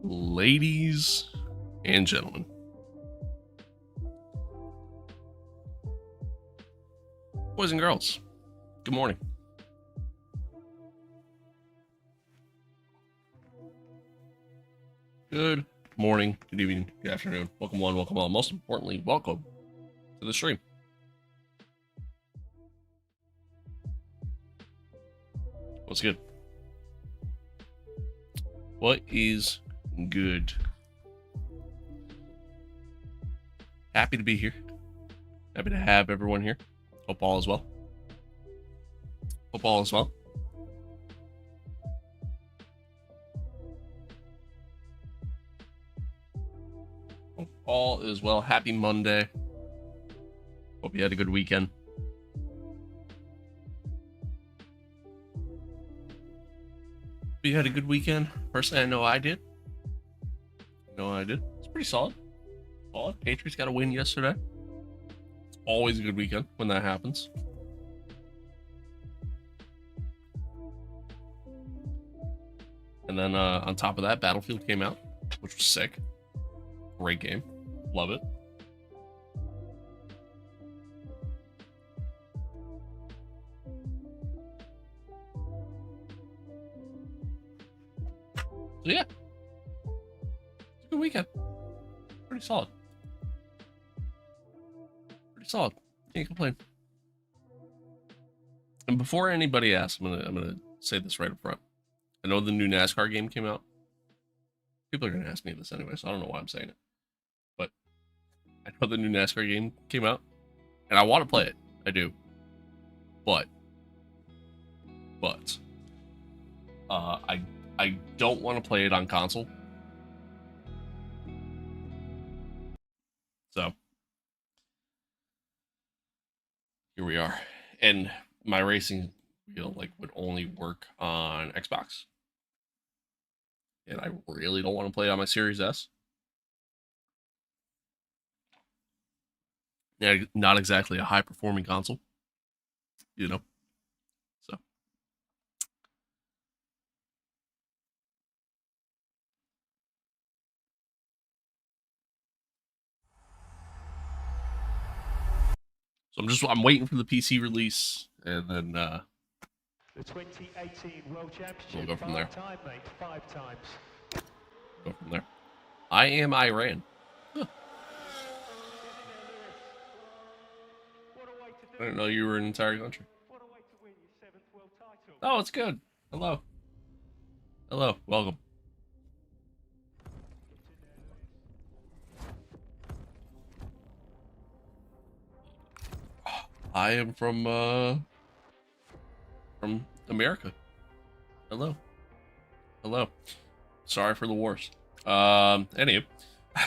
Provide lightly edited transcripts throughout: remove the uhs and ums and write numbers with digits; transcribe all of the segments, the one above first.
Ladies and gentlemen, boys and girls, good morning. Good morning, good evening, good afternoon. Welcome one, welcome all. Most importantly, welcome to the stream. What's good? What is good? Happy to be here. Happy to have everyone here. Hope all is well. Hope all is well. Hope all is well. Happy Monday. Hope you had a good weekend. You had a good weekend. Personally, I know I did. It's pretty solid. Patriots got a win yesterday. It's always a good weekend when that happens. And then on top of that, Battlefield came out, which was sick. Great game. Love it. So yeah, it's a good weekend. Pretty solid. Can't complain. And before anybody asks, I'm gonna say this right up front. I know the new NASCAR game came out. People are gonna ask me this anyway, so I don't know why I'm saying it. But I know the new NASCAR game came out, and I want to play it. I do. But I don't want to play it on console. So here we are. And my racing wheel would only work on Xbox. And I really don't want to play it on my Series S. Yeah, not exactly a high performing console. You know. So I'm waiting for the PC release, and then the 2018 World Championship. We'll go from there. Five times. Go from there. I am Iran. Huh. I didn't know you were an entire country. What a way to win your 7th world title. Oh, it's good. Hello. Welcome. I am from America. Hello. Sorry for the wars. Anyway. Go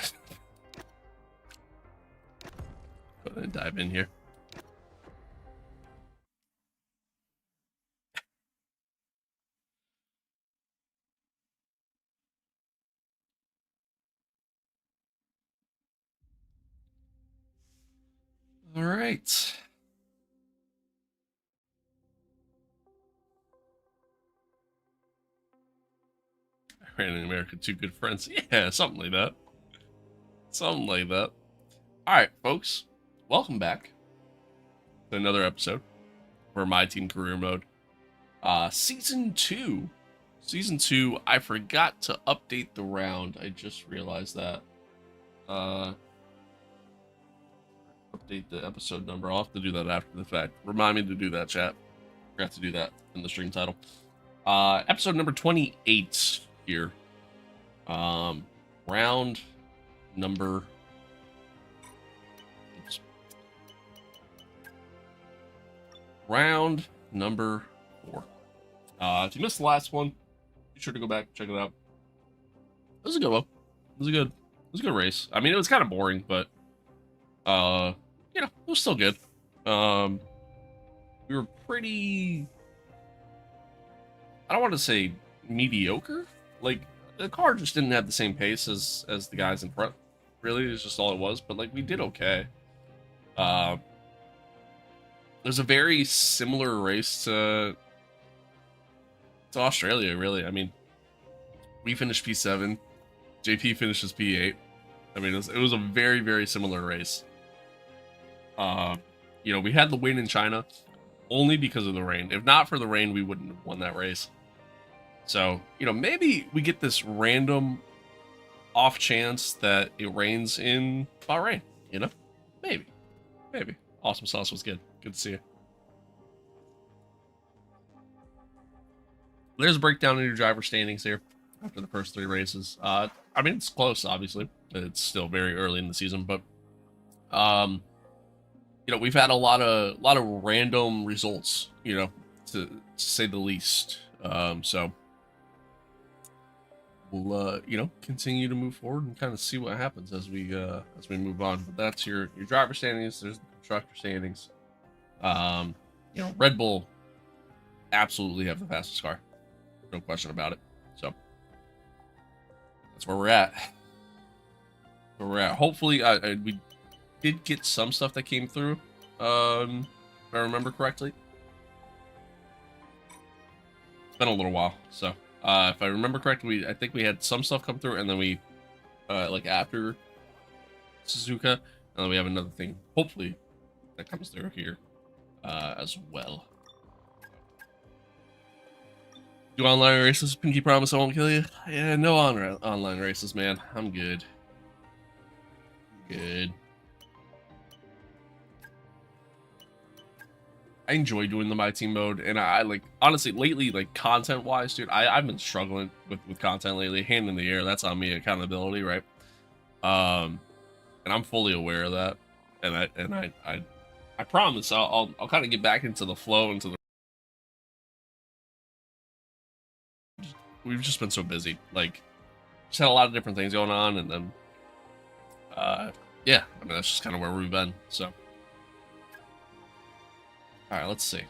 ahead and dive in here. All right. Iran and America, two good friends. Yeah, something like that. All right, folks. Welcome back to another episode for My Team Career Mode. Season 2. I forgot to update the round. I just realized that. Update the episode number. I'll have to do that after the fact. Remind me to do that, chat. Forgot to do that in the stream title. Episode number 28 here. Round number... Oops. Round number 4. If you missed the last one, be sure to go back and check it out. It was a good one. It was a good race. I mean, it was kind of boring, but you know, it was still good. We were pretty, I don't want to say mediocre. Like, the car just didn't have the same pace as the guys in front. Really, it's just all it was. But like, we did okay. It was a very similar race to Australia, really. I mean, we finished P7. JP finishes P8. I mean, it was a very, very similar race. You know, we had the win in China only because of the rain. If not for the rain, we wouldn't have won that race. So, you know, maybe we get this random off chance that it rains in Bahrain, you know? Maybe. Maybe. Awesome sauce was good. Good to see you. There's a breakdown in your driver standings here after the first 3 races. I mean, it's close, obviously. It's still very early in the season, but you know, we've had a lot of random results, you know, to say the least. So we'll you know, continue to move forward and kind of see what happens as we move on. But that's your driver standings. There's the constructor standings. You know, Red Bull absolutely have the fastest car, no question about it. So that's where we're at. Hopefully, we did get some stuff that came through. If I remember correctly. It's been a little while, so if I remember correctly, I think we had some stuff come through, and then we like after Suzuka, and then we have another thing, hopefully, that comes through here as well. Do online races, Pinky promise I won't kill you? Yeah, no online races, man. I'm good. Good. I enjoy doing the MYTEAM mode, and I like, honestly, lately, like, content-wise, dude, I've been struggling with content lately. Hand in the air, that's on me, accountability, right? And I'm fully aware of that, and I promise I'll kind of get back into the flow, into the... We've just been so busy, like, just had a lot of different things going on, and then, yeah, I mean, that's just kind of where we've been, so... Alright, let's see.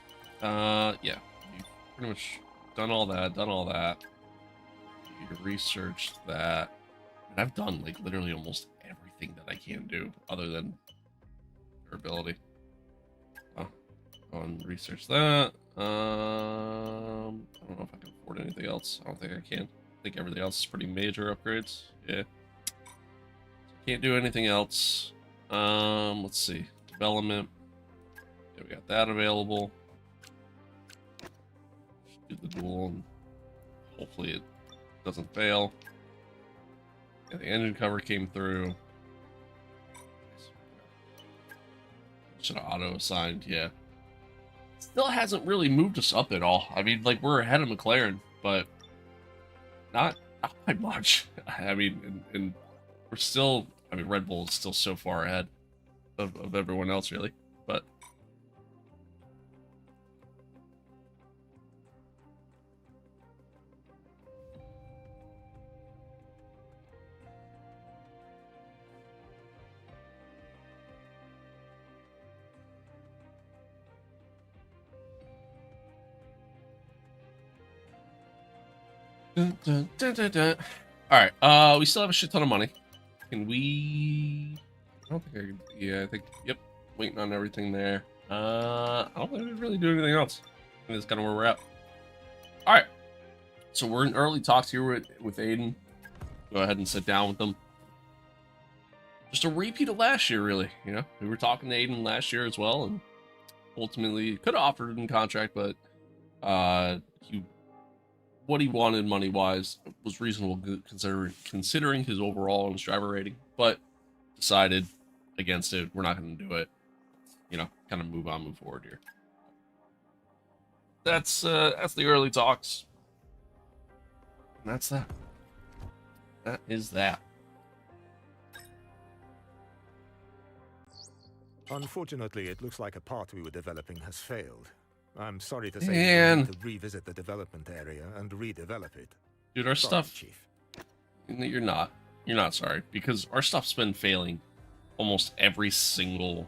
Yeah, you've pretty much done all that. You researched that. And I've done, like, literally almost everything that I can do, other than durability. Oh, go and research that. I don't know if I can afford anything else. I don't think I can. I think everything else is pretty major upgrades. Yeah. Can't do anything else. Let's see. Development. Yeah, we got that available. Do the duel, and hopefully it doesn't fail. Yeah, the engine cover came through. Should have auto assigned, yeah. Still hasn't really moved us up at all. I mean, like, we're ahead of McLaren, but not by much. I mean, and we're still, I mean, Red Bull is still so far ahead of everyone else, really, but Alright, we still have a shit ton of money. Can we... I don't think I can... Yeah, I think... Yep. Waiting on everything there. I don't think we really do anything else. I think that's kind of where we're at. Alright. So we're in early talks here with Aiden. Go ahead and sit down with them. Just a repeat of last year, really. You know, we were talking to Aiden last year as well, and ultimately could have offered him a contract, but what he wanted money-wise was reasonable, considering his overall and driver rating, but decided against it. We're not going to do it. You know, kind of move forward here. That's the early talks. And that's that. That is that. Unfortunately, it looks like a part we were developing has failed. I'm sorry to say we need to revisit the development area and redevelop it. Dude, our Sorry, stuff... Chief. You're not sorry, because our stuff's been failing almost every single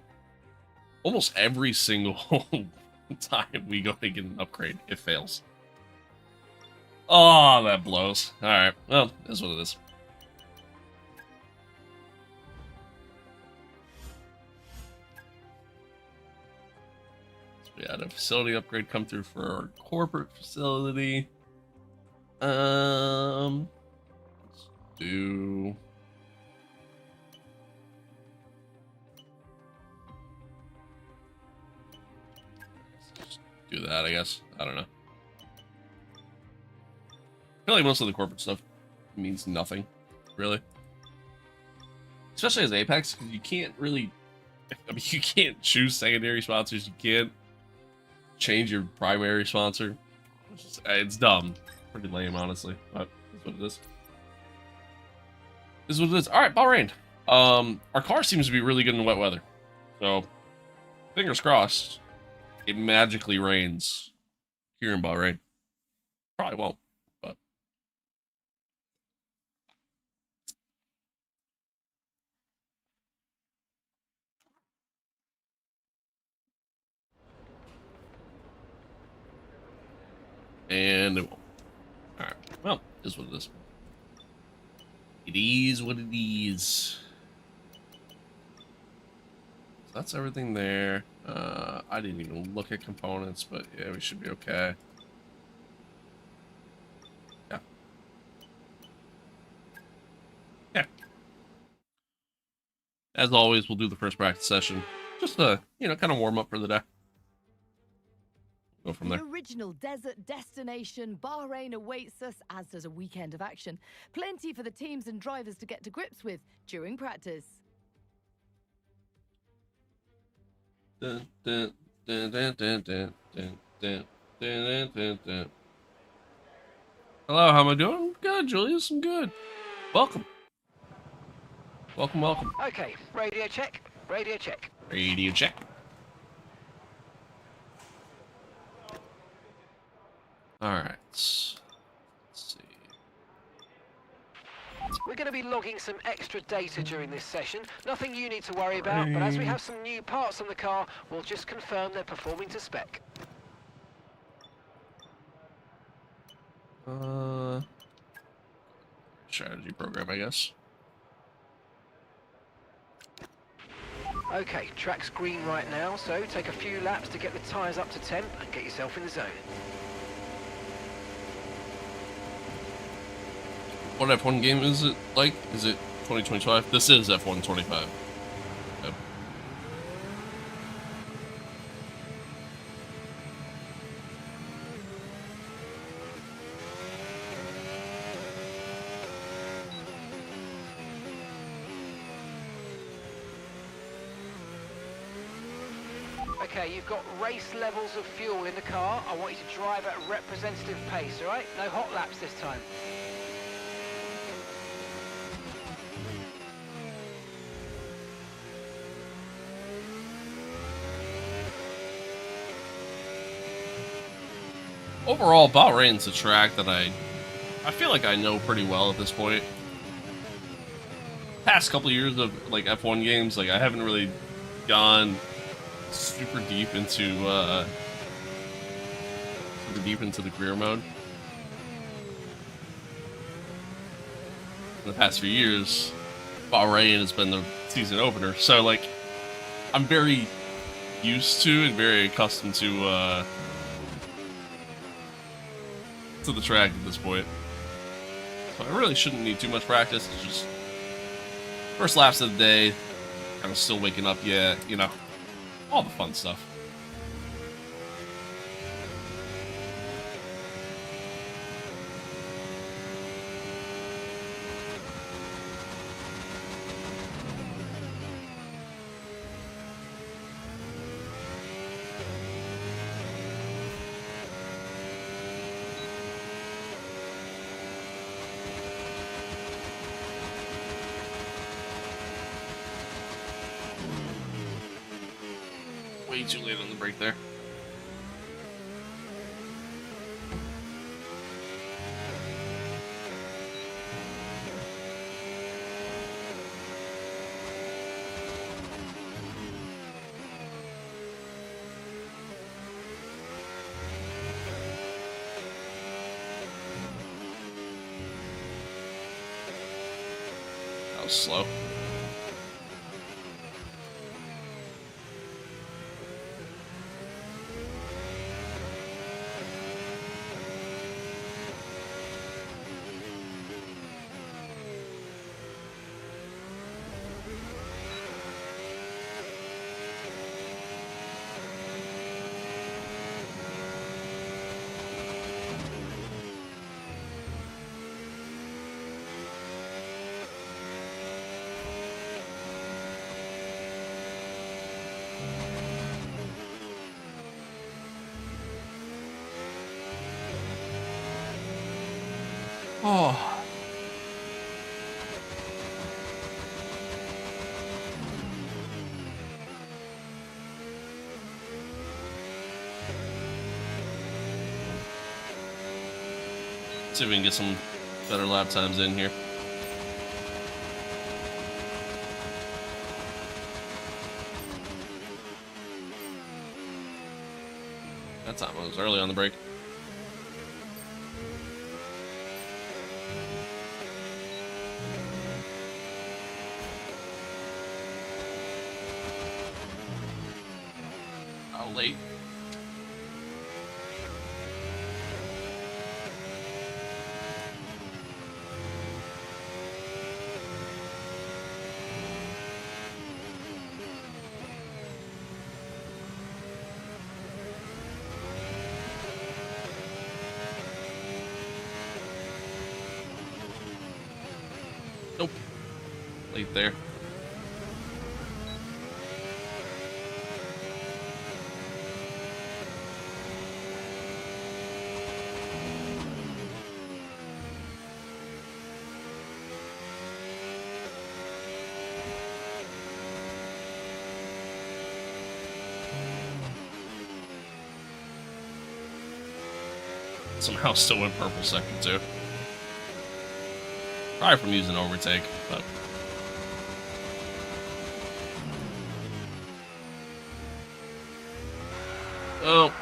time we go to get an upgrade. It fails. Oh, that blows. Alright, well, that's what it is. We had a facility upgrade come through for our corporate facility. do. Do that, I guess. I don't know. I feel like most of the corporate stuff means nothing, really. Especially as Apex, because you can't really. I mean, you can't choose secondary sponsors. You can't change your primary sponsor. It's dumb. Pretty lame, honestly. But that's what it is. This is what it is. Alright, BAHRAIN. Our car seems to be really good in wet weather. So, fingers crossed, it magically rains here in BAHRAIN. Probably won't, but. And it won't. Alright, well, it is what it is. It is what it is. So that's everything there. I didn't even look at components, but yeah, we should be okay. Yeah. Yeah. As always, we'll do the first practice session. Just to, kind of warm up for the day. Go from there. The original desert destination, Bahrain awaits us, as does a weekend of action. Plenty for the teams and drivers to get to grips with during practice. Dun, dun, dun, dun, dun, dun, dun, dun, dun, dun, dun. Hello, how am I doing? Good, Julius, I'm good. Welcome. Welcome, welcome. Okay, radio check, radio check. Radio check. Alright. Let's see. We're going to be logging some extra data during this session. Nothing you need to worry about, but as we have some new parts on the car, we'll just confirm they're performing to spec. Strategy program, I guess. Okay, track's green right now, so take a few laps to get the tyres up to temp and get yourself in the zone. What F1 game is it like? Is it 2025? This is F125. Yep. Okay, you've got race levels of fuel in the car. I want you to drive at a representative pace, alright? No hot laps this time. Overall, BAHRAIN's a track that I feel like I know pretty well at this point. Past couple years of like F1 games, like I haven't really gone super deep into the career mode. In the past few years, BAHRAIN has been the season opener, so like I'm very used to and very accustomed to the track at this point. So I really shouldn't need too much practice. It's just first laps of the day, kind of still waking up yet, all the fun stuff. Way too late on the break there. That was slow. See if we can get some better lap times in here. That time I was early on the break. How late? Nope. Late there. Somehow still went purple second too. Probably from using overtake, but oh.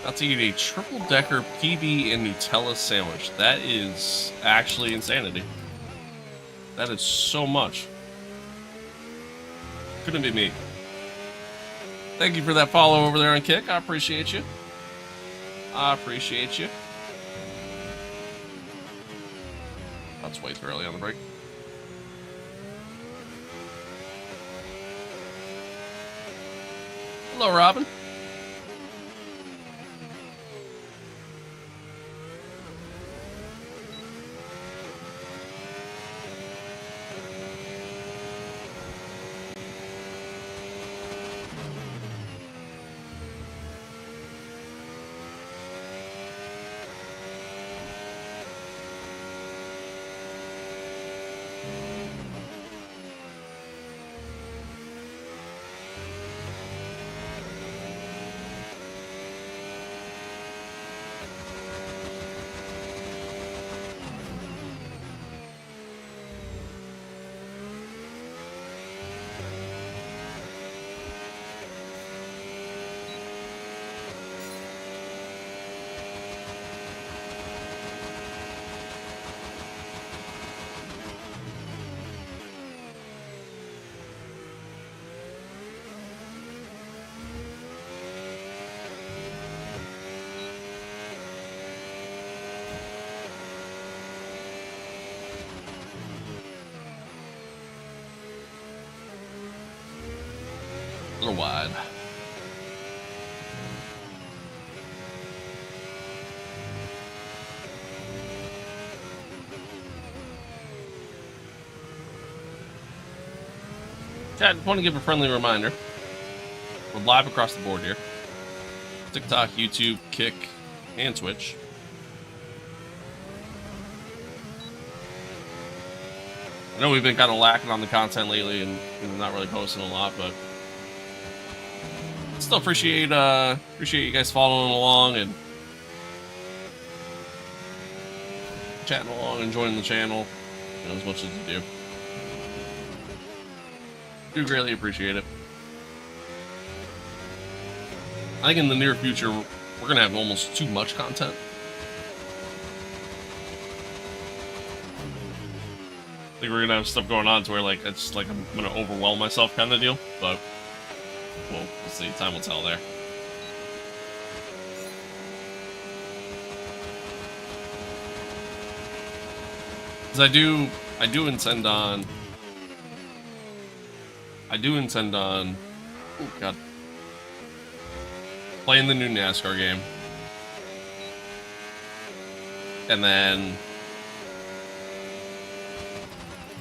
About to eat a triple-decker PB and Nutella sandwich. That is actually insanity. That is so much. Couldn't be me. Thank you for that follow over there on Kick. I appreciate you. I appreciate you. That's way too early on the break. Hello, Robin. A little wide. Chat, I want to give a friendly reminder. We're live across the board here. TikTok, YouTube, Kick, and Twitch. I know we've been kind of lacking on the content lately and not really posting a lot, but still appreciate you guys following along and chatting along and joining the channel, you know, as much as you do. Do greatly appreciate it. I think in the near future we're gonna have almost too much content. I think we're gonna have stuff going on to where like it's like I'm gonna overwhelm myself kind of deal, but we'll see. Time will tell there. Because I do intend on. Oh god. Playing the new NASCAR game. And then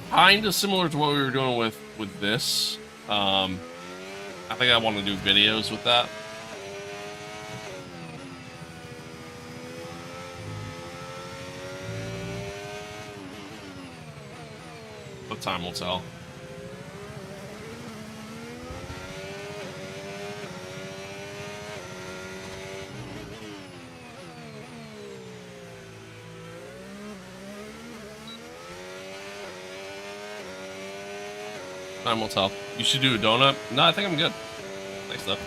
kind of similar to what we were doing with this. I think I want to do videos with that. But time will tell. Time will tell. You should do a donut. No, I think I'm good. Thanks, though.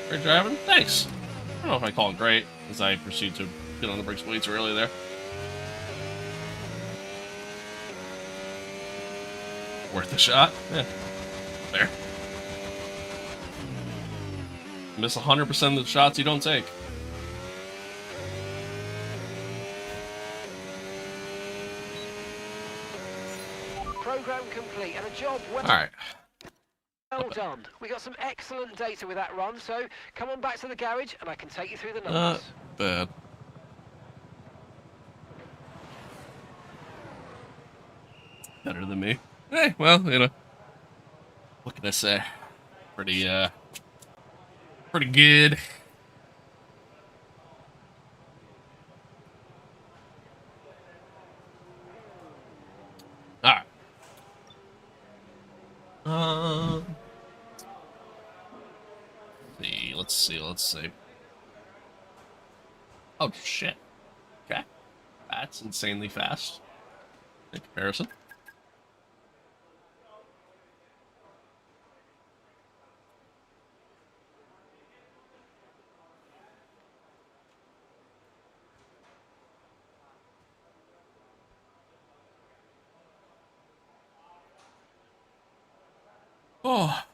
Great driving? Thanks. I don't know if I call it great, as I proceed to get on the brakes way too early there. Worth a shot? Yeah. There. Miss 100% of the shots you don't take. Program complete and a job well. All right. Well done. We got some excellent data with that run, so come on back to the garage and I can take you through the numbers. Not bad. Better than me. Hey, well, you know. What can I say? Pretty good. All right. Let's see. Oh, shit. Okay. That's insanely fast in comparison. Oh.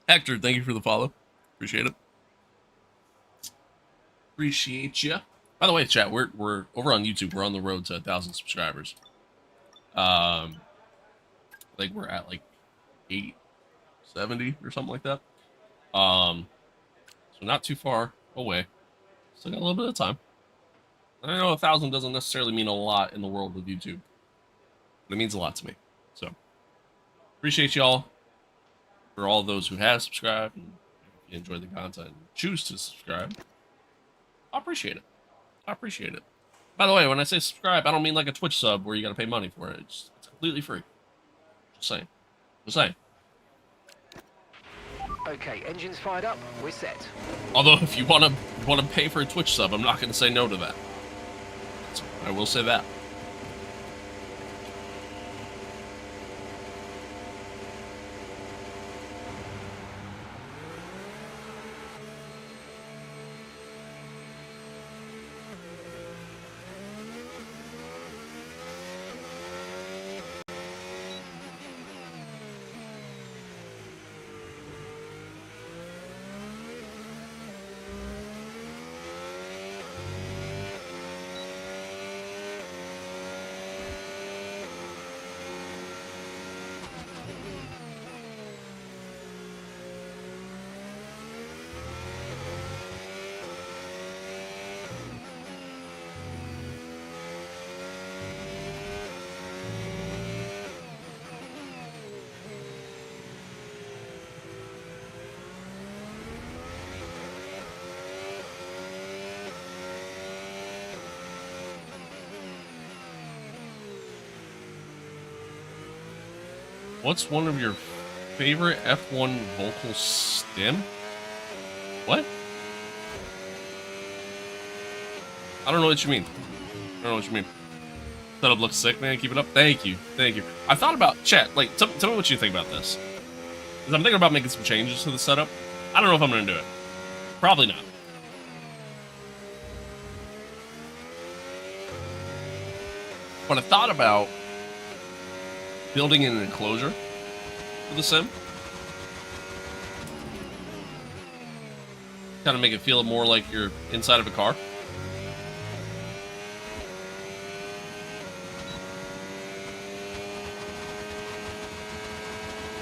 Hector, thank you for the follow. Appreciate it. Appreciate you. By the way, chat, we're over on YouTube. We're on the road to 1,000 subscribers. I think we're at like 870 or something like that. So not too far away. Still got a little bit of time. I know 1,000 doesn't necessarily mean a lot in the world of YouTube, but it means a lot to me. So appreciate y'all. For all those who have subscribed and if you enjoy the content and choose to subscribe, I appreciate it. I appreciate it. By the way, when I say subscribe, I don't mean like a Twitch sub where you gotta pay money for it. It's completely free. Just saying. Just saying. Okay, engines fired up, we're set. Although if you wanna pay for a Twitch sub, I'm not gonna say no to that. So, I will say that. What's one of your favorite F1 vocal stim? What? I don't know what you mean. I don't know what you mean. Setup looks sick, man. Keep it up. Thank you. Thank you. I thought about, chat, like, tell me what you think about this. Because I'm thinking about making some changes to the setup. I don't know if I'm going to do it. Probably not. But I thought about building an enclosure for the sim. Kind of make it feel more like you're inside of a car.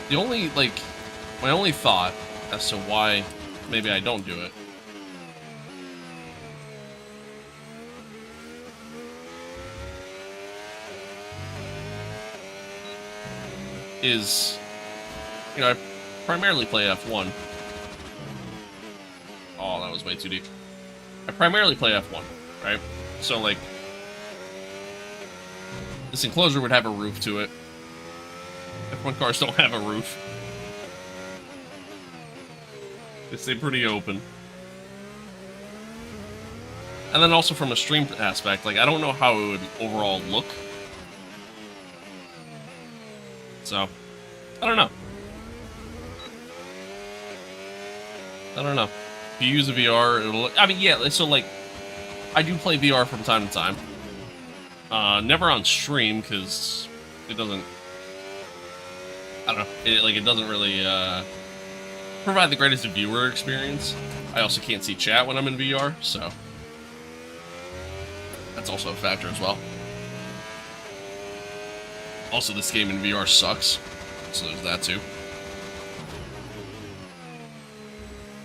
The only, like, my only thought as to why maybe I don't do it is, you know, I primarily play F1. Oh, that was way too deep. I primarily play F1, right? So, like, this enclosure would have a roof to it. F1 cars don't have a roof. They stay pretty open. And then also from a stream aspect, like, I don't know how it would overall look. So, I don't know. I don't know. If you use a VR, it'll look... I mean, yeah, so, like, I do play VR from time to time. Never on stream, because it doesn't... I don't know. It doesn't really, provide the greatest viewer experience. I also can't see chat when I'm in VR, so... That's also a factor as well. Also, this game in VR sucks, so there's that too.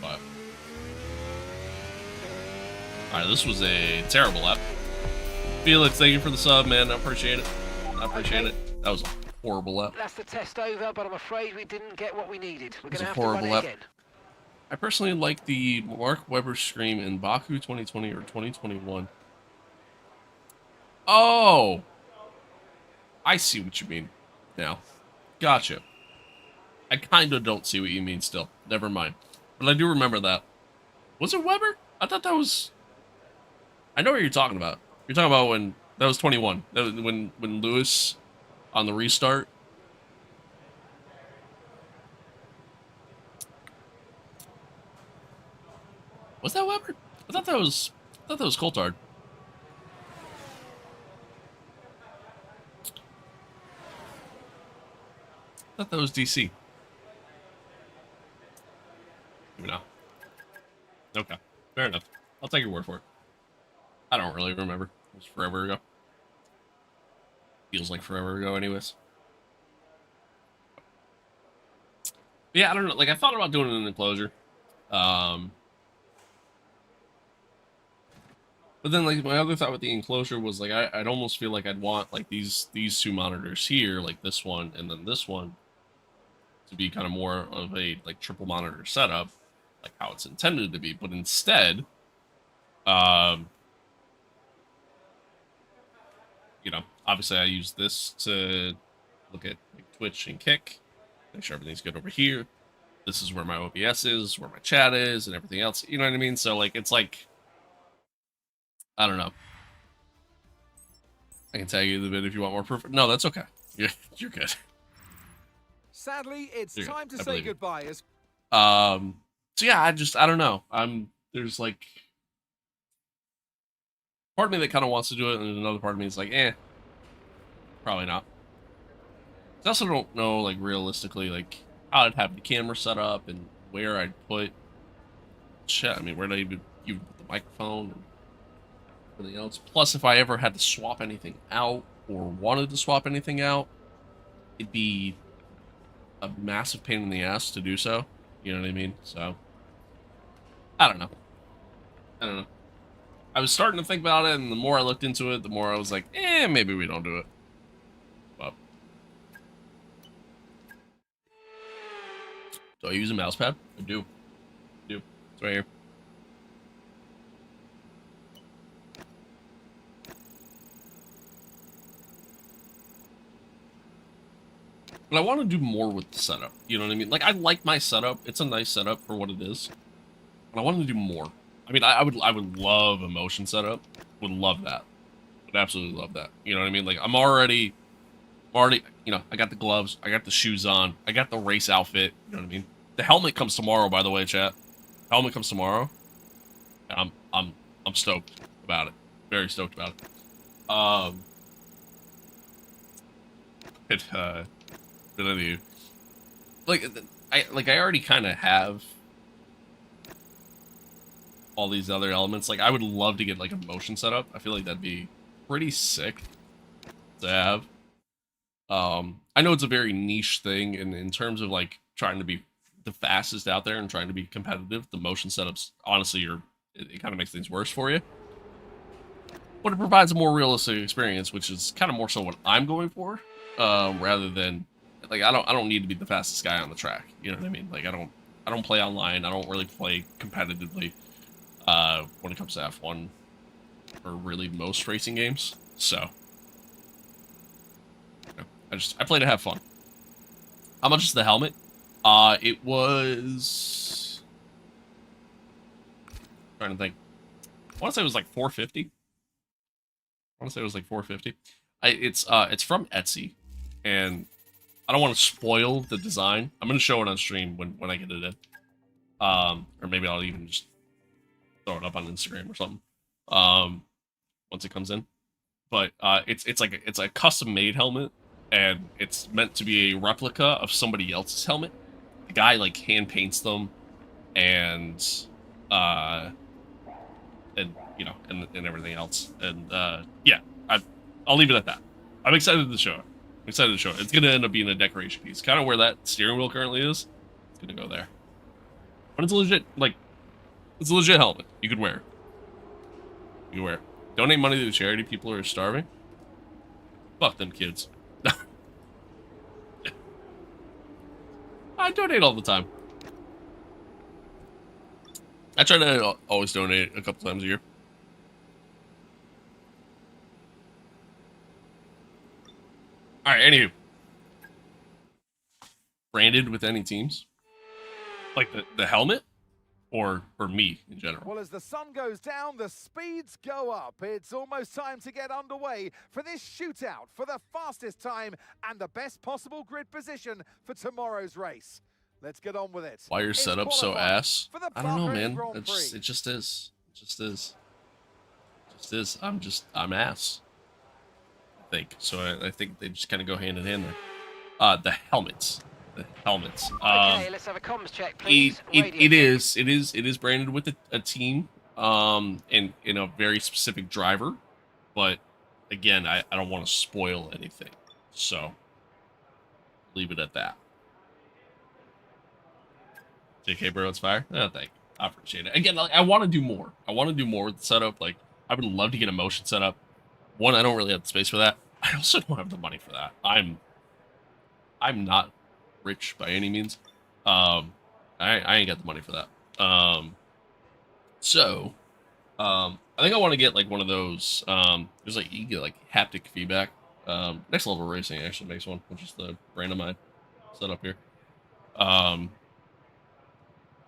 But... Alright, this was a terrible lap. Felix, thank you for the sub, man. I appreciate it. I appreciate it. That was a horrible lap. That's the test over, but I'm afraid we didn't get what we needed. We're going to have to horrible run it lap. again. I personally like the Mark Webber stream in Baku 2020 or 2021. Oh! I see what you mean now. Gotcha. I kind of don't see what you mean still. Never mind. But I do remember that. Was it Weber? I thought that was... I know what you're talking about. You're talking about when... That was 21. That was when Lewis, on the restart... Was that Weber? I thought that was Coulthard. I thought that was DC. Maybe not. Okay, fair enough. I'll take your word for it. I don't really remember. It was forever ago. Feels like forever ago, anyways. But yeah, I don't know. Like, I thought about doing an enclosure. But then, like, my other thought with the enclosure was, like, I'd almost feel like I'd want, like, these two monitors here, like this one and then this one, to be kind of more of a, like, triple monitor setup, like how it's intended to be. But instead, you know, obviously I use this to look at, like, Twitch and Kick, make sure everything's good over here. This is where my OBS is, where my chat is, and everything else. You know what I mean? So, like, it's like... I don't know. I can tag you the bit if you want more proof. No, that's okay. You're good. Sadly, it's You're time good. to say goodbye. So yeah, I don't know. There's like part of me that kind of wants to do it, and another part of me is like, probably not. I also don't know, like, realistically, like, how I'd have the camera set up and where I'd put shit. I mean, where do I even put the microphone and everything else. Plus, if I ever had to swap anything out or wanted to swap anything out, it'd be a massive pain in the ass to do so. You know what I mean? So, I don't know. I was starting to think about it, and the more I looked into it, the more I was like, maybe we don't do it. But, do I use a mouse pad? I do. It's right here. But I want to do more with the setup. You know what I mean? Like, I like my setup. It's a nice setup for what it is. But I want to do more. I mean, I would love a motion setup. Would love that. Would absolutely love that. You know what I mean? Like, I'm already, you know, I got the gloves. I got the shoes on. I got the race outfit. You know what I mean? The helmet comes tomorrow, by the way, chat. Helmet comes tomorrow. And I'm stoked about it. Very stoked about it. But anyway, I already kind of have all these other elements. Like, I would love to get, like, a motion setup. I feel like that'd be pretty sick to have. I know it's a very niche thing, and in terms of like trying to be the fastest out there and trying to be competitive, the motion setups honestly it kind of makes things worse for you. But it provides a more realistic experience, which is kind of more so what I'm going for, rather than like I don't need to be the fastest guy on the track. You know what I mean? Like I don't play online. I don't really play competitively when it comes to F1 or really most racing games. So you know, I play to have fun. How much is the helmet? It was trying to think. I want to say it was like $450. I want to say it was like $450. It's from Etsy, and I don't want to spoil the design. I'm gonna show it on stream when I get it in. Or maybe I'll even just throw it up on Instagram or something. Once it comes in. But it's a custom made helmet, and it's meant to be a replica of somebody else's helmet. The guy like hand paints them, and you know, and everything else. And yeah, I'll leave it at that. I'm excited to show it. I'm excited to show it. It's gonna end up being a decoration piece, kind of where that steering wheel currently is. It's gonna go there. But it's a legit, like, it's a legit helmet. You could wear. You could wear. Donate money to the charity. People who are starving. Fuck them kids. I donate all the time. I try to always donate a couple times a year. All right, anywho. Branded with any teams? Like the helmet? Or me in general? Well, as the sun goes down, the speeds go up. It's almost time to get underway for this shootout for the fastest time and the best possible grid position for tomorrow's race. Let's get on with it. Why your It's setup so qualifying ass? for the I don't know, BAHRAIN man. Grand It Prix. just is. It just is. It just is. I'm ass. I think. So I think they just kind of go hand in hand there. The helmets. The helmets. Okay, let's have a comms check, please. It is branded with a team, and in a very specific driver, but again, I don't want to spoil anything, so leave it at that. JK, bro, it's fire. Oh, thank you. I appreciate it. Again, I want to do more. I want to do more with the setup. Like, I would love to get a motion set up. One, I don't really have the space for that. I also don't have the money for that. I'm not rich by any means. I ain't got the money for that. So I think I want to get like one of those. There's like you get like haptic feedback. Next Level Racing actually makes one, which is the brand of my setup here. I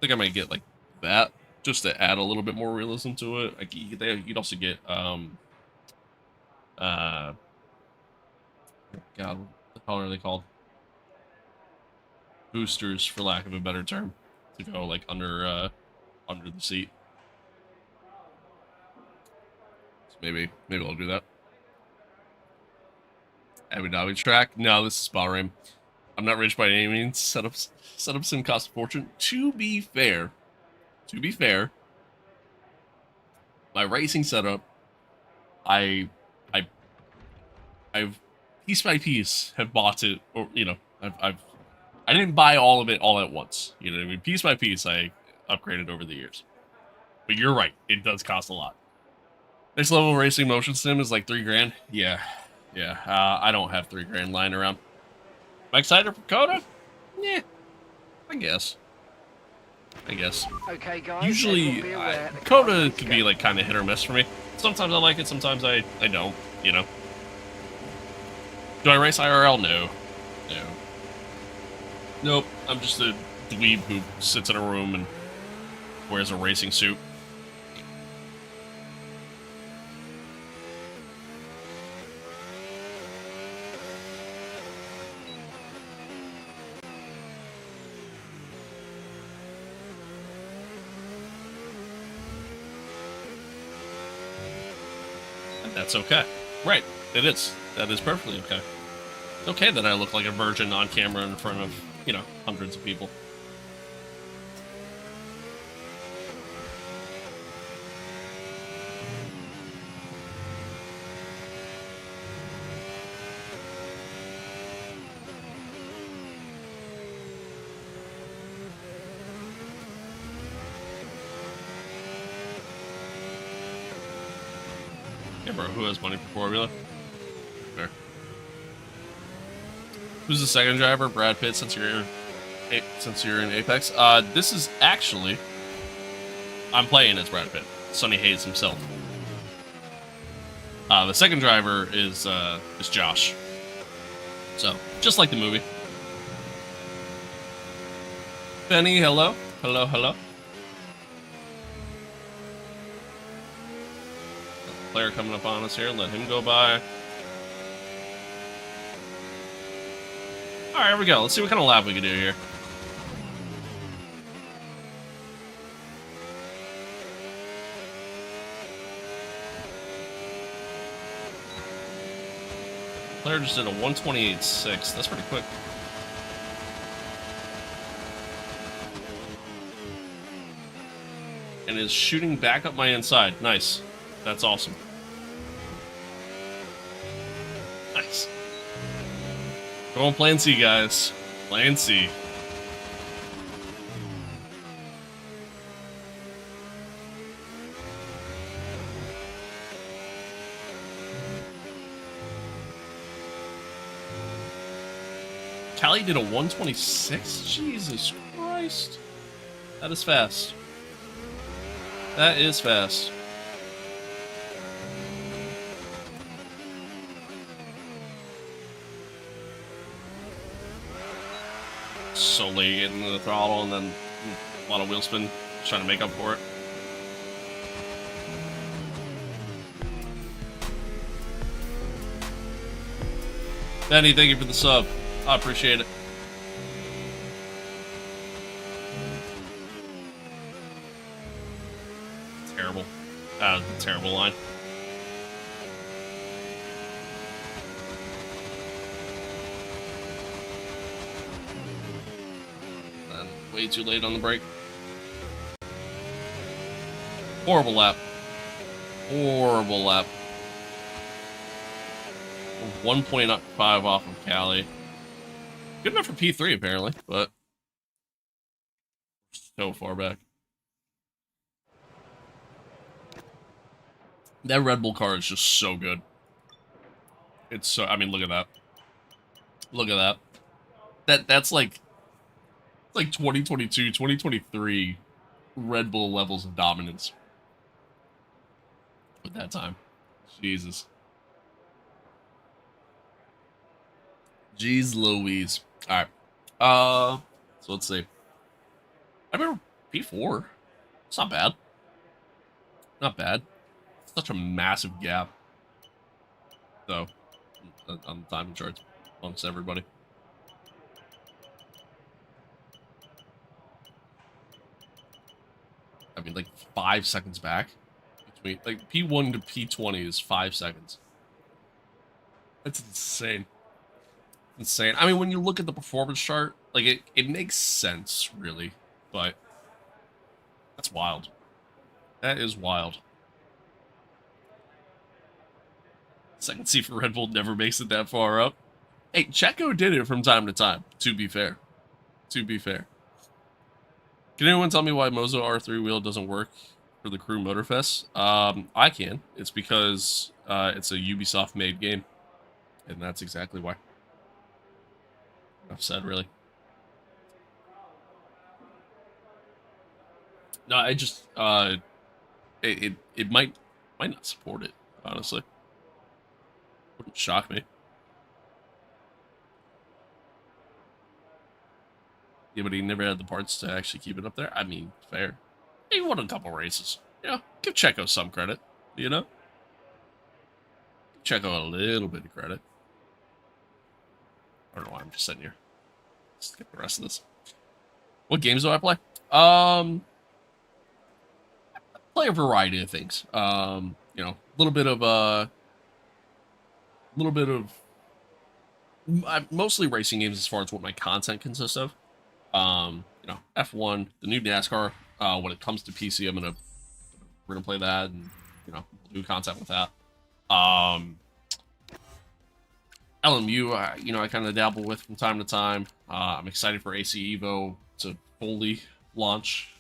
think I might get like that just to add a little bit more realism to it. Like you'd also get God, what the hell are they called? Boosters, for lack of a better term, to go like under the seat. So maybe I'll do that. Abu Dhabi track? No, this is BAHRAIN. I'm not rich by any means. Setups sim cost a fortune. To be fair, my racing setup, I've piece by piece have bought it, or you know, I didn't buy all of it all at once. You know what I mean? Piece by piece, I upgraded over the years. But you're right. It does cost a lot. Next Level Racing motion sim is like $3 grand. Yeah. I don't have $3 grand lying around. Am I excited for Coda? Yeah. I guess. Okay, guys. Usually, Coda can be like kind of hit or miss for me. Sometimes I like it. Sometimes I don't. You know. Do I race IRL? No. Nope, I'm just a dweeb who sits in a room and wears a racing suit. And that's okay. Right, it is. That is perfectly okay. It's okay that I look like a virgin on camera in front of, you know, hundreds of people. Yeah, bro, who has money for Formula? Fair. Who's the second driver? Brad Pitt, since you're in Apex. This is actually... I'm playing as Brad Pitt. Sonny Hayes himself. The second driver is Josh. So, just like the movie. Benny, hello. Hello, hello. Player coming up on us here. Let him go by. Alright, here we go. Let's see what kind of lap we can do here. Player just did a 128.6. That's pretty quick. And is shooting back up my inside. Nice. That's awesome. Nice. Go on plan C, guys. Plan C. Callie did a 126? Jesus Christ. That is fast. That is fast. So late getting the throttle and then a lot of wheel spin, trying to make up for it. Benny, thank you for the sub. I appreciate it. Terrible. That was a terrible line. Way too late on the brake. Horrible lap. Horrible lap. 1.5 off of Cali. Good enough for P3 apparently, but so far back. That Red Bull car is just so good. It's so, I mean, look at that. Look at that. That's like 2022, 2023 Red Bull levels of dominance. At that time. Jesus. Jeez Louise. Alright. So let's see. I remember P4. It's not bad. Not bad. Such a massive gap. So, on the timing charts amongst everybody. I mean, like 5 seconds back between, like P1 to P20 is 5 seconds. That's insane. Insane. I mean, when you look at the performance chart, like it makes sense, really, but that's wild. That is wild. Second seat for Red Bull never makes it that far up. Hey, Checo did it from time to time, to be fair. To be fair. Can anyone tell me why Mozo R3 wheel doesn't work for the Crew Motorfest? I can. It's because it's a Ubisoft-made game. And that's exactly why. Enough said, really. No, I just... it might not support it, honestly. Wouldn't shock me. Yeah, but he never had the parts to actually keep it up there. I mean, fair. He won a couple races. You know, give Checo some credit, you know? Give Checo a little bit of credit. I don't know why I'm just sitting here. Let's get the rest of this. What games do I play? I play a variety of things. You know, a little bit of mostly racing games as far as what my content consists of. You know, F1, the new NASCAR. When it comes to PC, we're gonna play that, and you know, do content with that. LMU, you know, I kind of dabble with from time to time. I'm excited for AC Evo to fully launch.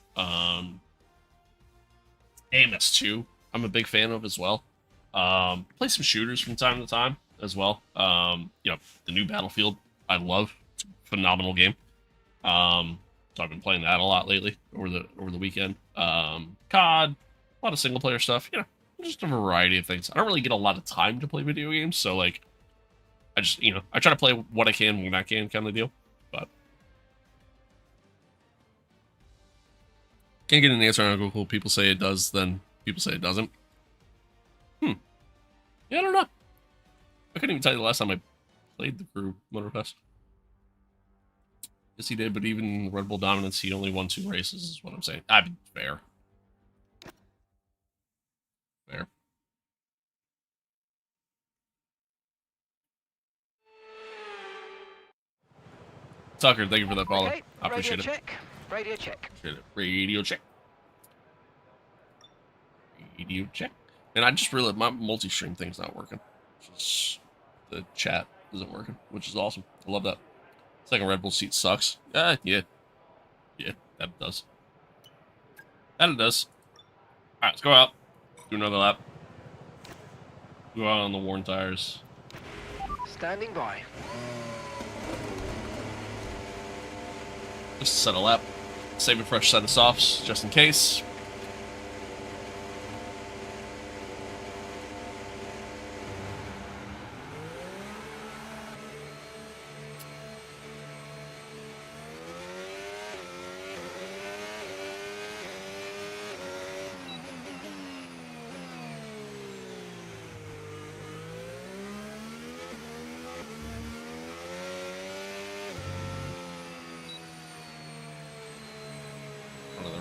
AMS2, I'm a big fan of as well. Play some shooters from time to time as well. You know, the new Battlefield, I love. It's a phenomenal game. So I've been playing that a lot lately over the weekend. COD, a lot of single player stuff. You know, just a variety of things. I don't really get a lot of time to play video games, so like, I just, you know, I try to play what I can when I can, kind of deal. But can't get an answer on Google. People say it does, then people say it doesn't. Yeah, I don't know. I couldn't even tell you the last time I played the Crew Motorfest. Yes, he did, but even Red Bull Dominance, he only won 2 races, is what I'm saying. I mean, fair. Fair. Tucker, thank you for that follow. Okay, I appreciate radio it. check. Radio check. Appreciate it. Radio check. Radio check. And I just realized my multi-stream thing's not working. Just the chat isn't working, which is awesome. I love that. Second Red Bull seat sucks. Yeah. Yeah, that it does. That it does. Alright, let's go out. Do another lap. Go out on the worn tires. Standing by. Just set a lap. Save a fresh set of softs, just in case.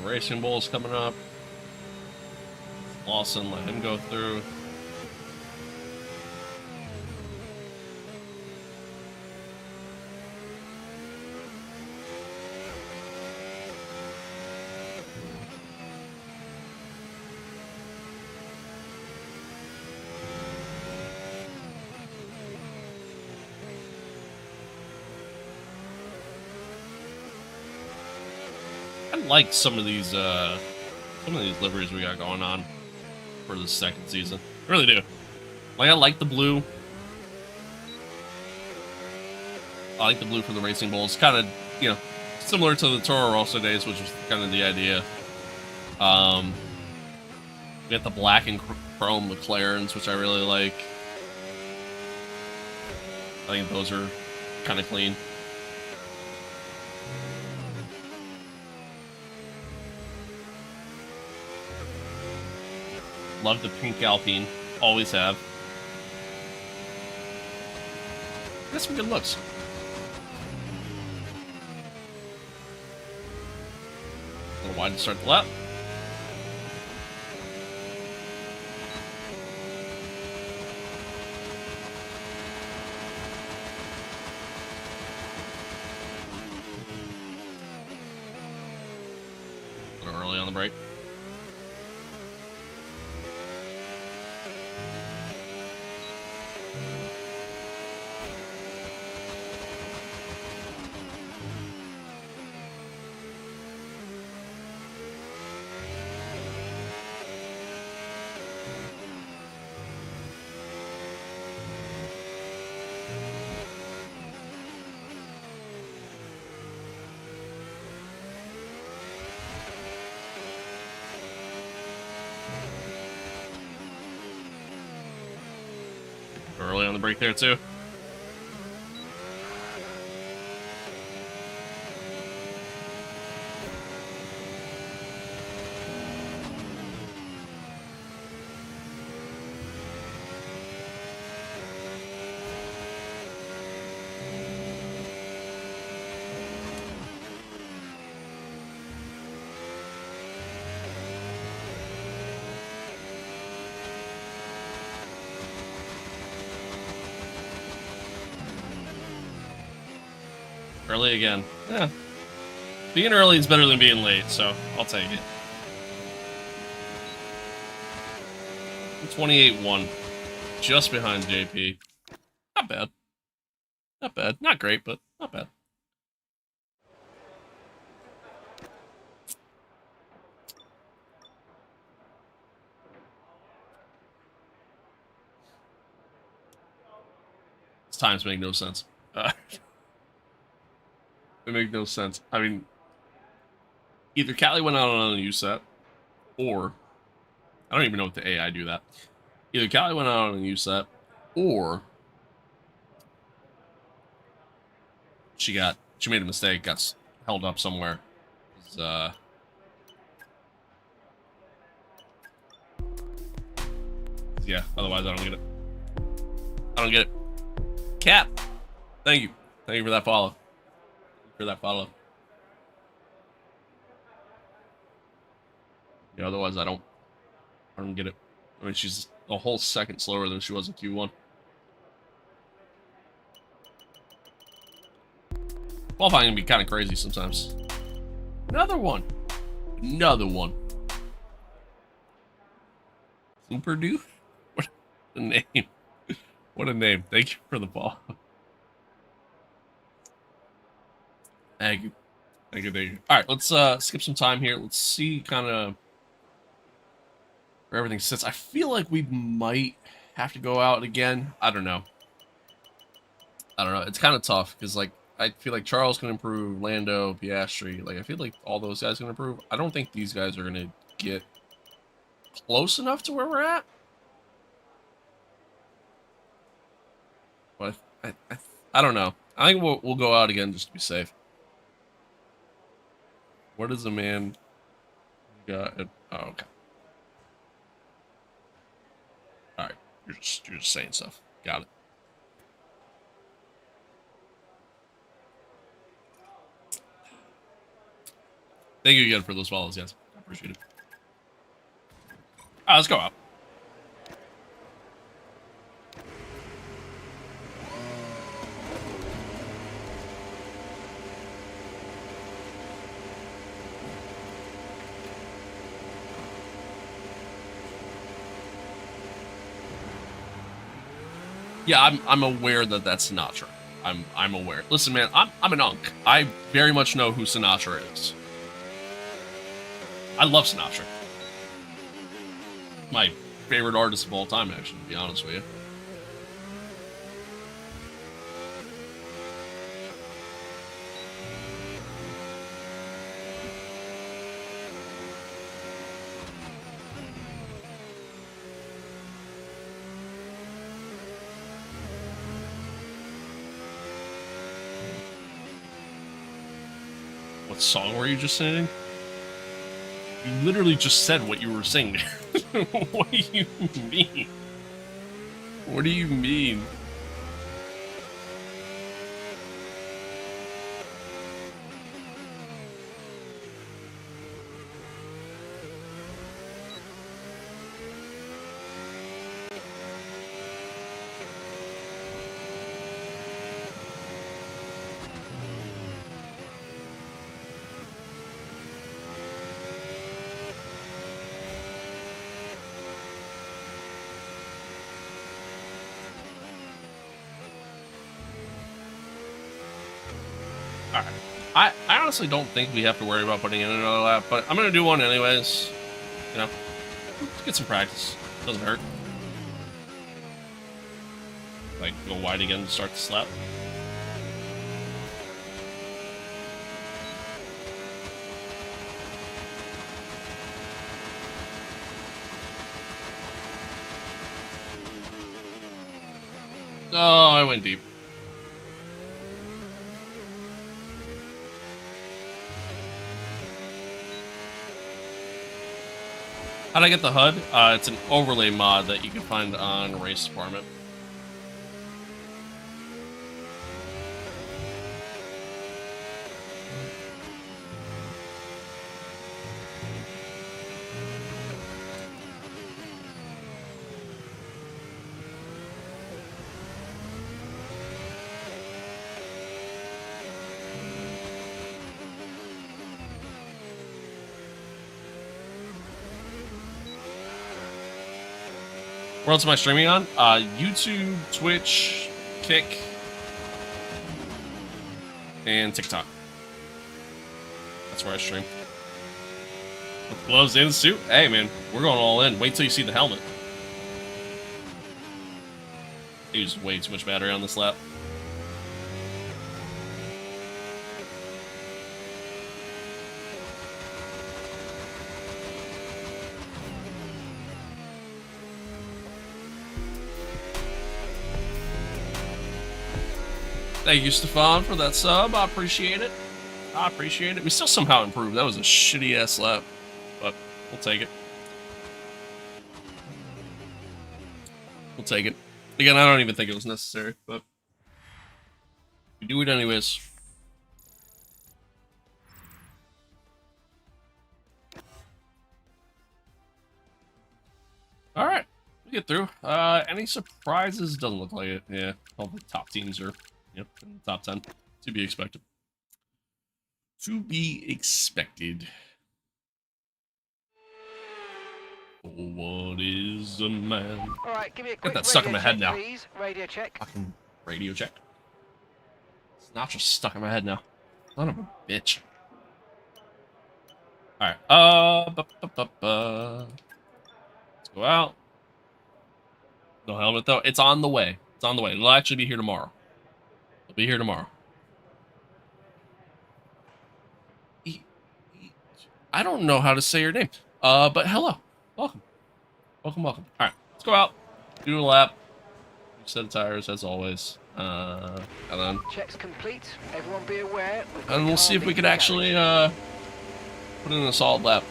Racing Bull's coming up. Lawson, let him go through. I like some of these liveries we got going on for the second season. I really do. Like, I like the blue. I like the blue for the Racing Bulls. Kind of, you know, similar to the Toro Rosso days, which was kind of the idea. We got the black and chrome McLarens, which I really like. I think those are kind of clean. Love the pink Alpine. Always have. Got some good looks. A little wide to start the lap. A little early on the brake. Early on the break there, too. Early again. Yeah. Being early is better than being late, so I'll take it. 28-1. Just behind JP. Not bad. Not bad. Not great, but not bad. These times make no sense. They make no sense. I mean, either Callie went out on a new set, or I don't even know if the AI do that. Either Callie went out on a new set, or she made a mistake, got held up somewhere. Yeah, otherwise I don't get it. I don't get it. Cap, thank you. Thank you for that follow. Yeah, otherwise I don't get it. I mean, she's a whole second slower than she was in Q1. Qualifying can be kind of crazy sometimes. Another one. Super Dude? What a name. What a name. Thank you for the follow. Thank you. Alright, let's skip some time here. Let's see kind of where everything sits. I feel like we might have to go out again. I don't know. It's kind of tough because, like, I feel like Charles can improve, Lando, Piastri. Like, I feel like all those guys can improve. I don't think these guys are going to get close enough to where we're at. But I don't know. I think we'll go out again just to be safe. What is a man got? Oh, okay. All right, you're just saying stuff. Got it. Thank you again for those follows, guys. I appreciate it. All right, let's go out. Yeah, I'm aware that that's Sinatra. I'm aware. Listen, man, I'm an unk. I very much know who Sinatra is. I love Sinatra. My favorite artist of all time, actually, to be honest with you. What song were you just singing? You literally just said what you were singing. What do you mean? What do you mean? I honestly don't think we have to worry about putting in another lap, but I'm going to do one anyways. You know, get some practice. Doesn't hurt. Like, go wide again to start the slap. Oh, I went deep. How'd I get the HUD? It's an overlay mod that you can find on Race Department. Where else am I streaming on? YouTube, Twitch, Kick, and TikTok. That's where I stream. With gloves and suit? Hey, man, we're going all in. Wait till you see the helmet. I used way too much battery on this lap. Thank you, Stefan, for that sub. I appreciate it. I appreciate it. We still somehow improved. That was a shitty ass lap, but we'll take it. We'll take it. Again, I don't even think it was necessary, but we do it anyways. All right, we get through. Any surprises? Doesn't look like it. Yeah, all the top teams are, yep, in the top 10. To be expected. To be expected. What is a man? All right, give me a quick Get that stuck in my head now. please. Radio check. Fucking radio check. It's not just stuck in my head now. Son of a bitch. Alright, let's go out. No helmet though. It's on the way. It's on the way. It'll actually be here tomorrow. It'll be here tomorrow. I don't know how to say your name. But hello. Welcome. Welcome, welcome. Alright, let's go out. Do a lap. Set of tires as always. And then Checks complete. Everyone be aware. and we'll see if we could actually put in a solid lap.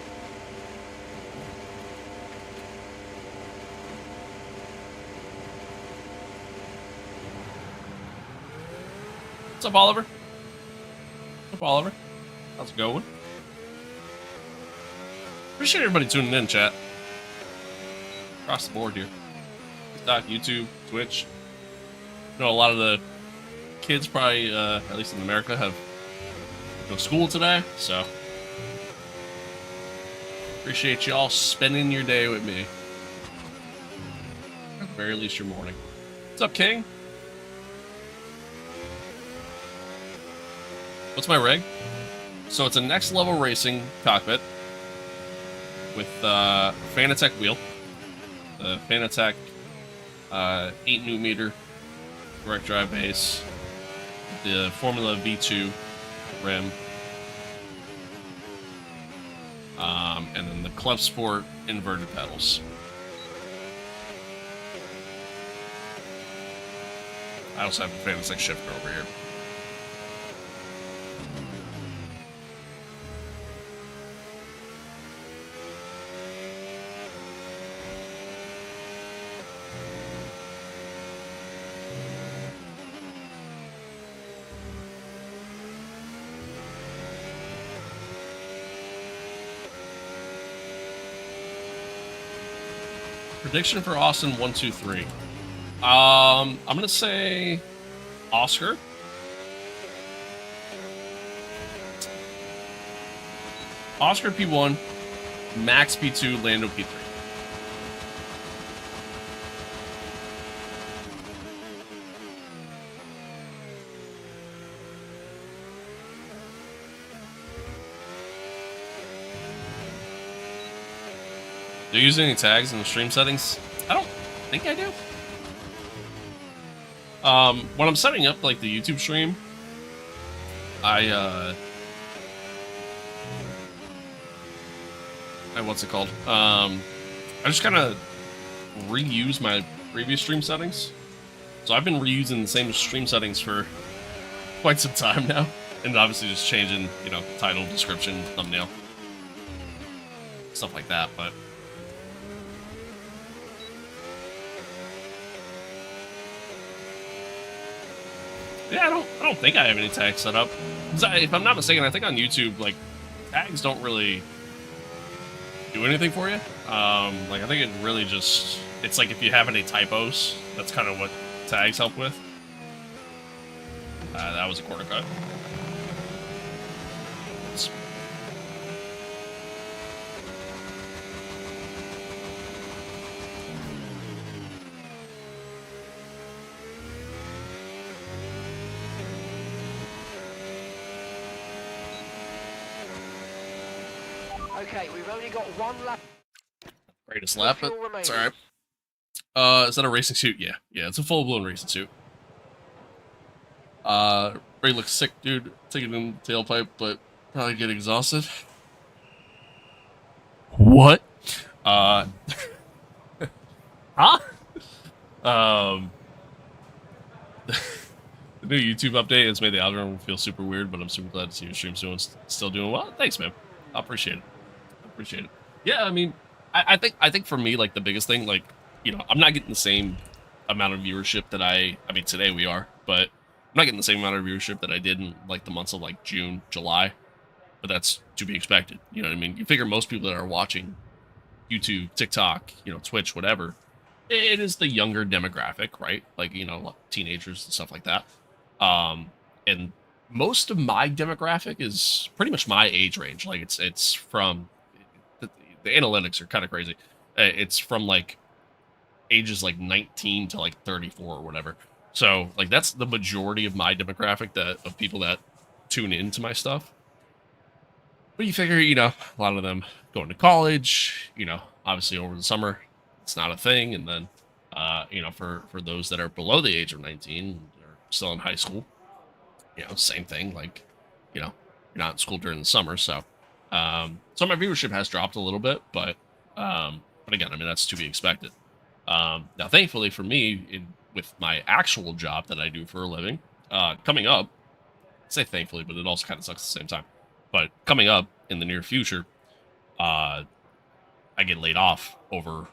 What's up, Oliver? What's up, Oliver? How's it going? Appreciate everybody tuning in, chat. Across the board here. TikTok, YouTube, Twitch. You know, a lot of the kids probably, at least in America, have no school today, so appreciate y'all spending your day with me. At the very least, your morning. What's up, King? What's my rig? So it's a next level racing cockpit with Fanatec wheel, the Fanatec 8Nm direct drive base, the Formula V2 rim, and then the Club Sport inverted pedals. I also have the Fanatec shifter over here. Prediction for Austin 1, 2, 3. I'm gonna say Oscar. Oscar P1, Max P2, Lando P3. Do you use any tags in the stream settings? I don't think I do. When I'm setting up like the YouTube stream, what's it called? I just kind of reuse my previous stream settings. So I've been reusing the same stream settings for quite some time now, and obviously just changing, you know, title, description, thumbnail, stuff like that. But yeah, I don't think I have any tags set up. If I'm not mistaken, I think on YouTube, like, tags don't really do anything for you. Like, I think it really just, it's like if you have any typos, that's kind of what tags help with. That was a corner cut. Okay, we've only got one lap. Greatest lap, but it's alright. Is that a racing suit? Yeah. Yeah, it's a full-blown racing suit. Ray looks sick, dude. Take it in the tailpipe, but probably get exhausted. What? Huh? The new YouTube update has made the algorithm feel super weird, but I'm super glad to see your stream still doing well. Thanks, man. I appreciate it. I appreciate it. Yeah, I mean, I think for me, like, the biggest thing, like, you know, I'm not getting the same amount of viewership that I mean, today we are, but I'm not getting the same amount of viewership that I did in, like, the months of, like, June, July, but that's to be expected. You know what I mean? You figure most people that are watching YouTube, TikTok, you know, Twitch, whatever, it is the younger demographic, right? Like, you know, teenagers and stuff like that. And most of my demographic is pretty much my age range. Like, it's from the analytics are kind of crazy. It's from like ages like 19 to like 34 or whatever. So like that's the majority of my demographic of people that tune into my stuff. But you figure, you know, a lot of them going to college, you know, obviously over the summer, it's not a thing. And then, you know, for those that are below the age of 19, or still in high school, you know, same thing. Like, you know, you're not in school during the summer. So my viewership has dropped a little bit, but again, I mean, that's to be expected. Now, thankfully for me, with my actual job that I do for a living, coming up, I say thankfully, but it also kind of sucks at the same time. But coming up in the near future, I get laid off over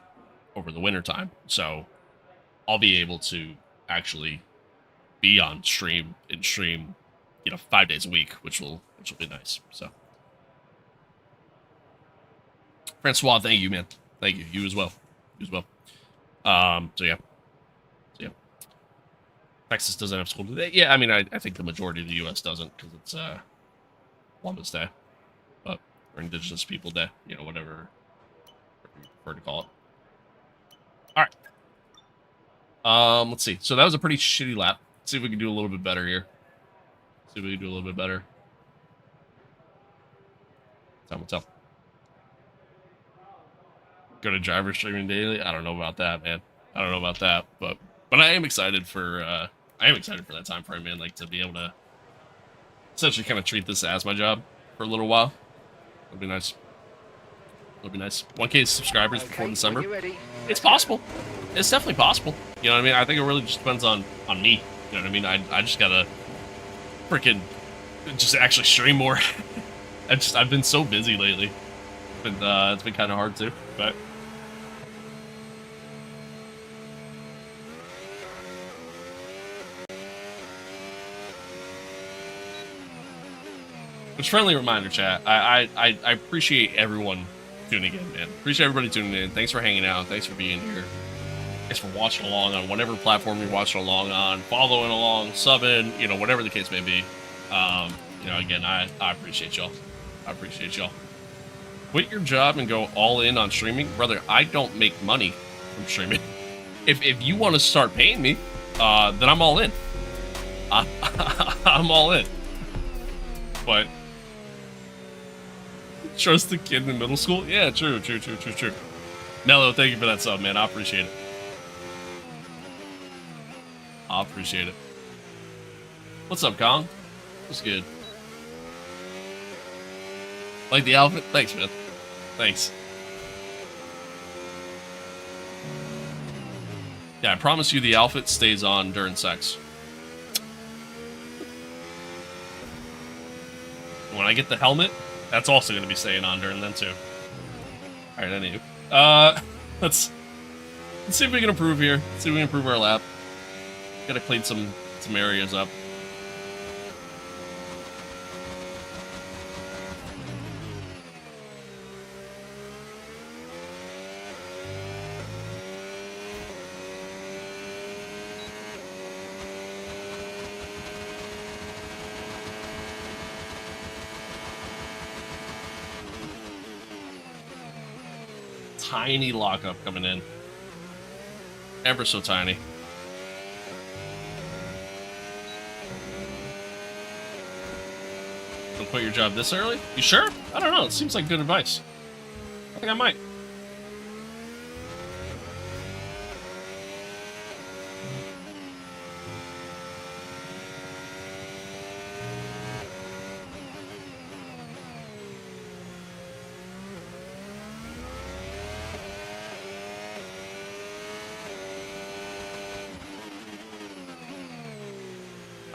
the winter time, so I'll be able to actually be on stream, you know, 5 days a week, which will be nice. So, Francois, thank you, man. Thank you. You as well. You as well. So yeah. Texas doesn't have school today. Yeah, I mean, I think the majority of the U.S. doesn't because it's Columbus Day, or Indigenous People Day, you know, whatever you prefer to call it. All right. Let's see. So that was a pretty shitty lap. Let's see if we can do a little bit better here. See if we can do a little bit better. Time will tell. Go to driver streaming daily. I don't know about that, man. I don't know about that, but I am excited for that time frame, man. Like to be able to essentially kind of treat this as my job for a little while. It'll be nice. It'll be nice. 1K subscribers before December. It's possible. It's definitely possible. You know what I mean? I think it really just depends on me. You know what I mean? I just gotta freaking just actually stream more. I've been so busy lately. It's been kind of hard too, but. Which friendly reminder, chat. I appreciate everyone tuning in, man. Appreciate everybody tuning in. Thanks for hanging out. Thanks for being here. Thanks for watching along on whatever platform you're watching along on, following along, subbing, you know, whatever the case may be. You know, again, I appreciate y'all. I appreciate y'all. Quit your job and go all in on streaming, brother. I don't make money from streaming. If you want to start paying me, then I'm all in. I'm all in. But trust the kid in middle school? Yeah, true. Mello, thank you for that sub, man. I appreciate it. I appreciate it. What's up, Kong? What's good? Like the outfit? Thanks, man. Thanks. Yeah, I promise you the outfit stays on during sex. When I get the helmet, that's also going to be staying on during then too. Alright, anywho. Let's see if we can improve here. Let's see if we can improve our lap. Gotta clean some areas up. Tiny lockup coming in. Ever so tiny. Don't quit your job this early? You sure? I don't know. It seems like good advice. I think I might.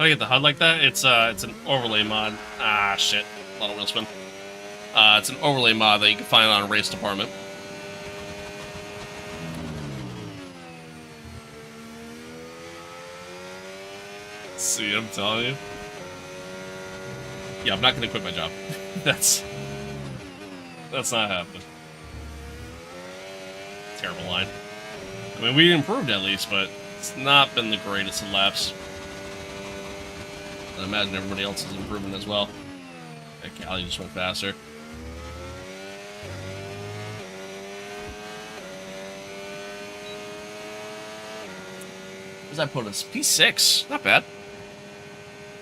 I get the HUD like that? It's an overlay mod. Ah, shit. A lot of wheel spin. It's an overlay mod that you can find on Race Department. See, I'm telling you. Yeah, I'm not gonna quit my job. That's not happening. Terrible line. I mean, we improved at least, but it's not been the greatest of laps. I imagine everybody else is improving as well. Yeah, Cali just went faster. Where does that put us? P6. Not bad.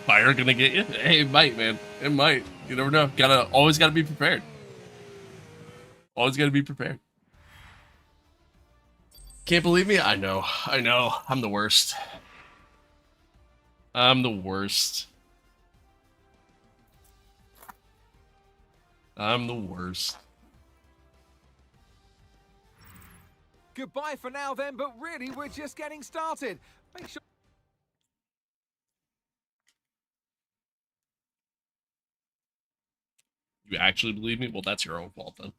Fire gonna get you? Hey, it might, man. It might. You never know. Always gotta be prepared. Always gotta be prepared. Can't believe me? I know. I know. I'm the worst. I'm the worst. I'm the worst. Goodbye for now then, but really we're just getting started. Make sure... You actually believe me? Well, that's your own fault then.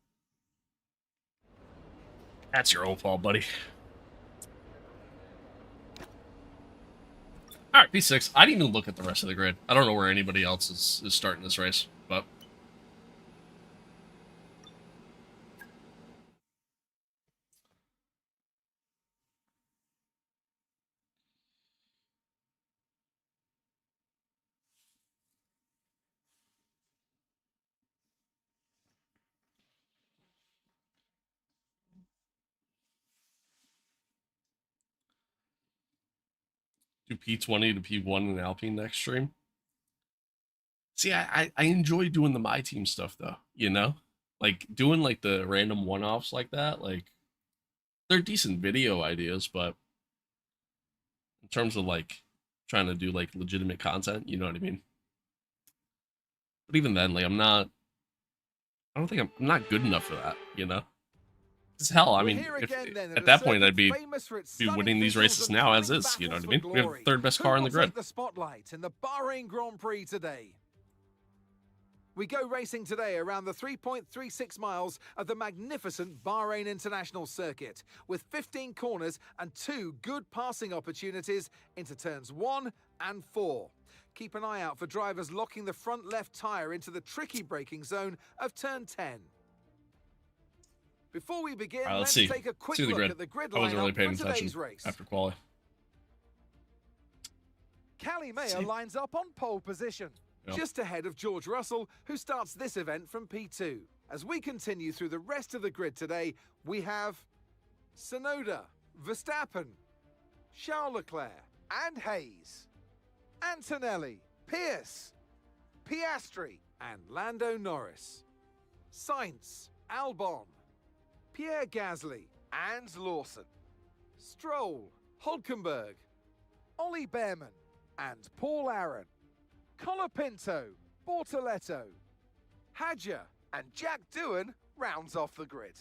That's your own fault, buddy. Alright, P6. I didn't even look at the rest of the grid. I don't know where anybody else is starting this race, but... do P20 to P1 in Alpine next stream. See, I enjoy doing the MyTeam stuff though, you know? Like doing like the random one-offs like that, like they're decent video ideas, but in terms of like trying to do like legitimate content, you know what I mean? But even then, like I'm not good enough for that, you know? Because hell, I mean, at that point I'd be winning these races now as is, you know what I mean? We have the third best car in the grid. The spotlight in the Bahrain Grand Prix today. We go racing today around the 3.36 miles of the magnificent Bahrain International Circuit, with 15 corners and 2 good passing opportunities into turns 1 and 4. Keep an eye out for drivers locking the front left tyre into the tricky braking zone of turn 10. Before we begin, let's take a quick look at the grid I wasn't really paying for attention today's race. after quali. Callie Mayer lines up on pole position, just ahead of George Russell, who starts this event from P2. As we continue through the rest of the grid today, we have Tsunoda, Verstappen, Charles Leclerc, and Hayes, Antonelli, Pierce, Piastri, and Lando Norris, Sainz, Albon, Pierre Gasly, and Lawson, Stroll, Hulkenberg, Ollie Behrman, and Paul Aaron, Colapinto, Bortoletto, Hadja, and Jack Doohan rounds off the grid.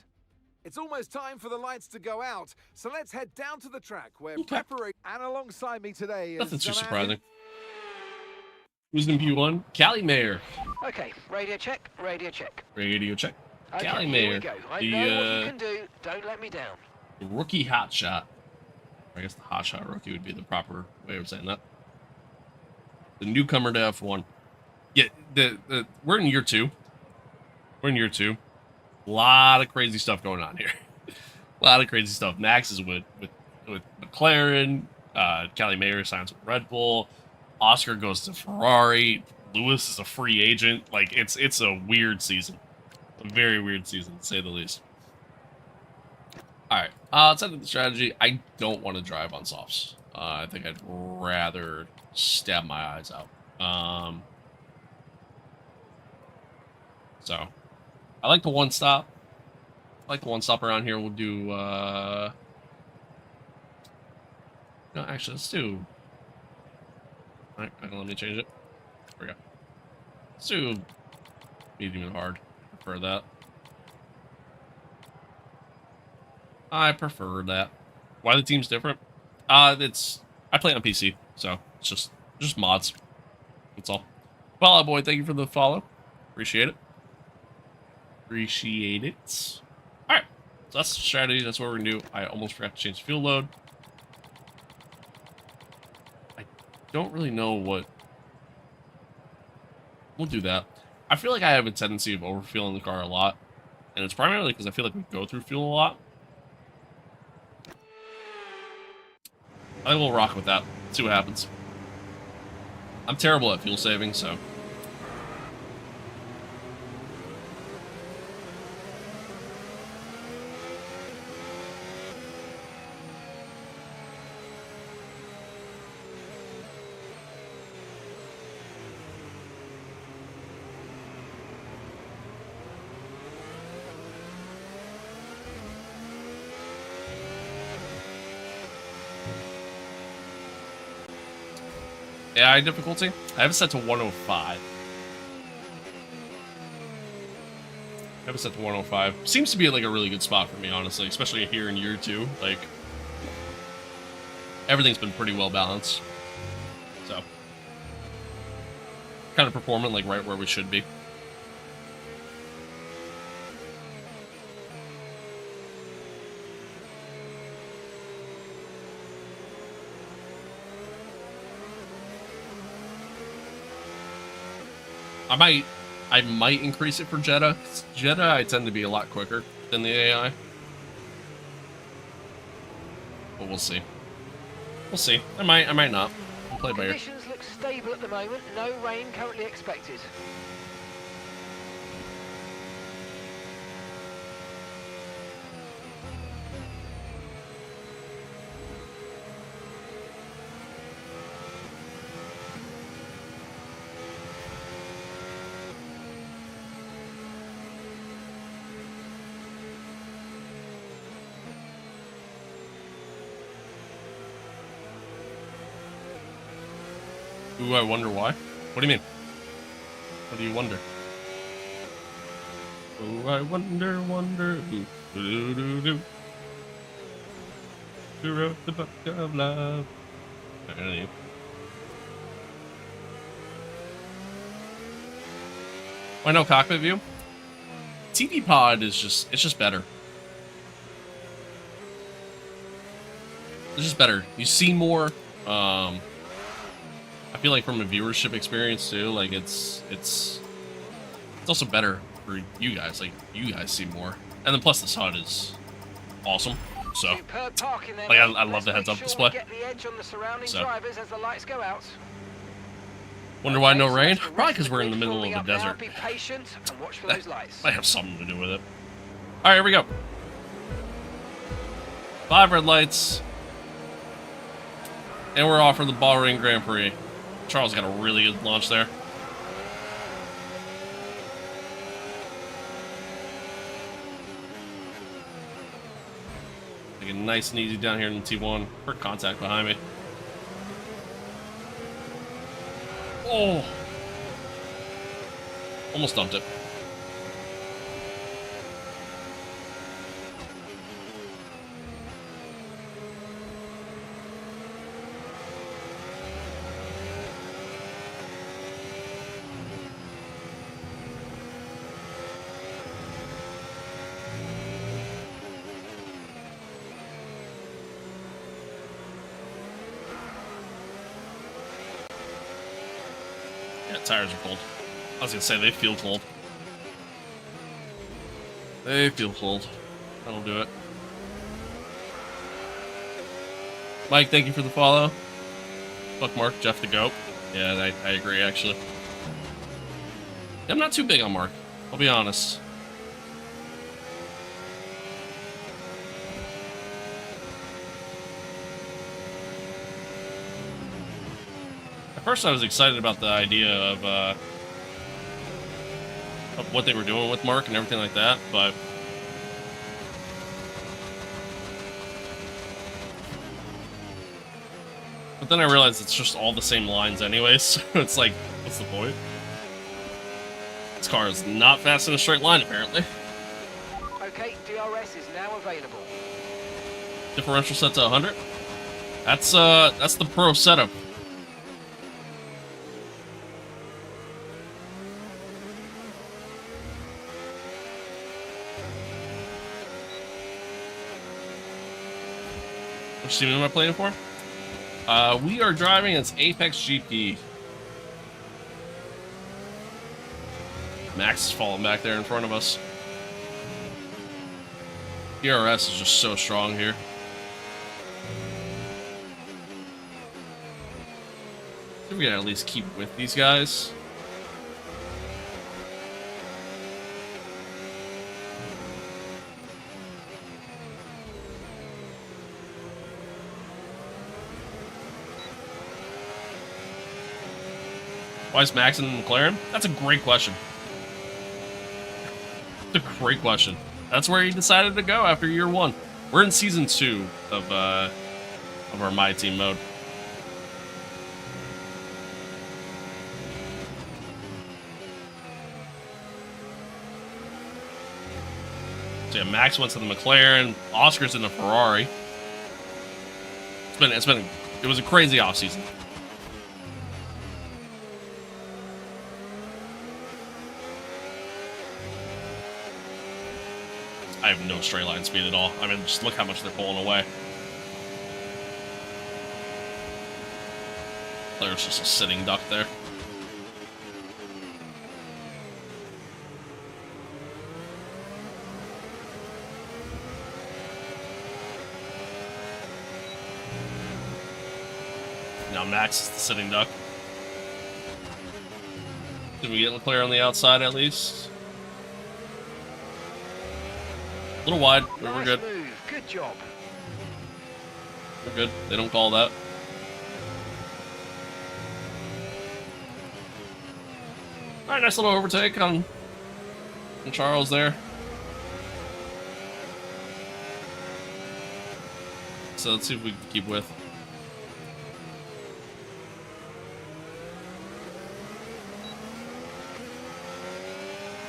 It's almost time for the lights to go out, so let's head down to the track where preparation... And alongside me today is... Nothing too surprising. Who's in P1? Callie Mayer. Okay, radio check, radio check. Radio check. Okay, Callie here Mayer. we go. I know what you can do. Don't let me down. The rookie hotshot. I guess the hotshot rookie would be the proper way of saying that. The newcomer to F1. Yeah, we're in year 2. We're in year 2. A lot of crazy stuff going on here. A lot of crazy stuff. Max is with McLaren. Callie Mayer signs with Red Bull. Oscar goes to Ferrari. Lewis is a free agent. Like it's a weird season. A very weird season, to say the least. Alright, outside of the strategy, I don't want to drive on softs. I think I'd rather stab my eyes out. So, I like the one-stop. I like the one-stop around here. We'll do, no, actually, let's do... Alright, let me change it. There we go. Let's do medium and hard. Prefer that. I prefer that. Why the team's different? I play on PC, so it's just Just mods. That's all. Fallout Boy, thank you for the follow. Appreciate it. Appreciate it. Alright. So that's the strategy. That's what we're going to do. I almost forgot to change the fuel load. I don't really know what... We'll do that. I feel like I have a tendency of overfueling the car a lot. And it's primarily because I feel like we go through fuel a lot. I will rock with that. See what happens. I'm terrible at fuel saving, so... AI difficulty? I have it set to 105. I have it set to 105. Seems to be like a really good spot for me, honestly, especially here in year 2. Like, everything's been pretty well balanced. So, kind of performing like right where we should be. I might increase it for Jetta. Jetta, I tend to be a lot quicker than the AI. But we'll see. We'll see. I might not. I'll play by ear. Conditions look stable at the moment. No rain currently expected. Ooh, I wonder why. What do you mean? What do you wonder? Oh, I wonder. Ooh, do. Who wrote the book of love? I don't know. Why no cockpit view? TV pod is it's just better. It's just better. You see more. I feel like from a viewership experience too, like it's also better for you guys. Like you guys see more, and then plus the HUD is awesome. So, like I love the heads-up display. So, wonder why no rain? Probably because we're in the middle of the desert. Be patient and watch for those lights. Might have something to do with it. All right, here we go. 5 red lights, and we're off for the BAHRAIN Grand Prix. Charles got a really good launch there. Taking nice and easy down here in the T1. For contact behind me. Oh! Almost dumped it. Tires are cold. I was gonna say they feel cold. They feel cold. That'll do it. Mike, thank you for the follow. Fuck Mark, Jeff the GOAT. Yeah, I agree actually. I'm not too big on Mark, I'll be honest. At first I was excited about the idea of what they were doing with Mark and everything like that, but then I realized it's just all the same lines anyways, so it's like, what's the point? This car is not fast in a straight line, apparently. Okay, DRS is now available. Differential set to 100. That's the pro setup. Which team am I playing for? We are driving as Apex GP. Max is falling back there in front of us. DRS is just so strong here. I think we gotta at least keep with these guys. Why is Max in McLaren? That's a great question. That's a great question. That's where he decided to go after year 1. We're in season 2 of our MyTeam mode. So yeah, Max went to the McLaren. Oscar's in the Ferrari. It was a crazy offseason. I have no straight line speed at all. I mean, just look how much they're pulling away. There's just a sitting duck there. Now Max is the sitting duck. Did we get Leclerc on the outside at least? A little wide, but we're good. Move. Good job. We're good. They don't call that. Alright, nice little overtake on Charles there. So let's see if we can keep with.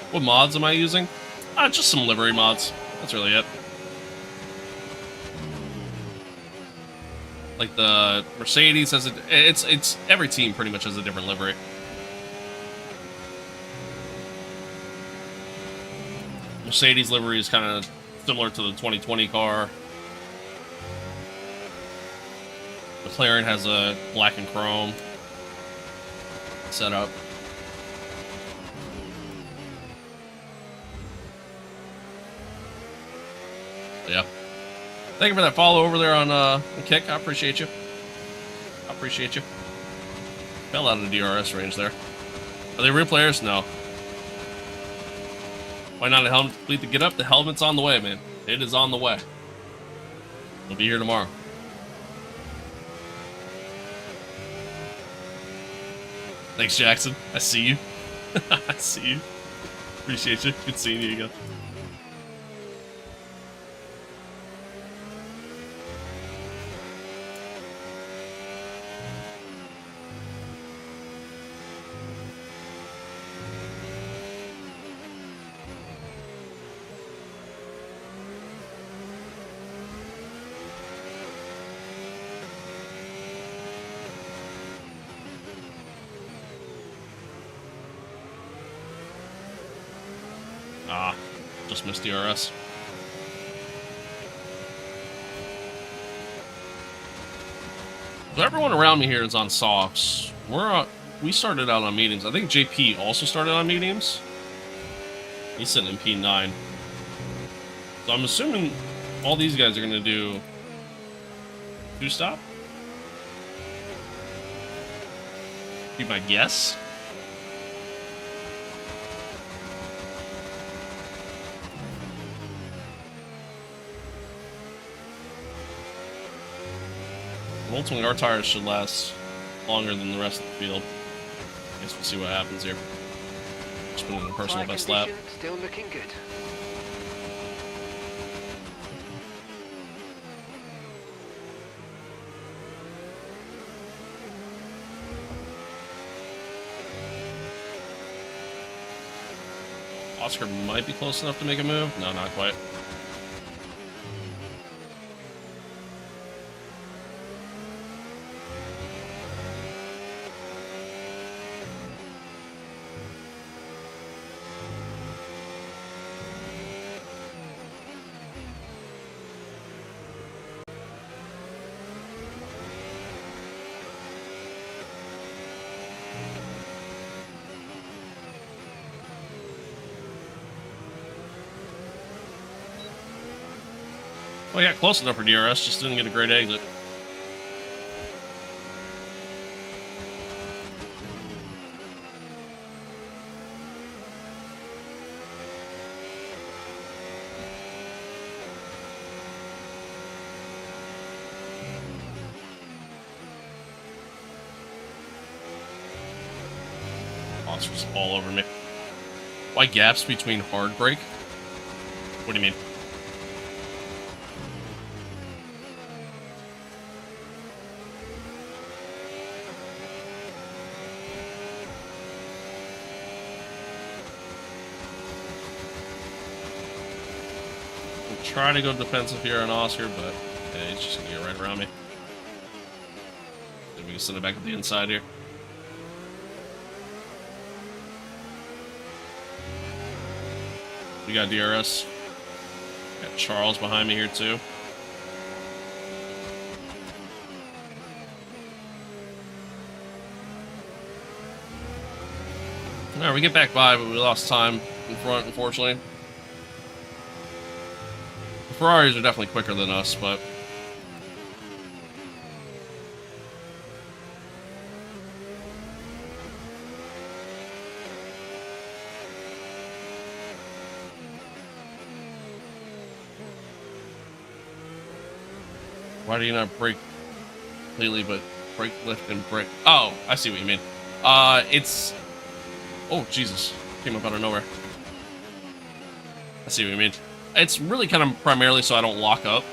What mods am I using? Just some livery mods. That's really it. Like the Mercedes has it's every team pretty much has a different livery. Mercedes livery is kind of similar to the 2020 car. McLaren has a black and chrome setup. Yeah. Thank you for that follow over there on Kick. I appreciate you. I appreciate you. Fell out of the DRS range there. Are they real players? No. Why not a helmet complete to get up? The helmet's on the way, man. It is on the way. We'll be here tomorrow. Thanks, Jackson. I see you. I see you. Appreciate you. Good seeing you again. Just missed DRS. So everyone around me here is on softs. We started out on mediums. I think JP also started on mediums. He's sitting in P9. So I'm assuming all these guys are going to do 2-stop. Be my guess. Ultimately, our tires should last longer than the rest of the field. I guess we'll see what happens here. Just put in a personal best lap. Still looking good. Oscar might be close enough to make a move. No, not quite. Oh yeah, close enough for DRS, just didn't get a great exit. Monsters all over me. Why gaps between hard brake? What do you mean? I'm trying to go defensive here on Oscar, but yeah, he's just gonna get right around me. Then we can send it back up the inside here. We got DRS. Got Charles behind me here too. Alright, we get back by, but we lost time in front, unfortunately. The Ferraris are definitely quicker than us, but why do you not brake completely, but brake, lift, and brake? Oh, I see what you mean. It's... Oh, Jesus. Came up out of nowhere. I see what you mean. It's really kind of primarily so I don't lock up.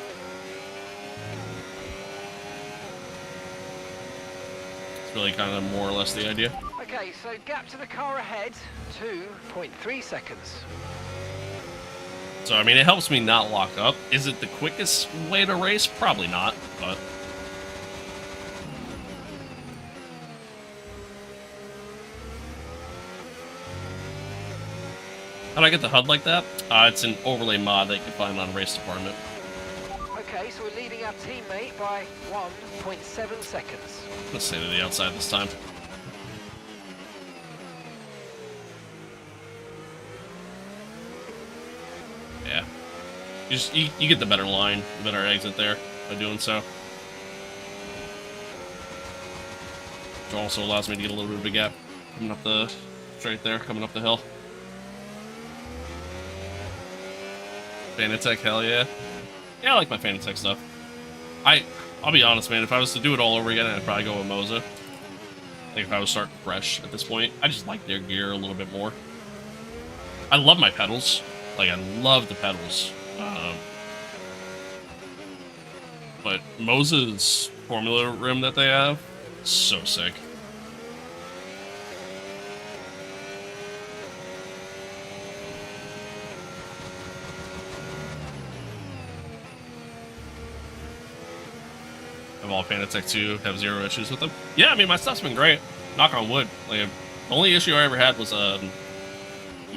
It's really kind of more or less the idea. Okay, so gap to the car ahead, 2.3 seconds. So, I mean, it helps me not lock up. Is it the quickest way to race? Probably not, but... How do I get the HUD like that? It's an overlay mod that you can find on Race Department. Okay, so we're leading our teammate by 1.7 seconds. Let's stay to the outside this time. Yeah. You get the better line, the better exit there by doing so. Which also allows me to get a little bit of a gap coming up the straight there, coming up the hill. Fanatec, hell yeah. Yeah, I like my Fanatec stuff. I'll be honest, man, if I was to do it all over again, I'd probably go with Moza. Like, if I was starting fresh at this point, I just like their gear a little bit more. I love my pedals. Like, I love the pedals. But Moza's Formula rim that they have, so sick. All Fanatec 2 have zero issues with them. Yeah, I mean, my stuff's been great. Knock on wood. Like, the only issue I ever had was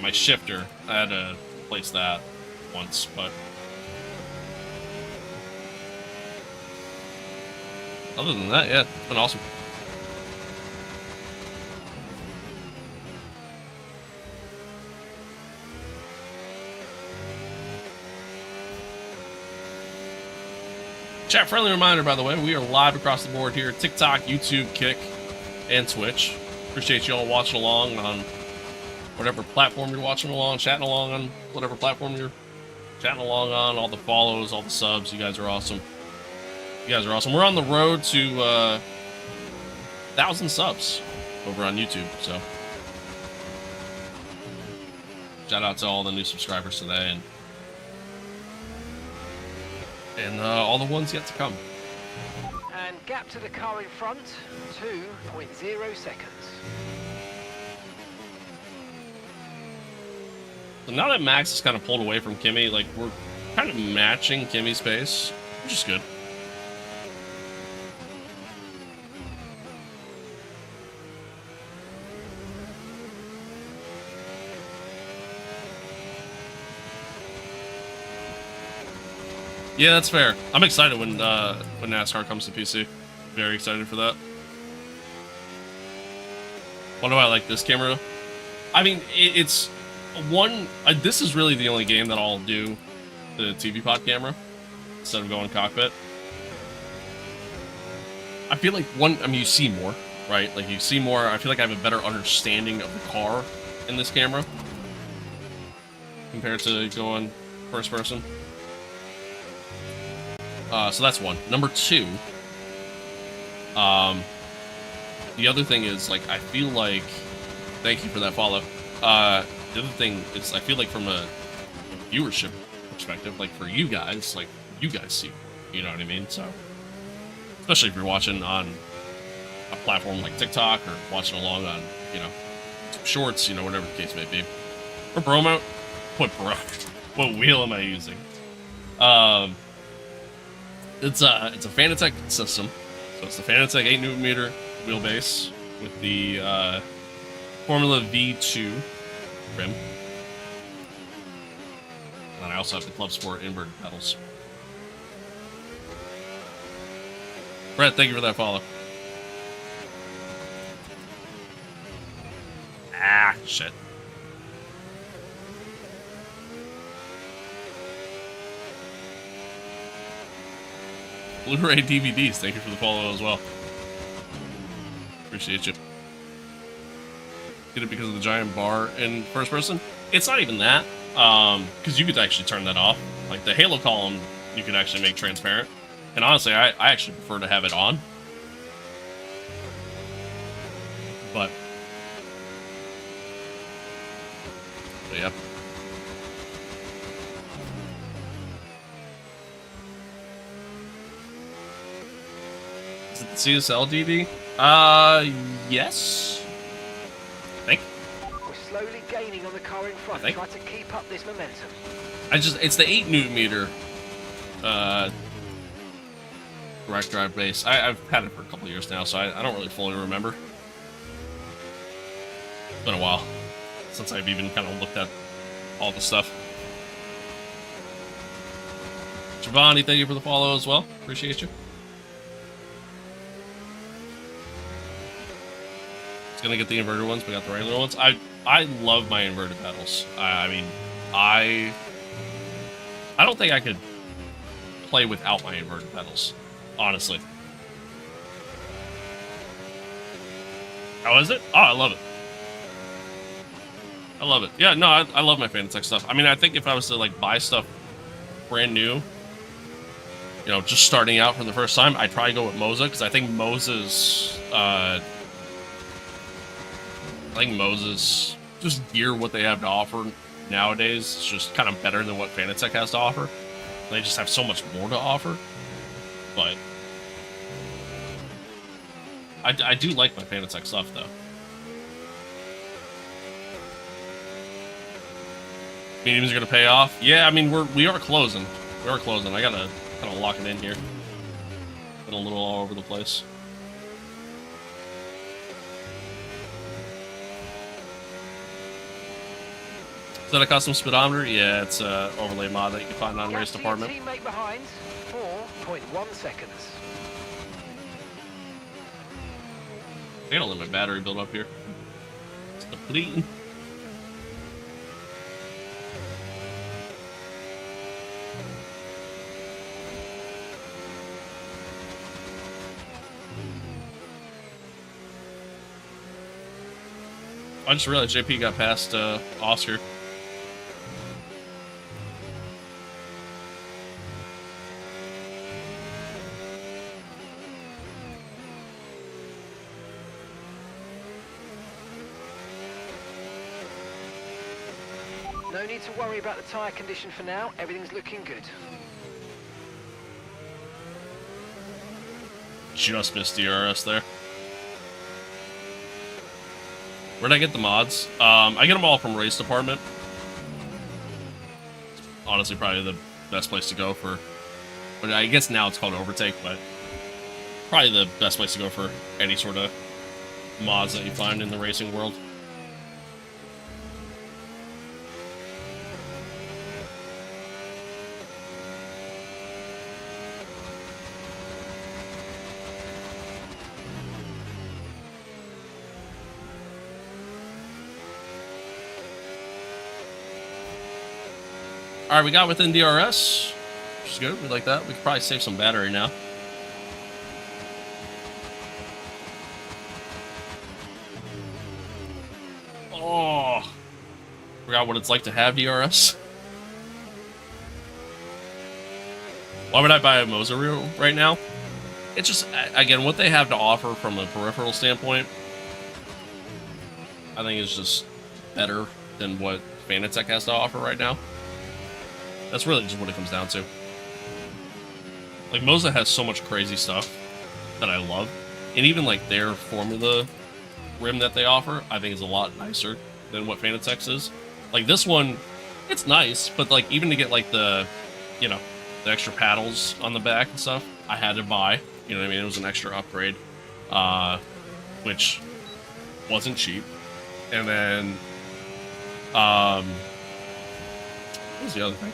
my shifter. I had to replace that once, but other than that, yeah, it's been awesome. Chat, friendly reminder, by the way, we are live across the board here. TikTok, YouTube, Kick, and Twitch. Appreciate you all watching along on whatever platform you're watching along, chatting along on whatever platform you're chatting along on, all the follows, all the subs. You guys are awesome. You guys are awesome. We're on the road to 1,000 subs over on YouTube, so shout out to all the new subscribers today and all the ones yet to come. And gap to the car in front, 2.0 seconds. So now that Max is kind of pulled away from Kimmy, like, we're kind of matching Kimmy's pace, which is good. Yeah, that's fair. I'm excited when NASCAR comes to PC. Very excited for that. Why do I like this camera? I mean, it's one... this is really the only game that I'll do the TV pod camera. instead of going cockpit. I feel like you see more, right? Like you see more. I feel like I have a better understanding of the car in this camera compared to going first person. So that's one. Number two, the other thing is, like, I feel like, thank you for that follow. The other thing is, I feel like from a viewership perspective, like for you guys, like you guys see, you know what I mean? So, especially if you're watching on a platform like TikTok or watching along on, you know, shorts, you know, whatever the case may be. Or Bromo, what wheel am I using? It's a Fanatec system, so it's the Fanatec 8Nm wheelbase with the Formula V2 rim, and I also have the Club Sport inverted pedals. Brett, thank you for that follow. Ah, shit. Blu-ray DVDs, thank you for the follow as well. Appreciate you. Get it because of the giant bar in first person? It's not even that, because you could actually turn that off. Like the Halo column, you could actually make transparent. And honestly, I actually prefer to have it on. But yeah. Is it the CSL DD? Yes. I think. We're slowly gaining on the car in front. Try to keep up this momentum. It's the 8Nm direct drive base. I've had it for a couple of years now, so I don't really fully remember. It's been a while since I've even kind of looked at all the stuff. Giovanni, thank you for the follow as well. Appreciate you. Gonna get the inverted ones, but got the regular ones. I love my inverted pedals. I mean, I don't think I could play without my inverted pedals, honestly. How is it? Oh, I love it. I love it. Yeah, no, I love my Fanatec stuff. I mean, I think if I was to like buy stuff brand new, you know, just starting out for the first time, I'd probably go with Moza, because I think Moza's just gear, what they have to offer nowadays, is just kind of better than what Fanatec has to offer. They just have so much more to offer. But I do like my Fanatec stuff, though. Mediums are gonna pay off. Yeah, I mean we are closing. We are closing. I gotta kind of lock it in here. Been a little all over the place. Is that a custom speedometer? Yeah, it's an overlay mod that you can find on Race Department. Teammate behind, 4.1 seconds. I gotta let my battery build up here. It's depleting. I just realized JP got past Oscar. No need to worry about the tyre condition for now. Everything's looking good. Just missed DRS there. Where'd I get the mods? I get them all from Race Department. Honestly, probably the best place to go for... But I guess now it's called Overtake, but... Probably the best place to go for any sort of mods that you find in the racing world. Alright, we got within DRS. which is good. We like that. We could probably save some battery now. Oh, forgot what it's like to have DRS. Why would I buy a Moza right now? It's just, again, what they have to offer from a peripheral standpoint, I think is just better than what Fanatec has to offer right now. That's really just what it comes down to. Like, Moza has so much crazy stuff that I love. And even, like, their Formula rim that they offer, I think is a lot nicer than what Fanatec's is. Like, this one, it's nice, but, like, even to get, like, the, you know, the extra paddles on the back and stuff, I had to buy. You know what I mean? It was an extra upgrade, which wasn't cheap. And then, what was the other thing?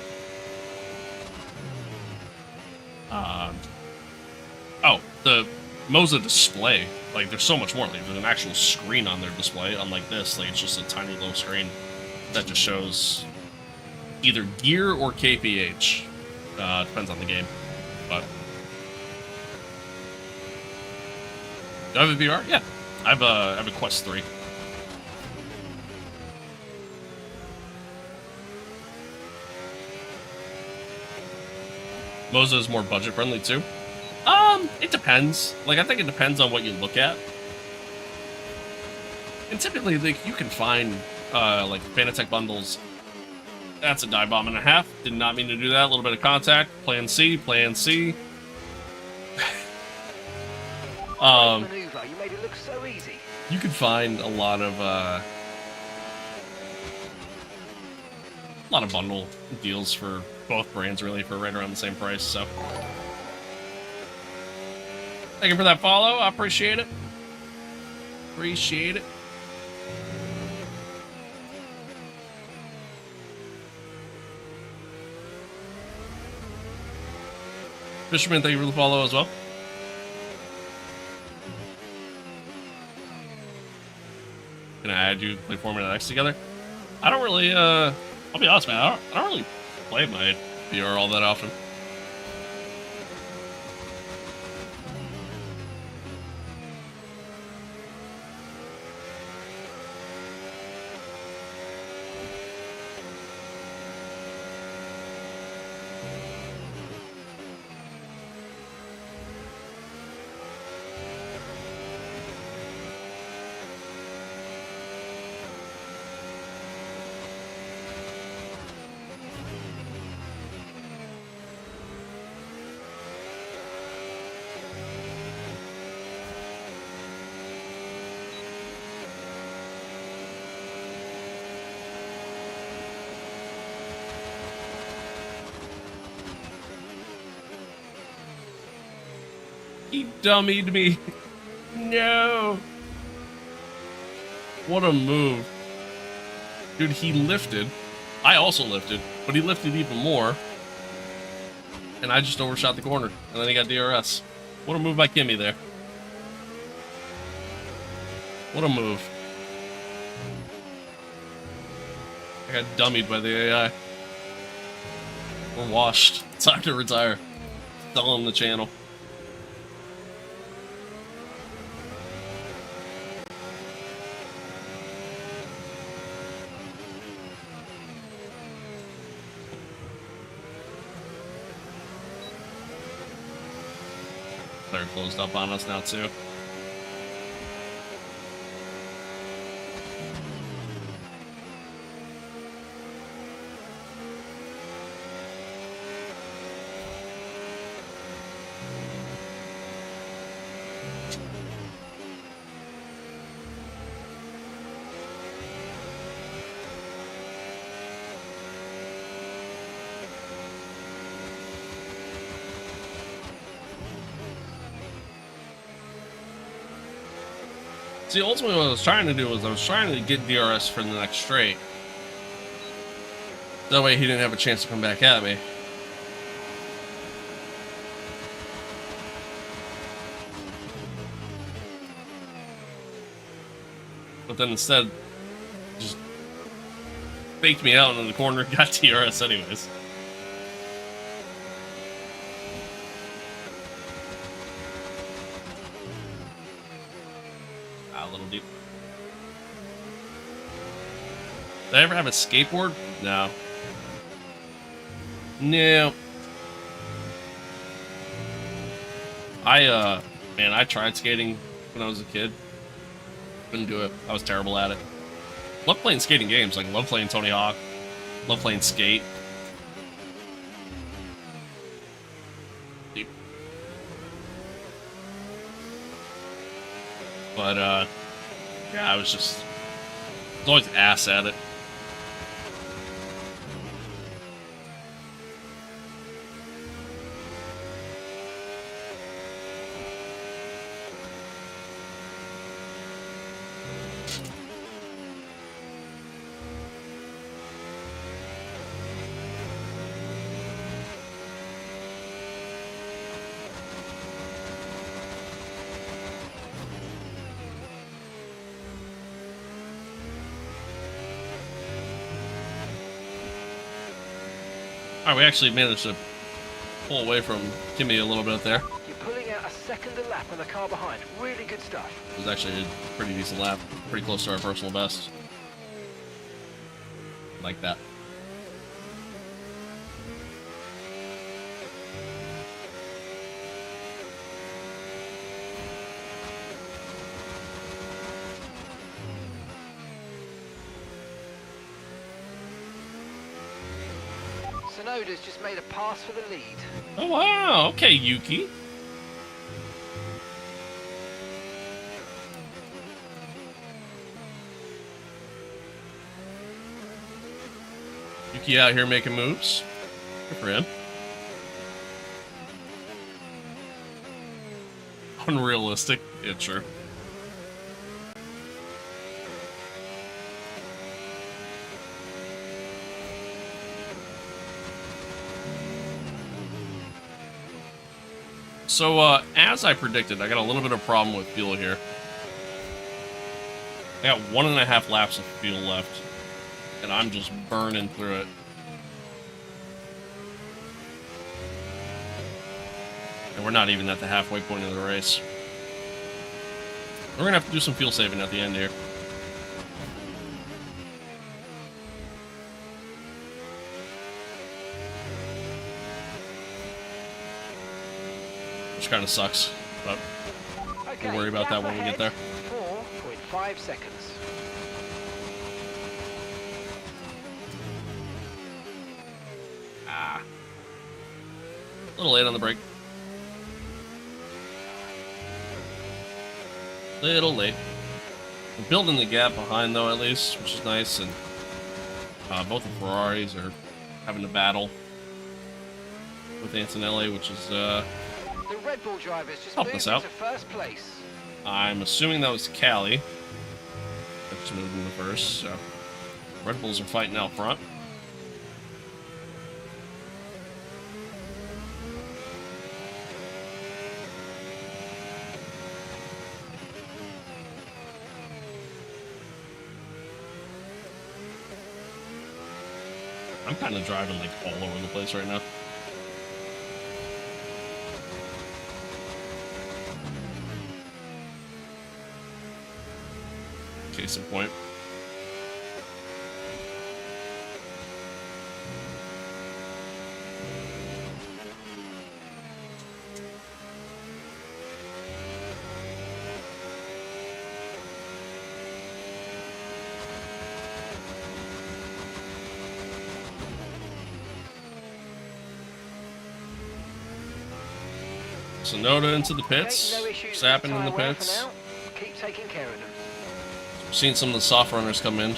Oh, the Moza display. Like, there's so much more. Like, there's an actual screen on their display, unlike this. Like, it's just a tiny little screen that just shows either gear or KPH. Depends on the game, but. Do I have a VR? Yeah, I have a Quest 3. Moza is more budget friendly too. It depends. Like, I think it depends on what you look at. And typically, like, you can find like Fanatec bundles. That's a dive bomb and a half. Did not mean to do that. A little bit of contact. Plan C. Plan C. Maneuver. You made it look so easy. You could find a lot of bundle deals for both brands, really, for right around the same price. So, thank you for that follow. I appreciate it. Appreciate it. Fisherman, thank you for the follow as well. Can I add you play Formula X together? I don't really, I'll be honest, man, I don't really play my VR all that often. He dummied me. No. What a move. Dude, he lifted. I also lifted, but he lifted even more. And I just overshot the corner. And then he got DRS. What a move by Kimmy there. What a move. I got dummied by the AI. We're washed. Time to retire. Sell him the channel. They're closed up on us now too. See, ultimately what I was trying to do was I was trying to get DRS for the next straight. That way he didn't have a chance to come back at me. But then instead, just faked me out into the corner, got DRS anyways. a little deep. Did I ever have a skateboard? No. No. Man, I tried skating when I was a kid. Couldn't do it. I was terrible at it. Love playing skating games. Like, love playing Tony Hawk. Love playing Skate. Deep. But, yeah, I was always ass at it. Alright, we actually managed to pull away from Kimmy a little bit there. You're pulling out a second a lap on the car behind. Really good stuff. It was actually a pretty decent lap. Pretty close to our personal best. Like that. Sonoda's just made a pass for the lead. Oh wow, okay, Yuki. Yuki out here making moves. Good for him. Unrealistic. Yeah, sure. So, as I predicted, I got a little bit of problem with fuel here. I got 1.5 laps of fuel left, and I'm just burning through it. And we're not even at the halfway point of the race. We're gonna have to do some fuel saving at the end here. Which kind of sucks, but we'll worry about that when we get there. 4.5 seconds. Ah. A little late on the brake. Little late. We're building the gap behind, though, at least, which is nice, and both the Ferraris are having to battle with Antonelli, which is, The Red Bull drivers just help moved us out. into first place. I'm assuming that was Callie. That just moved into first, so Red Bulls are fighting out front. I'm kind of driving like all over the place right now. Case in point. Sonoda into the pits. Okay, no issues with Sapping in tyre the wear pits. for now. Keep taking care of them. We've seen some of the soft runners come in.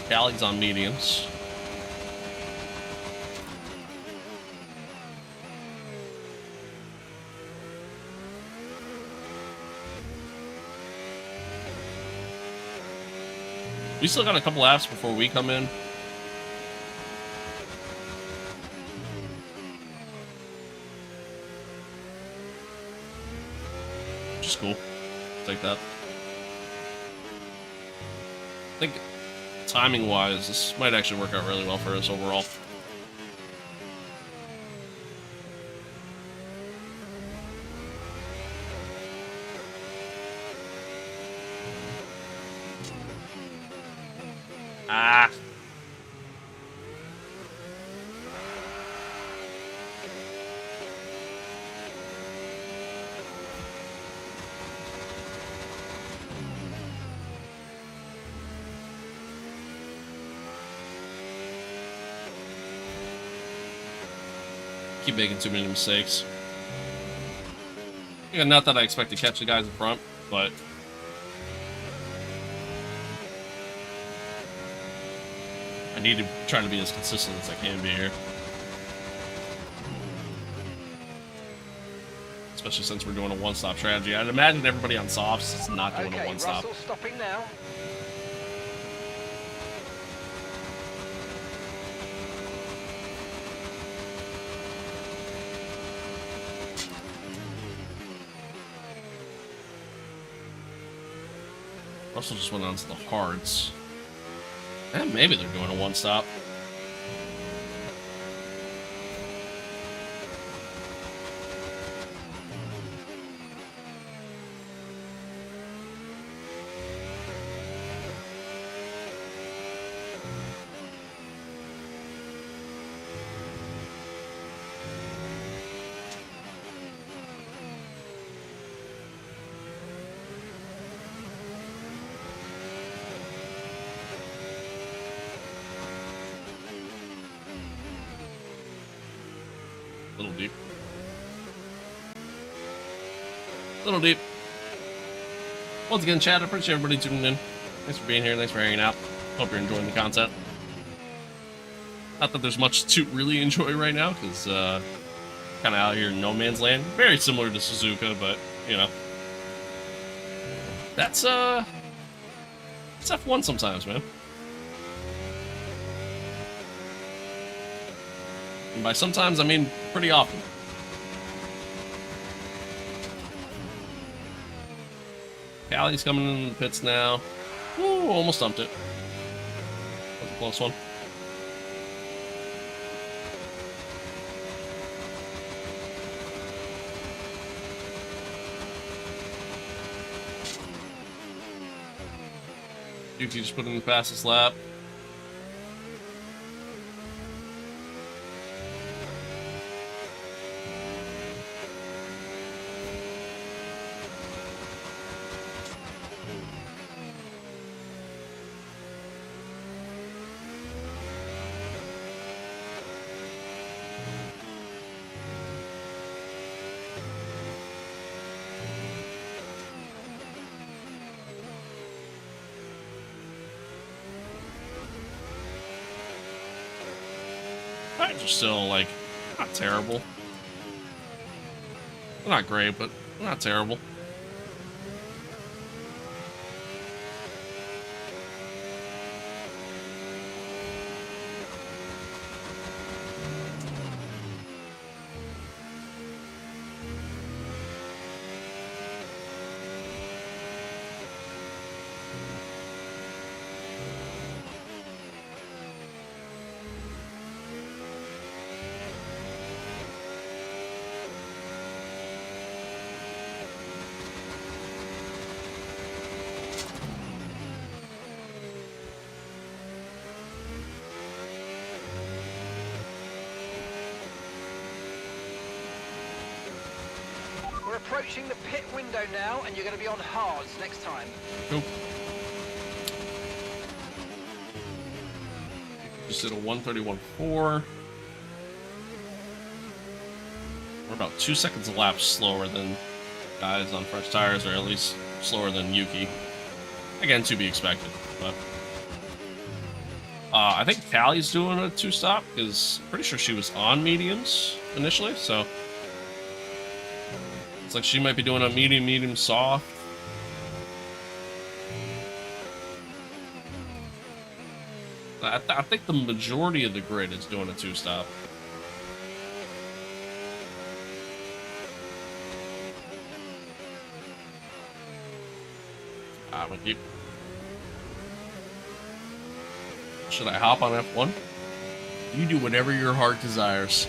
Callie's on mediums. We still got a couple laps before we come in. Which is cool. Take that. I think timing-wise, this might actually work out really well for us overall. keep making too many mistakes. Yeah, not that I expect to catch the guys in front, but I need to try to be as consistent as I can be here. Especially since we're doing a one-stop strategy. I'd imagine everybody on softs is not doing a one-stop. Russell stopping now. Russell just went on to the hards. And maybe they're doing a one-stop. Little deep. Little deep. Once again, chat, I appreciate everybody tuning in. Thanks for being here. Thanks for hanging out. Hope you're enjoying the content. Not that there's much to really enjoy right now, because kind of out here in no man's land. Very similar to Suzuka, but, you know. It's F1 sometimes, man. And by sometimes, I mean pretty often. Callie's coming in the pits now. Ooh, almost dumped it. That was a close one. Yuki just put in the fastest lap. Tires are still, like, not terrible. They're not great, but not terrible. We're approaching the pit window now, and you're going to be on hards next time. Cool. Just did a 131.4. We're about 2 seconds a lap slower than guys on fresh tires, or at least slower than Yuki. Again, to be expected, but I think Callie's doing a two-stop, because I'm pretty sure she was on mediums initially, so it's like she might be doing a medium, soft. I think the majority of the grid is doing a two-stop. I'm gonna keep. Should I hop on F1? You do whatever your heart desires.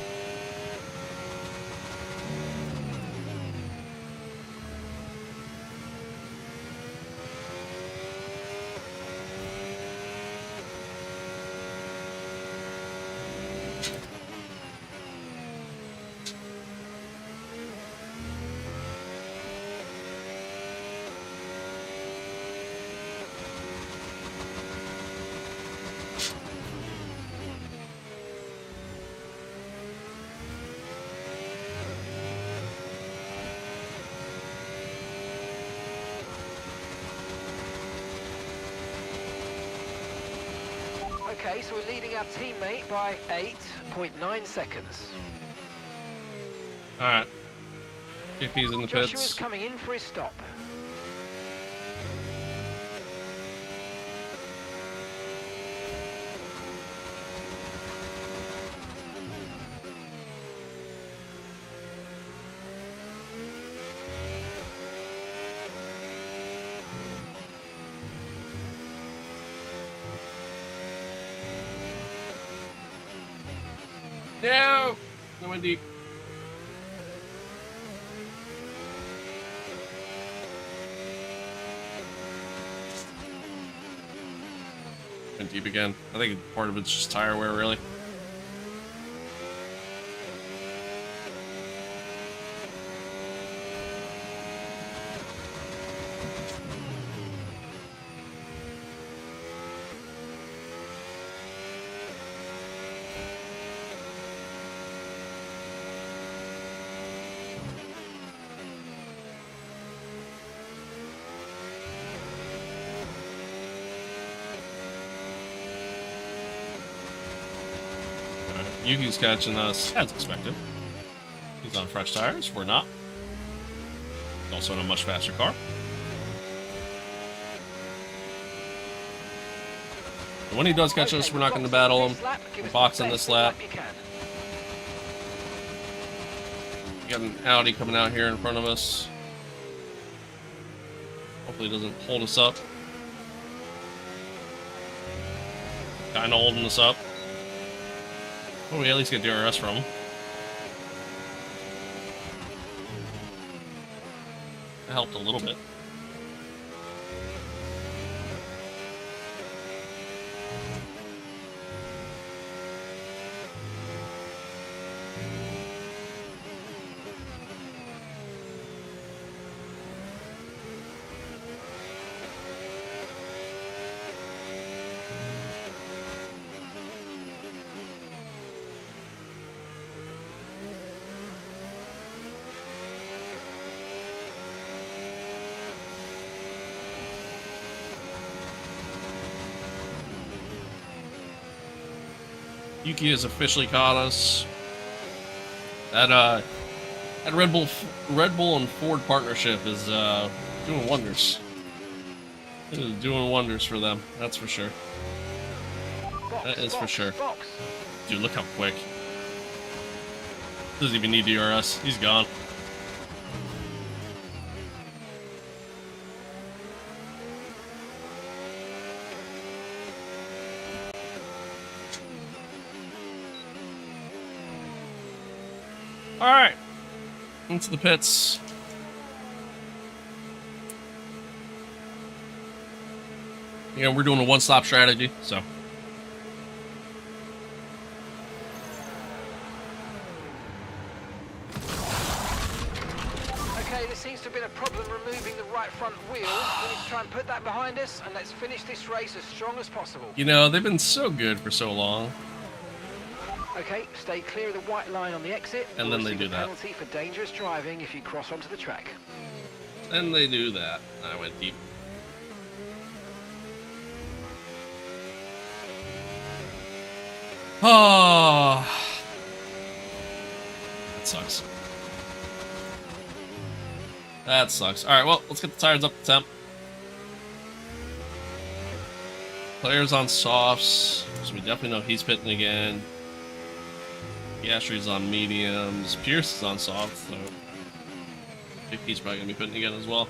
Okay, so we're leading our teammate by 8.9 seconds. Alright. If he's in the Joshua's pits. coming in for his stop. No! No, indeed. Went deep again. I think part of it's just tire wear, really. Yuki's catching us as expected. He's on fresh tires. We're not. He's also in a much faster car. And when he does catch us, we're not going to battle him. We're boxing this lap. We got an Audi coming out here in front of us. Hopefully, he doesn't hold us up. Kind of holding us up. Oh, we at least get DRS from him. That helped a little bit. Yuki has officially caught us. That Red Bull and Ford partnership is doing wonders. It is doing wonders for them. That's for sure. That is for sure. Dude, look how quick. Doesn't even need DRS. He's gone. Alright, into the pits. You know, we're doing a one-stop strategy, so. Okay, there seems to have been a problem removing the right front wheel. We need to try and put that behind us, and let's finish this race as strong as possible. You know, they've been so good for so long. Okay, stay clear of the white line on the exit. And then they do that. Penalty for dangerous driving if you cross onto the track. And they do that. I went deep. Oh, that sucks. That sucks. All right, well, let's get the tires up to temp. Players on softs, so we definitely know he's pitting again. Piastri's on mediums. Pierce is on soft, so I think he's probably going to be pitting again as well.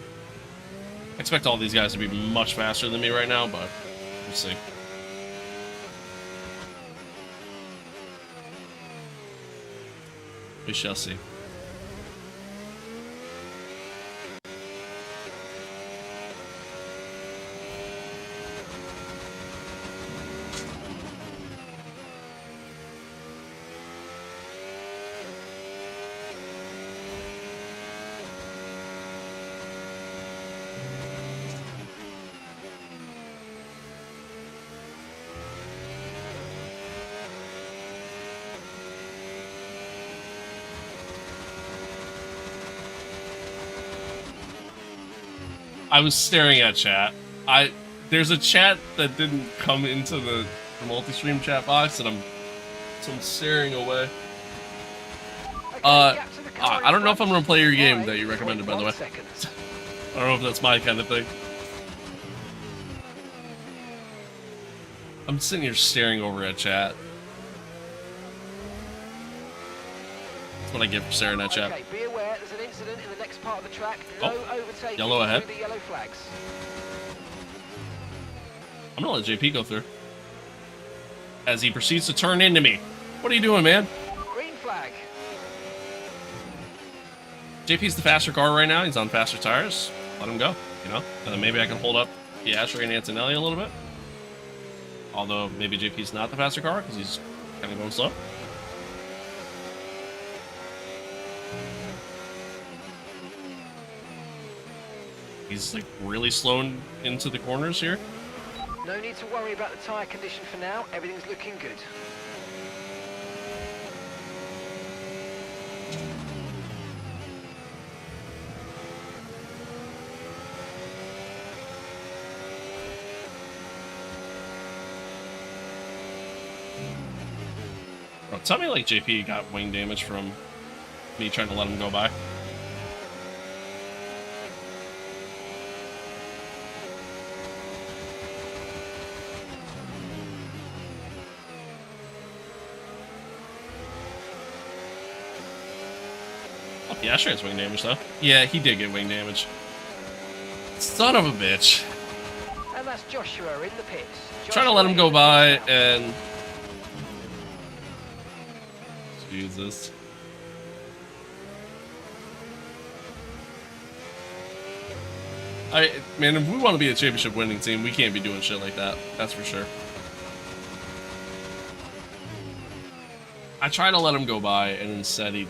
I expect all these guys to be much faster than me right now, but we'll see. We shall see. I was staring at chat. There's a chat that didn't come into the multi-stream chat box, and I'm staring away. I don't know if I'm gonna play your game that you recommended, by the way. I don't know if that's my kind of thing. I'm sitting here staring over at chat. That's what I get for staring at chat. Okay, be aware there's an incident in the next part of the track. No overtaking yellow ahead. through the yellow flags. I'm gonna let JP go through. As he proceeds to turn into me. What are you doing, man? Green flag. JP's the faster car right now. He's on faster tires. Let him go, you know? And then maybe I can hold up Piastri and Antonelli a little bit. Although maybe JP's not the faster car because he's kind of going slow. He's like really slowing into the corners here. No need to worry about the tyre condition for now. Everything's looking good. Bro, tell me like JP got wing damage from me trying to let him go by. Oh, yeah, sure has wing damage though. Yeah, he did get wing damage. Son of a bitch. And that's Joshua in the pits. Trying to let him go by and... Jesus. Man, if we want to be a championship winning team, we can't be doing shit like that. That's for sure. I tried to let him go by, and instead he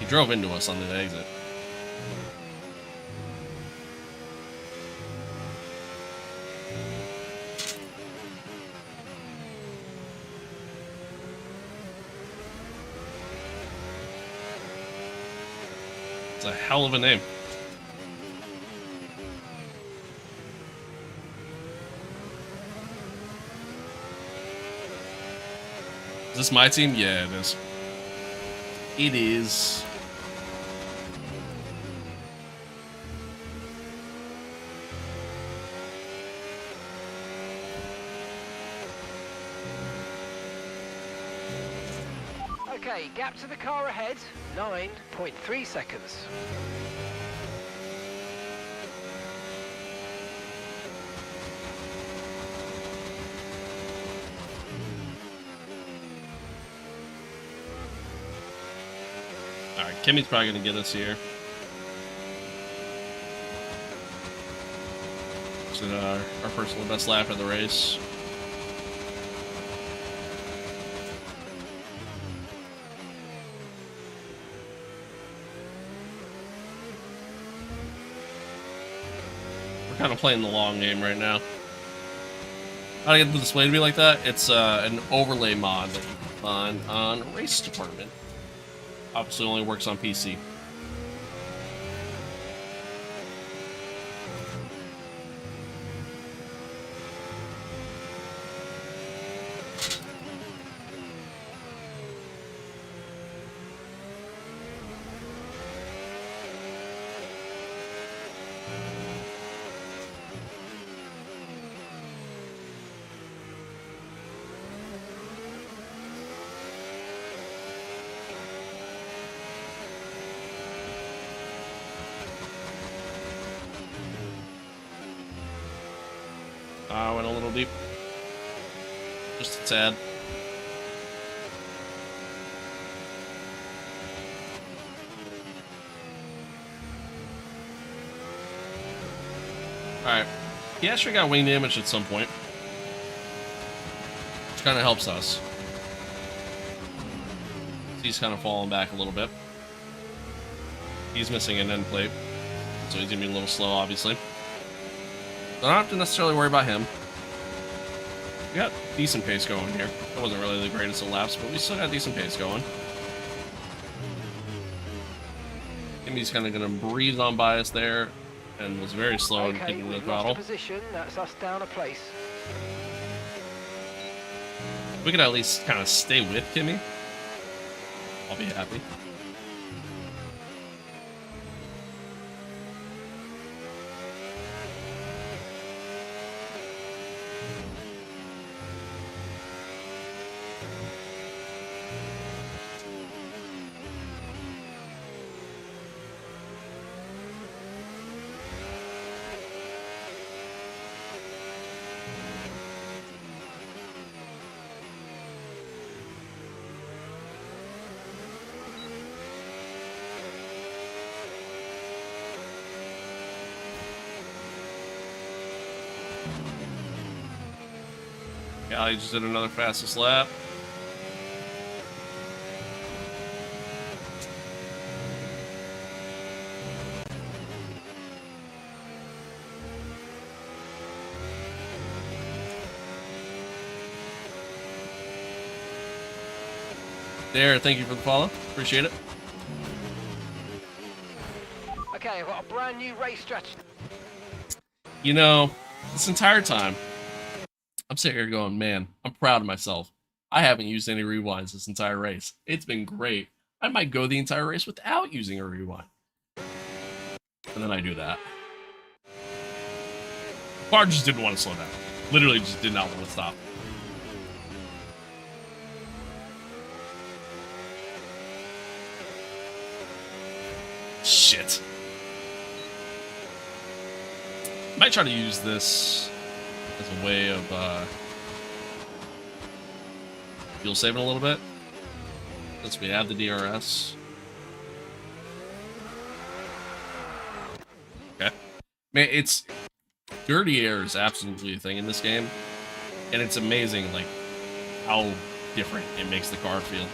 drove into us on the exit. It's a hell of a name. Is this my team? Yeah, it is. It is. Okay, gap to the car ahead, 9.3 seconds. Alright, Kimmy's probably going to get us here. This is our personal best lap of the race. We're kind of playing the long game right now. How do I get the display to be like that? It's an overlay mod that you can find on Race Department. Obviously only works on PC. I went a little deep. Just a tad. Alright. He actually got wing damage at some point. Which kind of helps us. He's kind of falling back a little bit. He's missing an end plate. So he's going to be a little slow, obviously. I don't have to necessarily worry about him. We got decent pace going here. That wasn't really the greatest of laps, but we still got decent pace going. Kimmy's kind of going to breeze on by us there, and was very slow in keeping the throttle. Position, that's us down a place. We could at least kind of stay with Kimmy. I'll be happy. Yeah, I just did another fastest lap. There, thank you for the follow. Appreciate it. Okay, I've got a brand new race strategy. You know, this entire time, I'm sitting here going, man, I'm proud of myself. I haven't used any rewinds this entire race. It's been great. I might go the entire race without using a rewind. And then I do that. Bar just didn't want to slow down. Literally just did not want to stop. Shit. Might try to use this as a way of fuel saving a little bit, since we have the DRS. Okay, man, it's dirty air is absolutely a thing in this game, and it's amazing like how different it makes the car feel.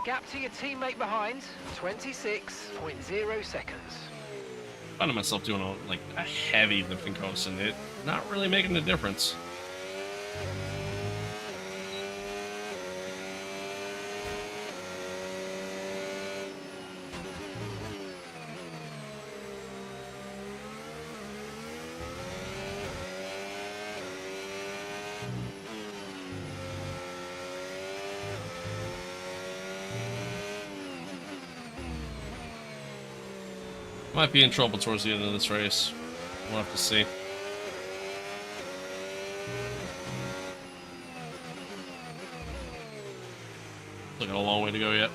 Gap to your teammate behind, 26.0 seconds. Finding myself doing a heavy lifting coast and it not really making a difference. Might be in trouble towards the end of this race. We'll have to see. Still got a long way to go yet.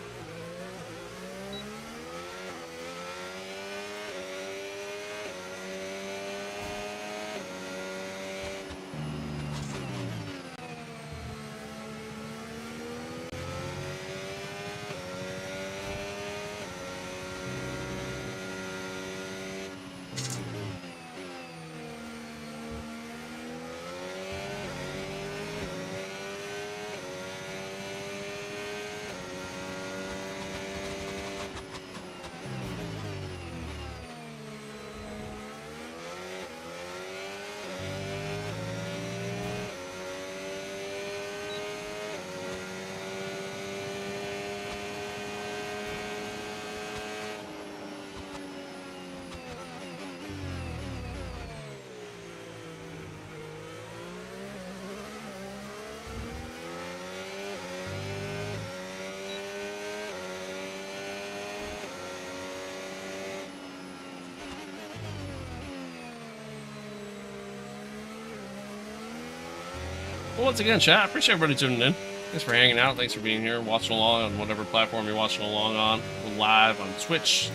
Well, once again, chat, I appreciate everybody tuning in. Thanks for hanging out. Thanks for being here, watching along on whatever platform you're watching along on. We're live on Twitch,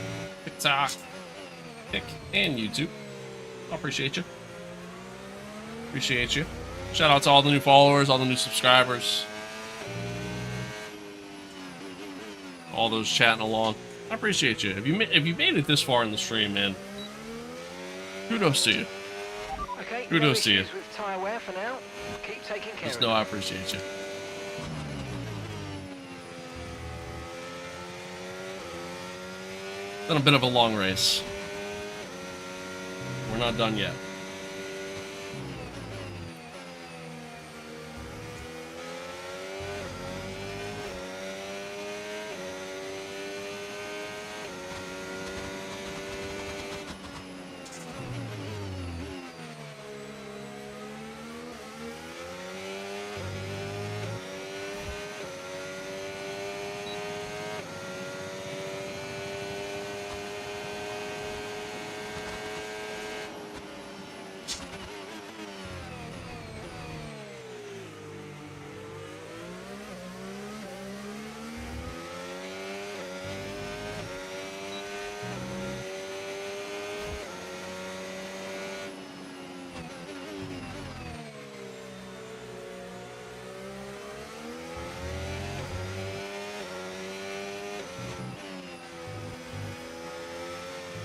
TikTok, and YouTube. I appreciate you. Appreciate you. Shout out to all the new followers, all the new subscribers, all those chatting along. I appreciate you. If you made it this far in the stream, man, kudos to you. Okay, Kudos to you. with tyre wear for now. Keep taking care Just of know it. I appreciate you. Been a bit of a long race. We're not done yet.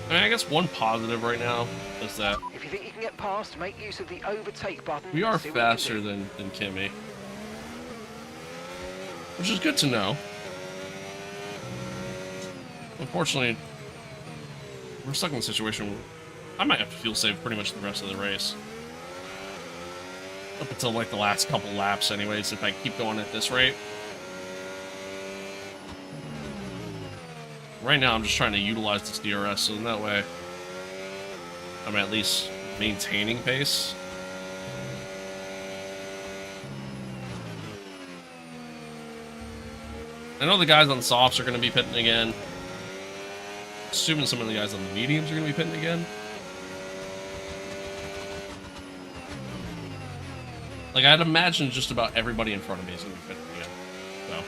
I mean, I guess one positive right now is that If you think you can get past, make use of the overtake button. we are and see what you can faster do. than Kimmy, which is good to know. Unfortunately, we're stuck in a situation where I might have to feel safe pretty much the rest of the race. Up until like the last couple laps anyways, if I keep going at this rate. Right now I'm just trying to utilize this DRS so in that way I'm at least maintaining pace. I know the guys on the softs are going to be pitting again. Assuming some of the guys on the mediums are going to be pitting again. Like, I'd imagine just about everybody in front of me is going to be pitting again. So.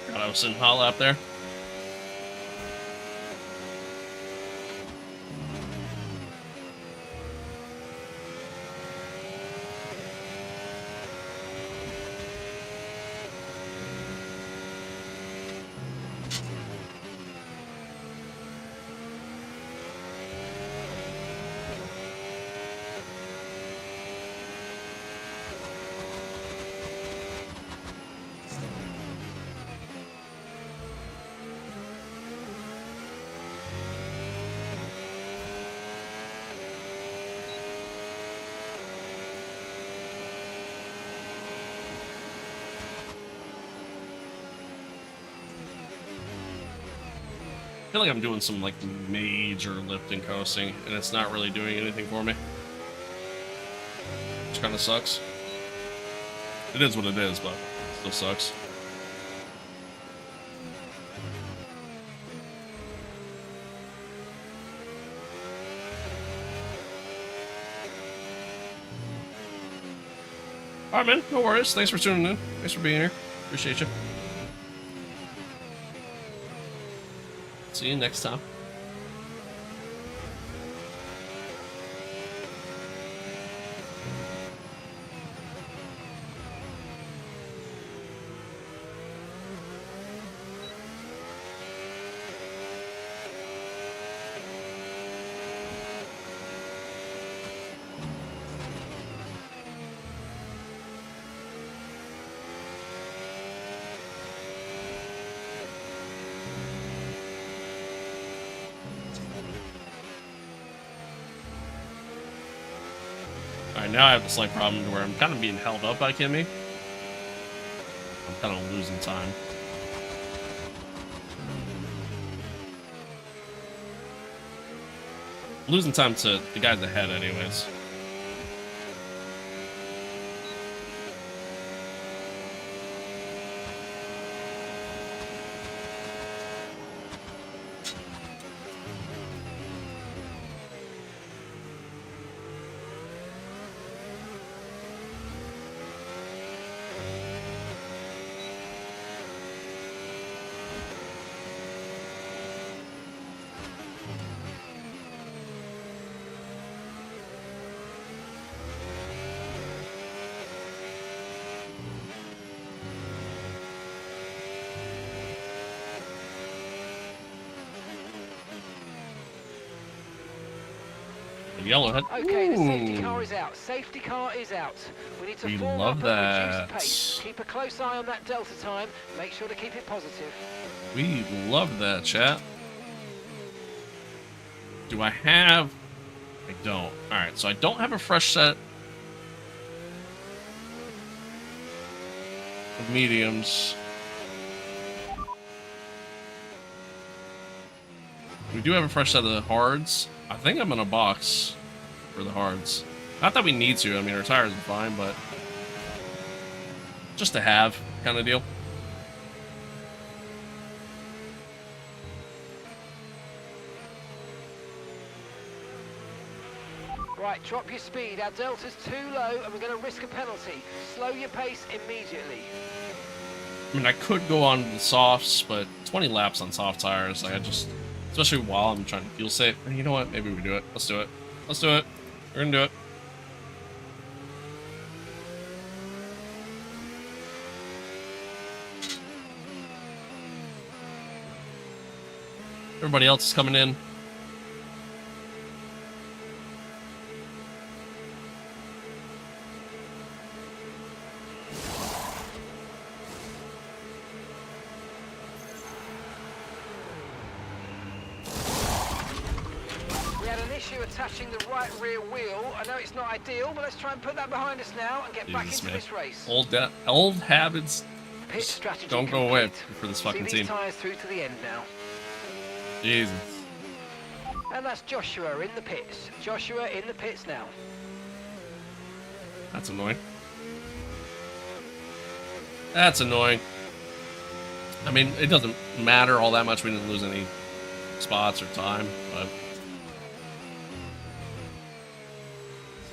God, I was sitting hot lap there. I feel like I'm doing some like major lifting coasting, and it's not really doing anything for me. Which kind of sucks. It is what it is, but it still sucks. Alright, man. No worries. Thanks for tuning in. Thanks for being here. Appreciate you. See you next time. And now I have a slight problem where I'm kind of being held up by Kimmy. I'm kind of losing time. Losing time to the guys ahead anyways. Yellowhead. Okay, the safety car is out. Safety car is out. We need to form love up that. and reduce pace. Keep a close eye on that delta time. Make sure to keep it positive. We love that, chat. Do I have... I don't. Alright, so I don't have a fresh set of mediums. We do have a fresh set of the hards. I think I'm in a box for the hards. Not that we need to. I mean, our tires are fine, but just to have kind of deal. Right, drop your speed. Our delta's too low and we're going to risk a penalty. Slow your pace immediately. I mean, I could go on the softs, but 20 laps on soft tires, like I just... Especially while I'm trying to fuel save. And you know what? Maybe we do it. Let's do it. Let's do it. We're gonna do it. Everybody else is coming in. Attaching the right rear wheel. I know it's not ideal, but let's try and put that behind us now and get back into this race. Old habits Pit strategy don't go away for this fucking team. team. Tires through to the end now. Jesus. And that's Joshua in the pits. Joshua in the pits now. That's annoying. That's annoying. I mean, it doesn't matter all that much. We didn't lose any spots or time, but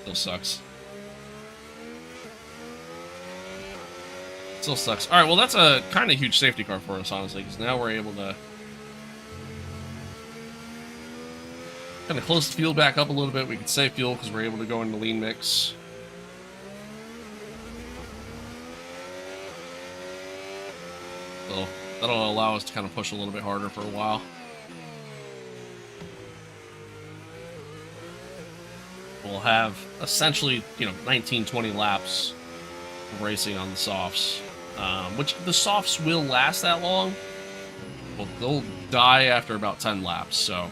still sucks. Still sucks. All right, well, that's a kind of huge safety car for us, honestly, because now we're able to kind of close the fuel back up a little bit. We can save fuel because we're able to go into lean mix. So that'll allow us to kind of push a little bit harder for a while. We'll have essentially, 19, 20 laps of racing on the softs, which the softs will last that long. Well, they'll die after about 10 laps. So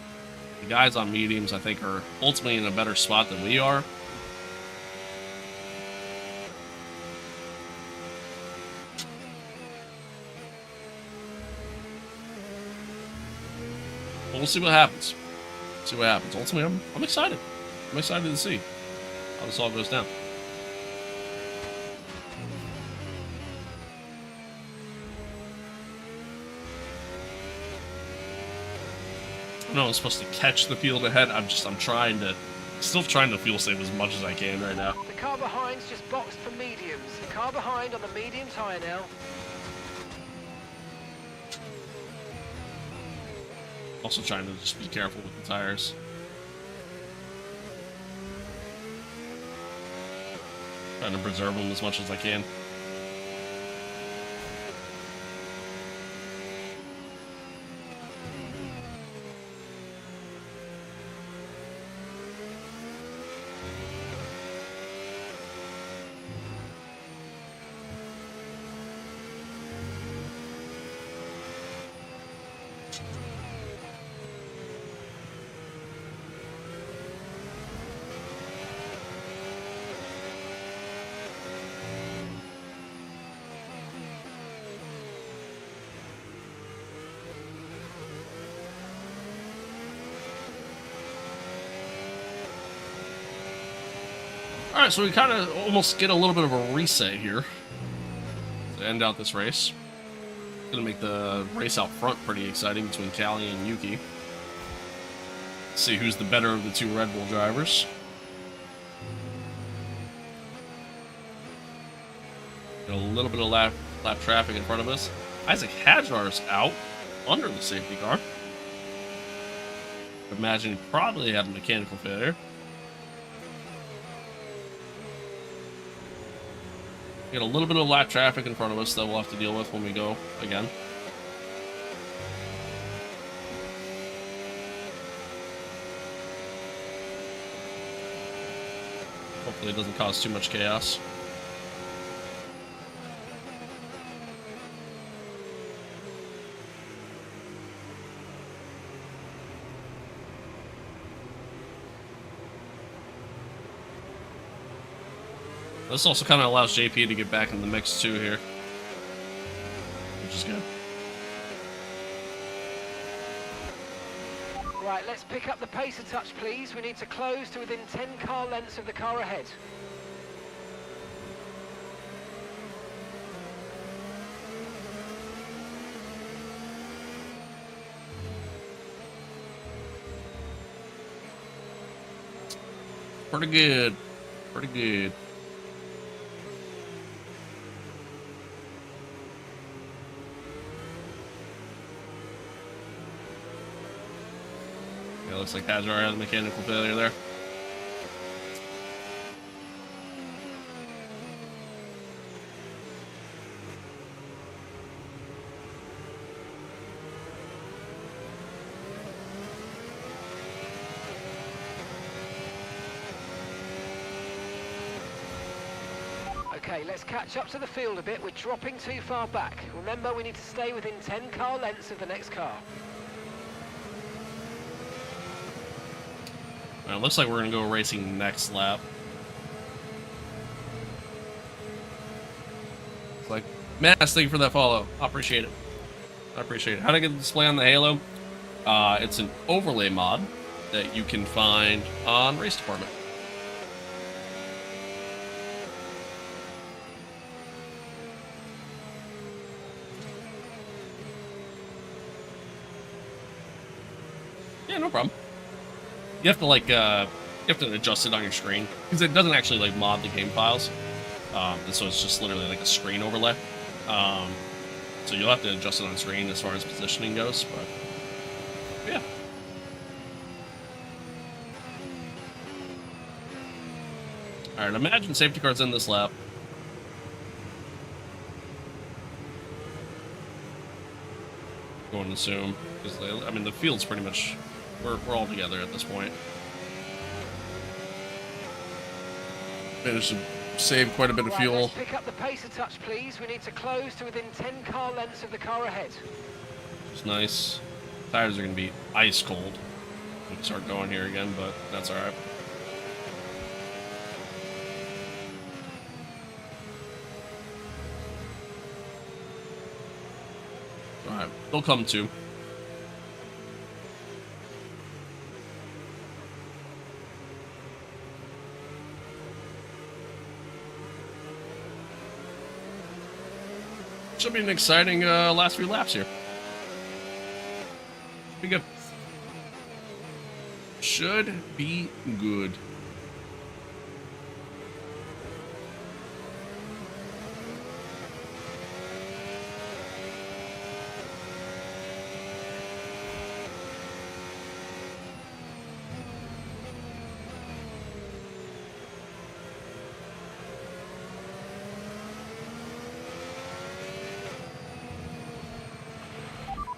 the guys on mediums, I think, are ultimately in a better spot than we are. But we'll see what happens. See what happens. Ultimately, I'm excited. I'm excited to see how this all goes down. I know I'm supposed to catch the field ahead. I'm still trying to fuel save as much as I can right now. The car behind's just boxed for mediums. The car behind on the medium tyre now. Also trying to just be careful with the tires. Trying to preserve them as much as I can. Alright, so we kind of almost get a little bit of a reset here to end out this race. It's going to make the race out front pretty exciting between Callie and Yuki. See who's the better of the two Red Bull drivers. Got a little bit of lap traffic in front of us. Isaac Hajar's out under the safety car. Imagine he probably had a mechanical failure. Got a little bit of lap traffic in front of us that we'll have to deal with when we go again. Hopefully it doesn't cause too much chaos. This also kind of allows JP to get back in the mix too here, which is good. Right, let's pick up the pace a touch, please. We need to close to within 10 car lengths of the car ahead. Pretty good. Pretty good. Yeah, looks like Hajar had a mechanical failure there. Okay, let's catch up to the field a bit. We're dropping too far back. Remember, we need to stay within 10 car lengths of the next car. Well, it looks like we're going to go racing next lap. It's like, Mass, thank you for that follow. I appreciate it. I appreciate it. How to get the display on the Halo? It's an overlay mod that you can find on Race Department. Yeah, no problem. You have to like, you have to adjust it on your screen because it doesn't actually like mod the game files. And so it's just literally like a screen overlay. So you'll have to adjust it on screen as far as positioning goes, but yeah. All right, imagine safety car's in this lap. Going to assume, because I mean the field's pretty much we're all together at this point. Managed to save quite a bit of fuel. Let's pick up the pace a touch, please. We need to close to within 10 car lengths of the car ahead. Which is nice. Tires are going to be ice cold when we start going here again, but that's all right. All right, they'll come too. Should be an exciting last few laps here. Be good. Should be good.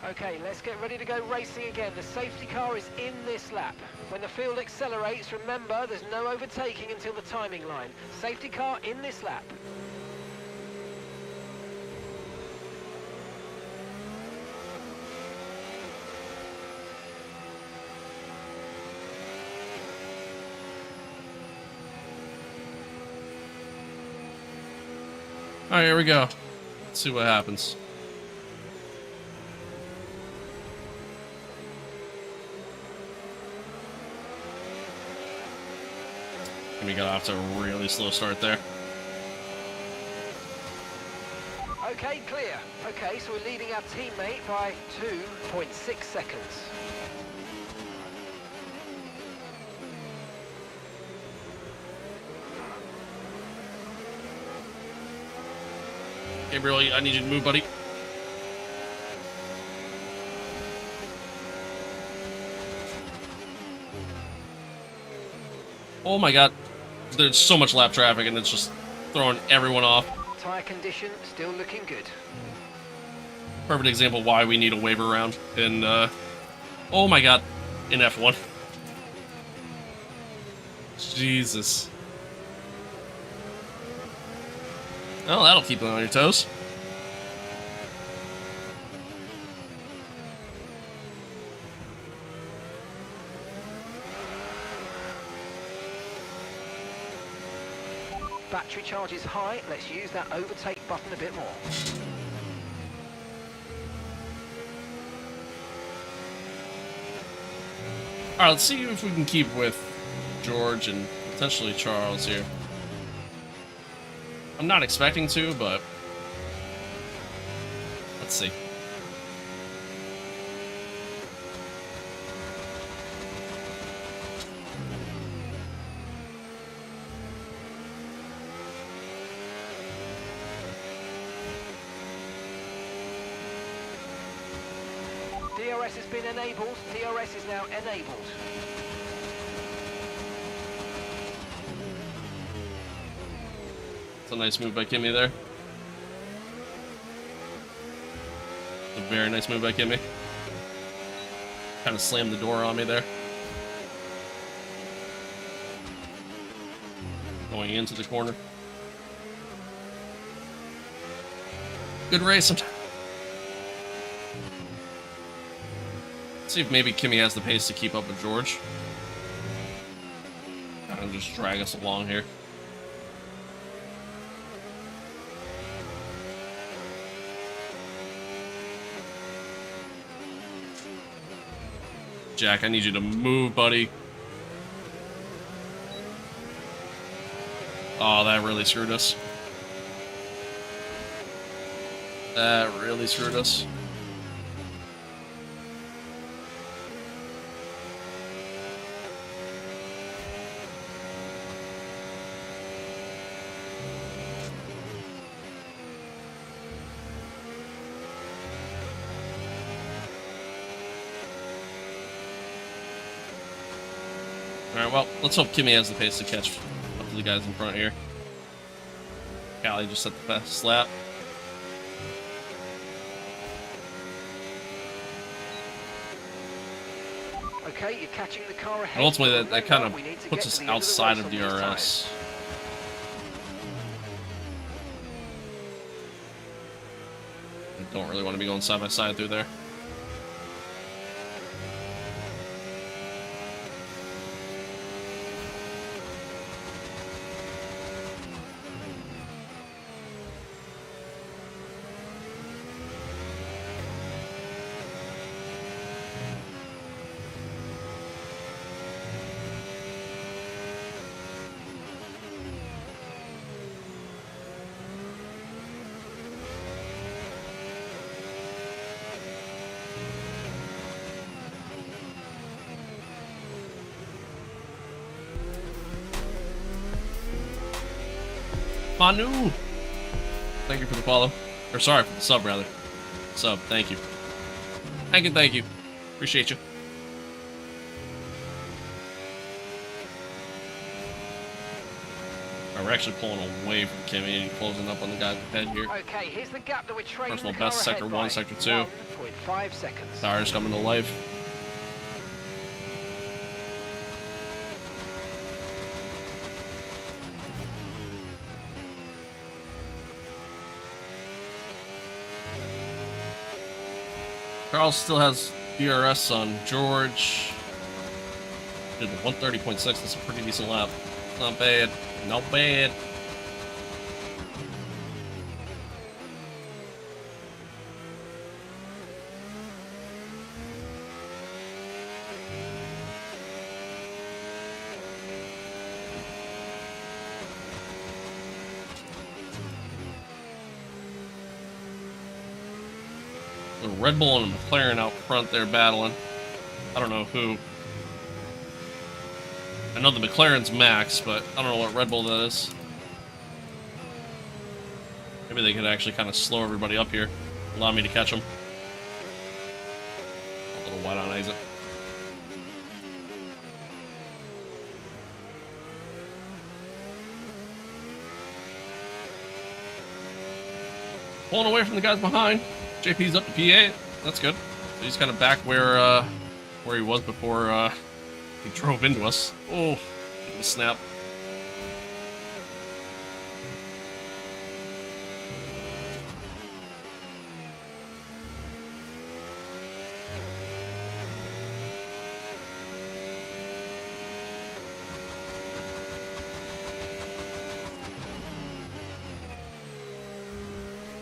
Okay, let's get ready to go racing again. The safety car is in this lap. When the field accelerates, remember there's no overtaking until the timing line. Safety car in this lap. All right, here we go. Let's see what happens. We got off to a really slow start there. Okay, clear. Okay, so we're leading our teammate by 2.6 seconds. Gabriel, I need you to move, buddy. Oh my god. There's so much lap traffic and it's just throwing everyone off. Tyre condition still looking good. Perfect example why we need a waiver round in, oh my god, in F1. Jesus. Well, that'll keep you on your toes. Battery charge is high. Let's use that overtake button a bit more. Alright, let's see if we can keep with George and potentially Charles here. I'm not expecting to, but let's see. DRS has been enabled. DRS is now enabled. It's a nice move by Kimmy there. A very nice move by Kimmy. Kind of slammed the door on me there. Going into the corner. Good race. Let's see if maybe Kimmy has the pace to keep up with George. And just drag us along here. Jack, I need you to move, buddy. Oh, that really screwed us. That really screwed us. Alright, well, let's hope Kimmy has the pace to catch up to the guys in front here. Callie just set the fast lap. Okay, you're catching the car ahead. And ultimately, that kind of We need to puts get us to the end of the outside race of on these tyres. DRS. I don't really want to be going side by side through there. Manu! Thank you for the follow. Or sorry, for the sub, rather. Sub, thank you. Thank you. Appreciate you. Alright, we're actually pulling away from Kimmy and closing up on the guys ahead here. Okay, here's the gap that we're trailing Personal the car best, sector ahead 1, by. sector 2. 1.5 seconds. Tires coming to life. Charles still has DRS on George. Did 130.6. That's a pretty decent lap. Not bad. Not bad. The Red Bull and a McLaren out front there battling. I don't know who. I know the McLaren's Max, but I don't know what Red Bull that is. Maybe they could actually kind of slow everybody up here. Allow me to catch them. A little wide on exit. Pulling away from the guys behind. JP's up to P8. That's good. So he's kind of back where he was before he drove into us. Oh, snap.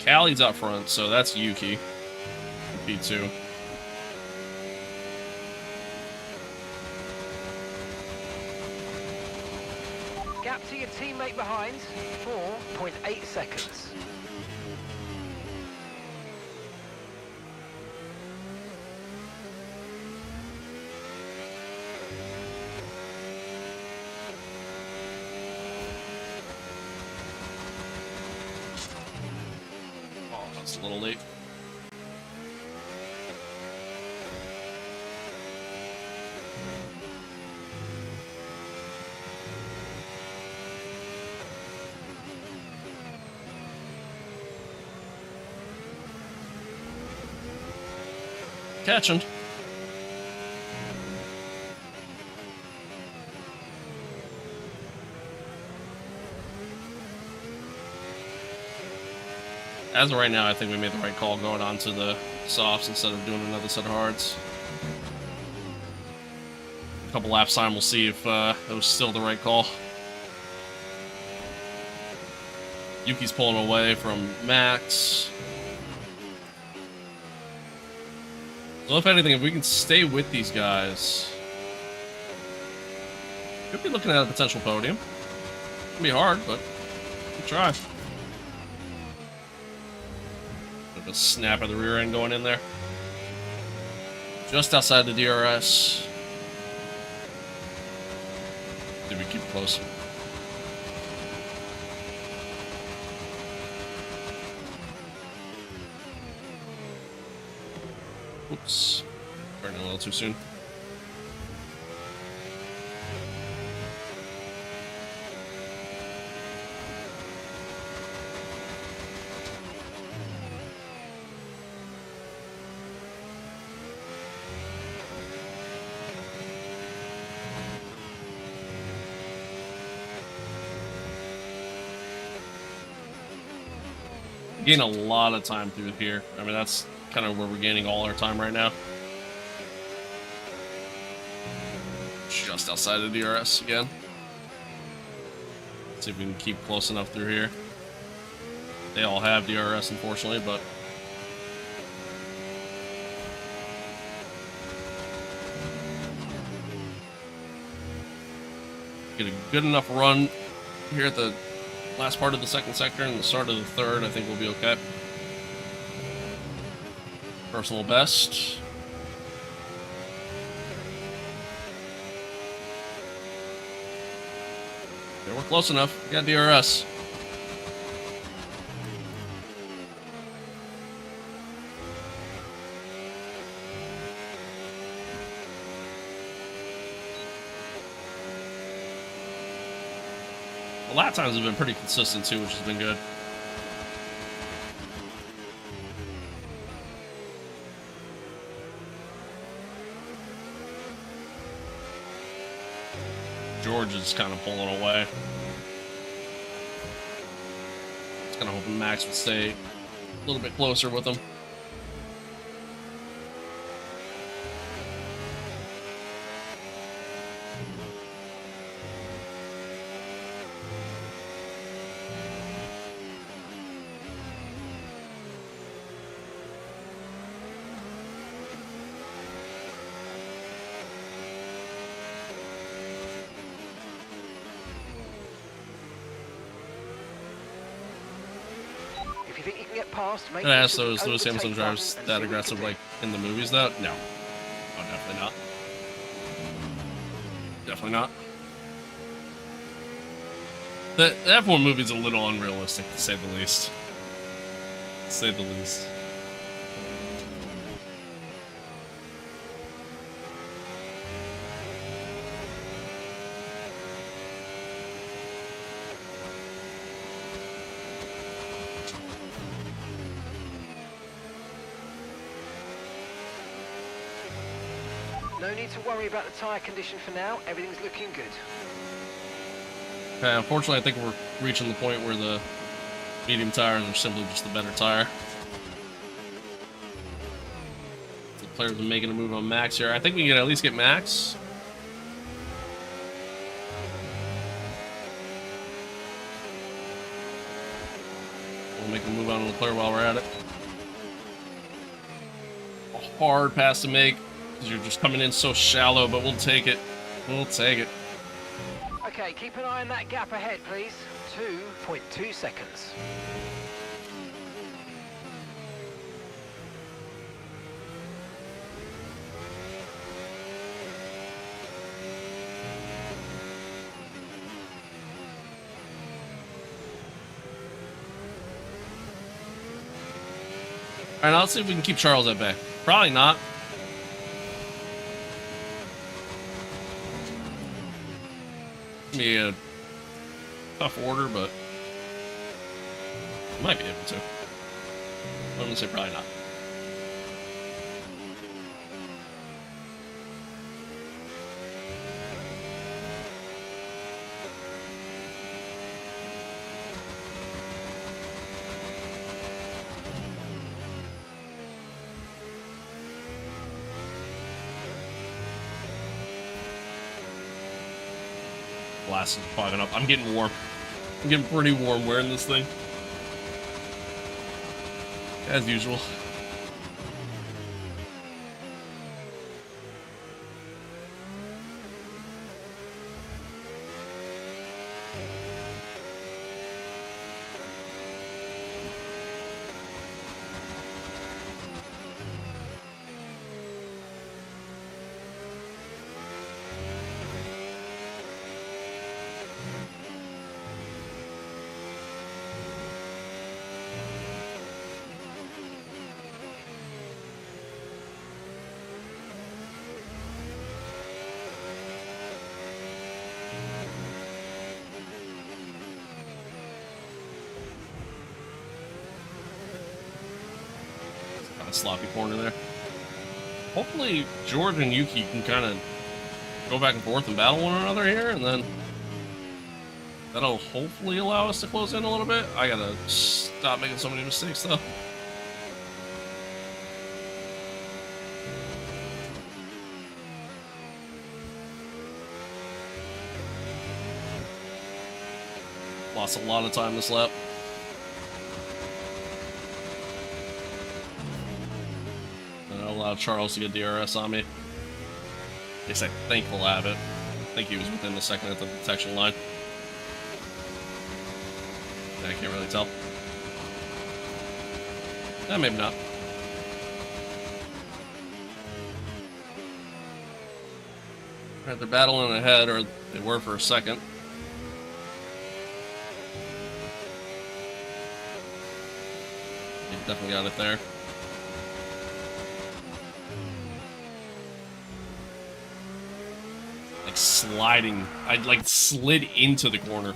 Callie's out front, so that's Yuki. P2. Gap to your teammate behind, 4.8 seconds. Oh, that's a little late. Catching. As of right now, I think we made the right call going on to the softs instead of doing another set of hards. A couple laps time, we'll see if it was still the right call. Yuki's pulling away from Max. So if anything, if we can stay with these guys, could be looking at a potential podium. It'll be hard, but we'll try. Bit of a snap of the rear end going in there. Just outside the DRS. Did we keep it close? Oops. Burning a little too soon. Gain a lot of time through here. I mean, that's kind of where we're gaining all our time right now. Just outside of DRS again. See if we can keep close enough through here. They all have DRS, unfortunately, but get a good enough run here at the last part of the second sector and the start of the third. I think we'll be okay. Personal best. Yeah, we're close enough. We got DRS. The lap times have been pretty consistent too, which has been good. George is kind of pulling away. Just kind of hoping Max would stay a little bit closer with him. If you think you can get past, make Can I ask use of those the Lewis Hamilton overtake drivers button and that see what you aggressive, can do. like, in the movies, though? No. Oh, definitely not. Definitely not. The F1 movie's a little unrealistic, to say the least. To say the least. No need to worry about the tyre condition for now. Everything's looking good. Okay, unfortunately, I think we're reaching the point where the medium tires are simply just the better tire. The players are making a move on Max here. I think we can at least get Max. We'll make a move on Leclerc while we're at it. A hard pass to make, because you're just coming in so shallow, but we'll take it. We'll take it. Okay, keep an eye on that gap ahead, please. 2.2 seconds. Alright, now let's see if we can keep Charles at bay. Probably not. Be a tough order, but might be able to. I'm gonna say probably not. Blast is fogging up. I'm getting warm. I'm getting pretty warm wearing this thing. As usual. Sloppy corner there. Hopefully George and Yuki can kind of go back and forth and battle one another here, and then that'll hopefully allow us to close in a little bit. I gotta stop making so many mistakes though. Lost a lot of time this lap. Allow Charles to get DRS on me. At least I think we'll have it. I think he was within the second at the detection line. I can't really tell. Maybe not. Alright, they're battling ahead, or they were for a second. They definitely got it there. Sliding. I like slid into the corner.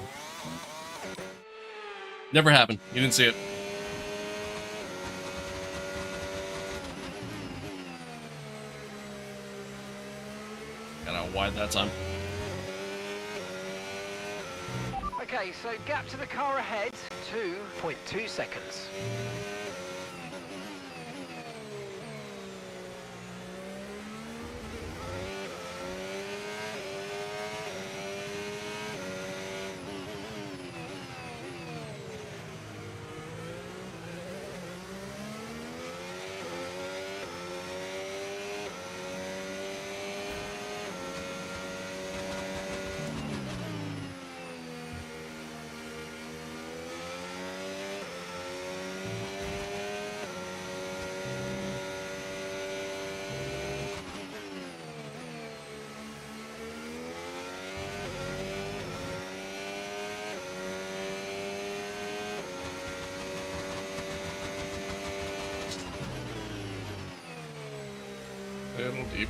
Never happened. You didn't see it. Got out wide that time. Okay, so gap to the car ahead, 2.2 seconds. A little deep.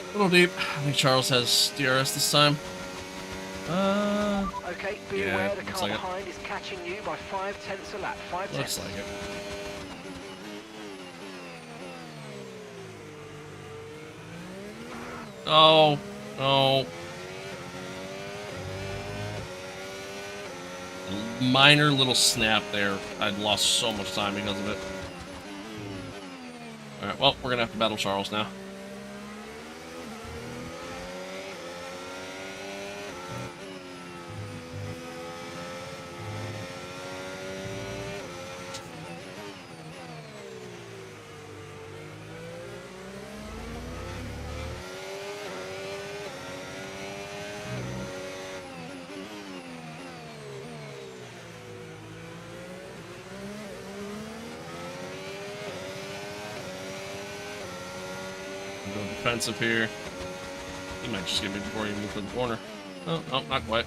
A little deep. I think Charles has DRS this time. Okay, be Yeah, aware the looks car like it. behind is catching you by 5/10 a lap. 5/10. Looks like it. Oh, no. A minor little snap there. I'd lost so much time because of it. Alright, well, we're gonna have to battle Charles now. Go defensive here. He might just get me before you move to the corner. Oh, no, not quite.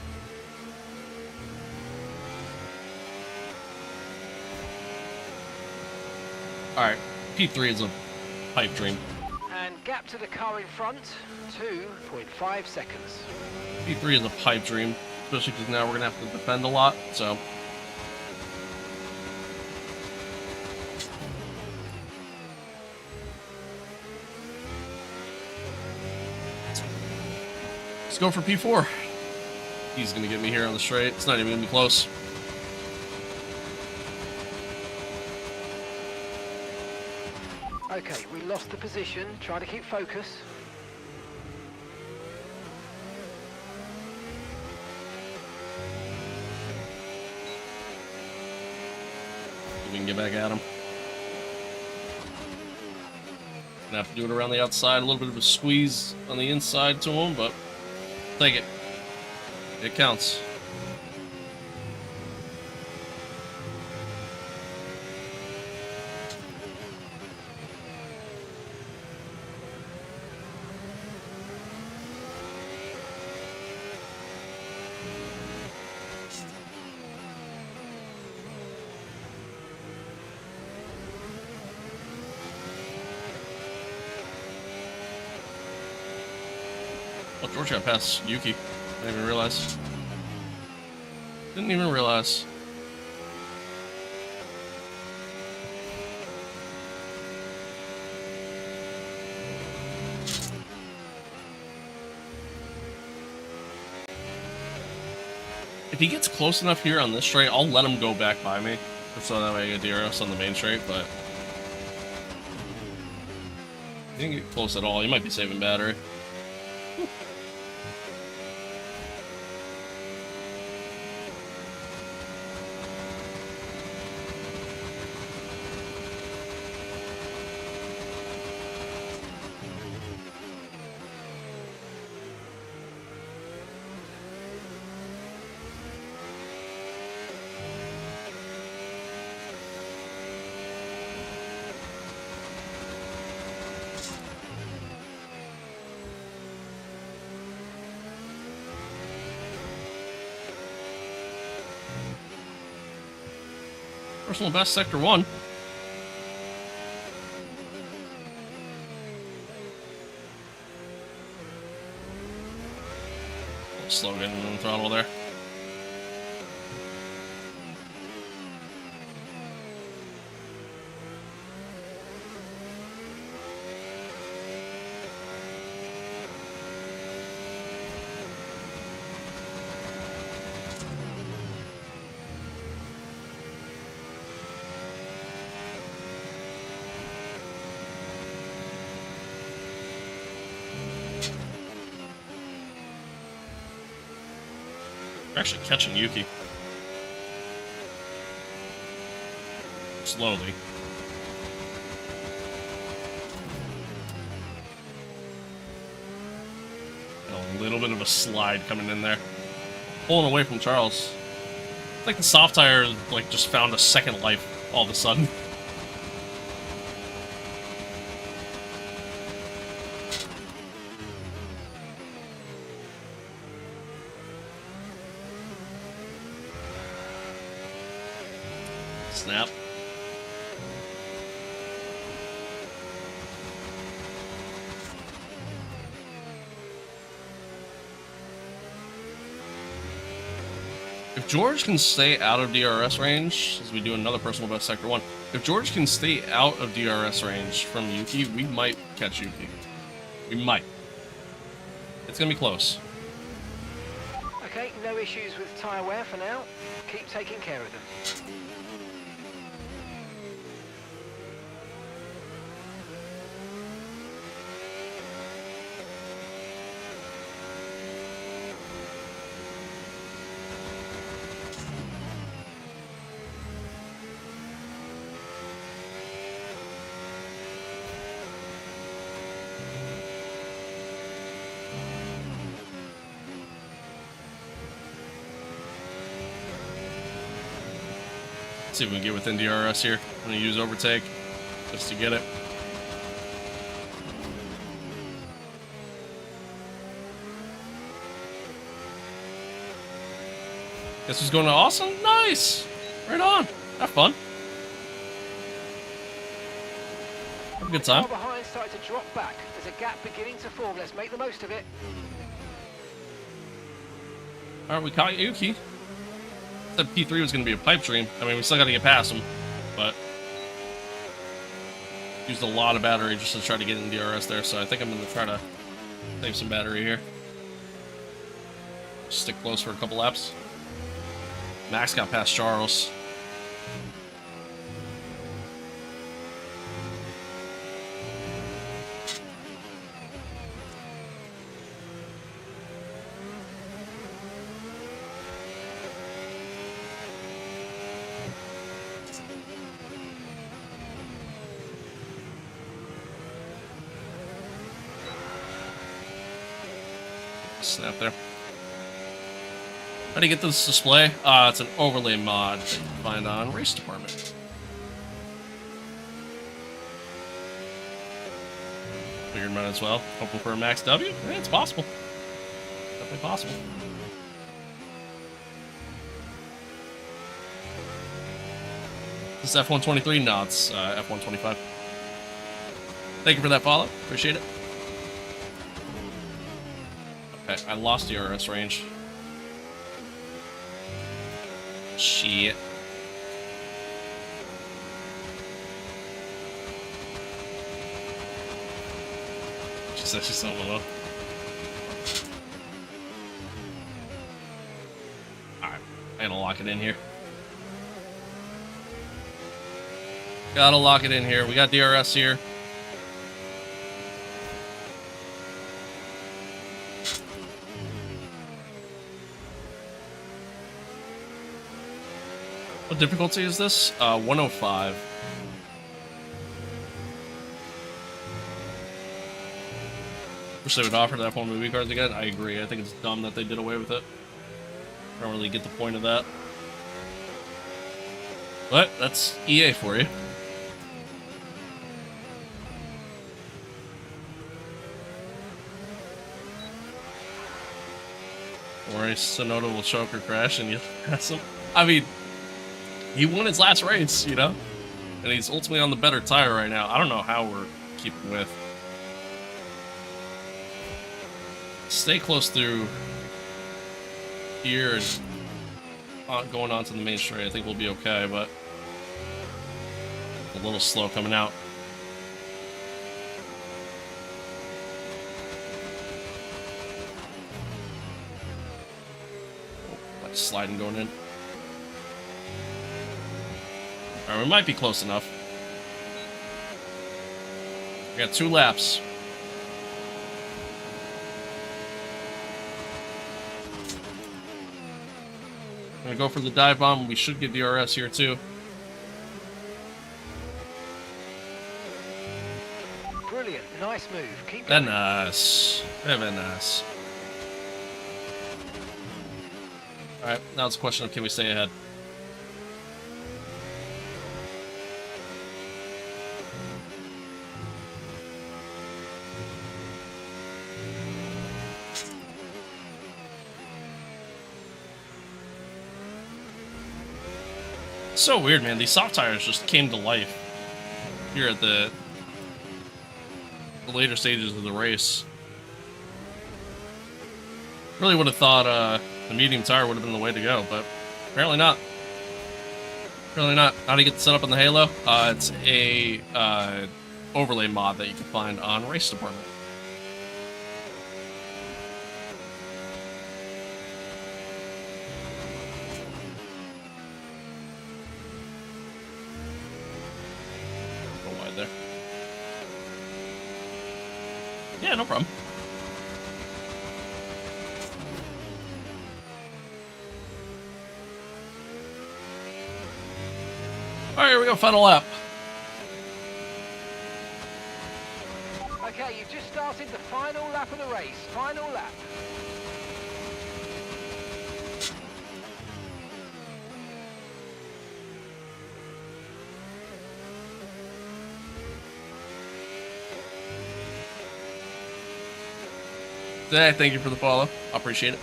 Alright, P3 is a pipe dream. And gap to the car in front, 2.5 seconds. P3 is a pipe dream, especially because now we're going to have to defend a lot, so... Let's go for P4. He's going to get me here on the straight. It's not even going to be close. Okay, we lost the position. Try to keep focus. We can get back at him. Gonna have to do it around the outside. A little bit of a squeeze on the inside to him, but take it. It counts. Oh, George got past Yuki. Didn't even realize. Didn't even realize. If he gets close enough here on this straight, I'll let him go back by me. So that way I get DRS on the main straight, but... He didn't get close at all. He might be saving battery. Personal best, Sector 1. Slow getting on the throttle there. We're actually catching Yuki. Slowly. A little bit of a slide coming in there. Pulling away from Charles. It's like the soft tire like just found a second life all of a sudden. Snap. If George can stay out of DRS range, as we do another personal best Sector 1, if George can stay out of DRS range from Yuki, we might catch Yuki. We might. It's gonna be close. Okay, no issues with tyre wear for now. Keep taking care of them. Let's see if we can get within DRS here. I'm gonna use overtake just to get it. Guess who's going to Awesome? Nice! Right on. Have fun. Have a good time. Far behind started to drop back. There's a gap beginning to form. Let's make the most of it. Alright, we caught Yuki. Said P3 was going to be a pipe dream. I mean, we still got to get past him, but used a lot of battery just to try to get in DRS there, so I think I'm going to try to save some battery here. Stick close for a couple laps. Max got past Charles. Snap there. How do you get this display? It's an overlay mod that you can find on Race Department. Figured might as well. Hoping for a max W? Yeah, it's possible. Definitely possible. This is F123? No, it's F125. Thank you for that follow. Appreciate it. Okay, I lost DRS range. Shit. She said she's so below. Alright, I gotta lock it in here. Gotta lock it in here. We got DRS here. What difficulty is this? 105. Wish they would offer that F1 movie cards again. I agree. I think it's dumb that they did away with it. I don't really get the point of that. But that's EA for you. Or a Sonoda will choke or crash and you pass him. I mean, he won his last race, you know? And he's ultimately on the better tire right now. I don't know how we're keeping with. Stay close through here and going on to the main straight. I think we'll be okay, but a little slow coming out. Oh, like sliding going in. Alright, we might be close enough. We got 2 laps. I'm gonna go for the dive bomb. We should get DRS here too. Brilliant, nice move. Keep Very going. nice. Very nice. Alright, now it's a question of can we stay ahead? So weird, man. These soft tires just came to life here at the later stages of the race. Really would have thought the medium tire would have been the way to go, but Apparently not. Apparently not. How do you get the setup on the Halo? It's a overlay mod that you can find on Race Department. Go wide there. Yeah, no problem. All right, here we go. Final lap. Okay, you've just started the final lap of the race. Final lap. Thank you for the follow. I appreciate it.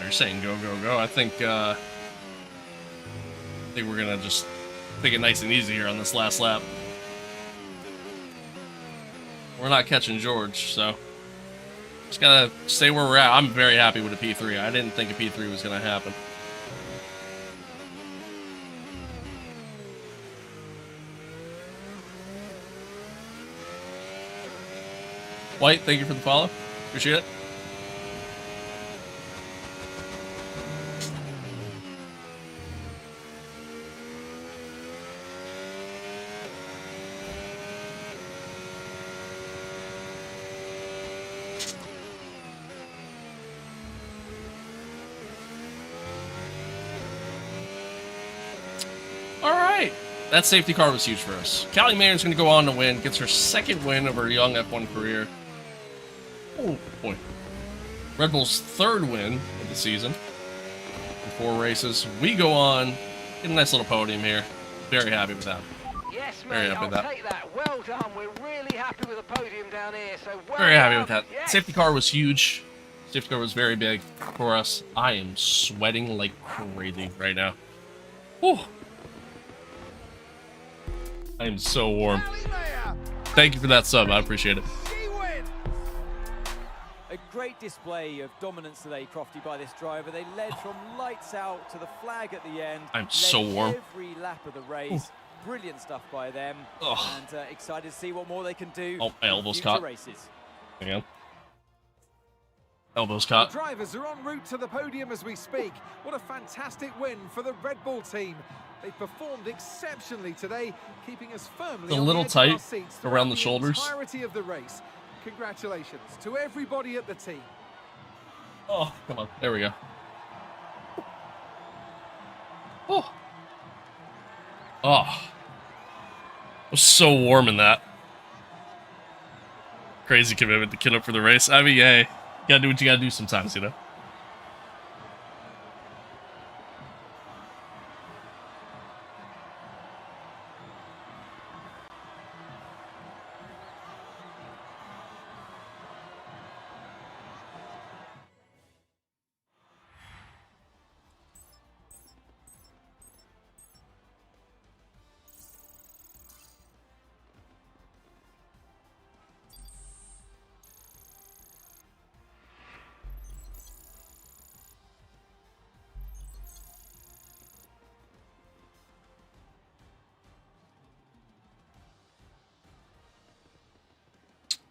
You're saying go, go, go. I think we're gonna just take it nice and easy here on this last lap. We're not catching George, so just gotta stay where we're at. I'm very happy with a P3. I didn't think a P3 was gonna happen. White, thank you for the follow. Appreciate it. All right. That safety car was huge for us. Callie Maynard's going to go on to win. Gets her second win of her young F1 career. Oh, boy. Red Bull's third win of the season. In 4 races. We go on. Get a nice little podium here. Very happy with that. Yes, Very mate, happy with I'll that. take that. Well done. We're really happy with the podium down here. So well Very happy done. with that. Yes. Safety car was huge. Safety car was very big for us. I am sweating like crazy right now. Whew. I am so warm. Thank you for that sub. I appreciate it. A great display of dominance today, Crofty, by this driver. They led from lights out to the flag at the end. I'm led so warm. Every lap of the race. Brilliant stuff by them. Ugh. And excited to see what more they can do. Oh, my in elbow's future caught. races. Hang on. Elbows The caught. drivers are en route to the podium as we speak. What a fantastic win for the Red Bull team. They performed exceptionally today, keeping us firmly A on little the edge of our tight seats around throughout the shoulders. entirety of the race. Congratulations to everybody at the team. Oh, come on. There we go. Oh. Oh. It was so warm in that. Crazy commitment to kid up for the race. I mean, yeah, you gotta do what you gotta do sometimes, you know?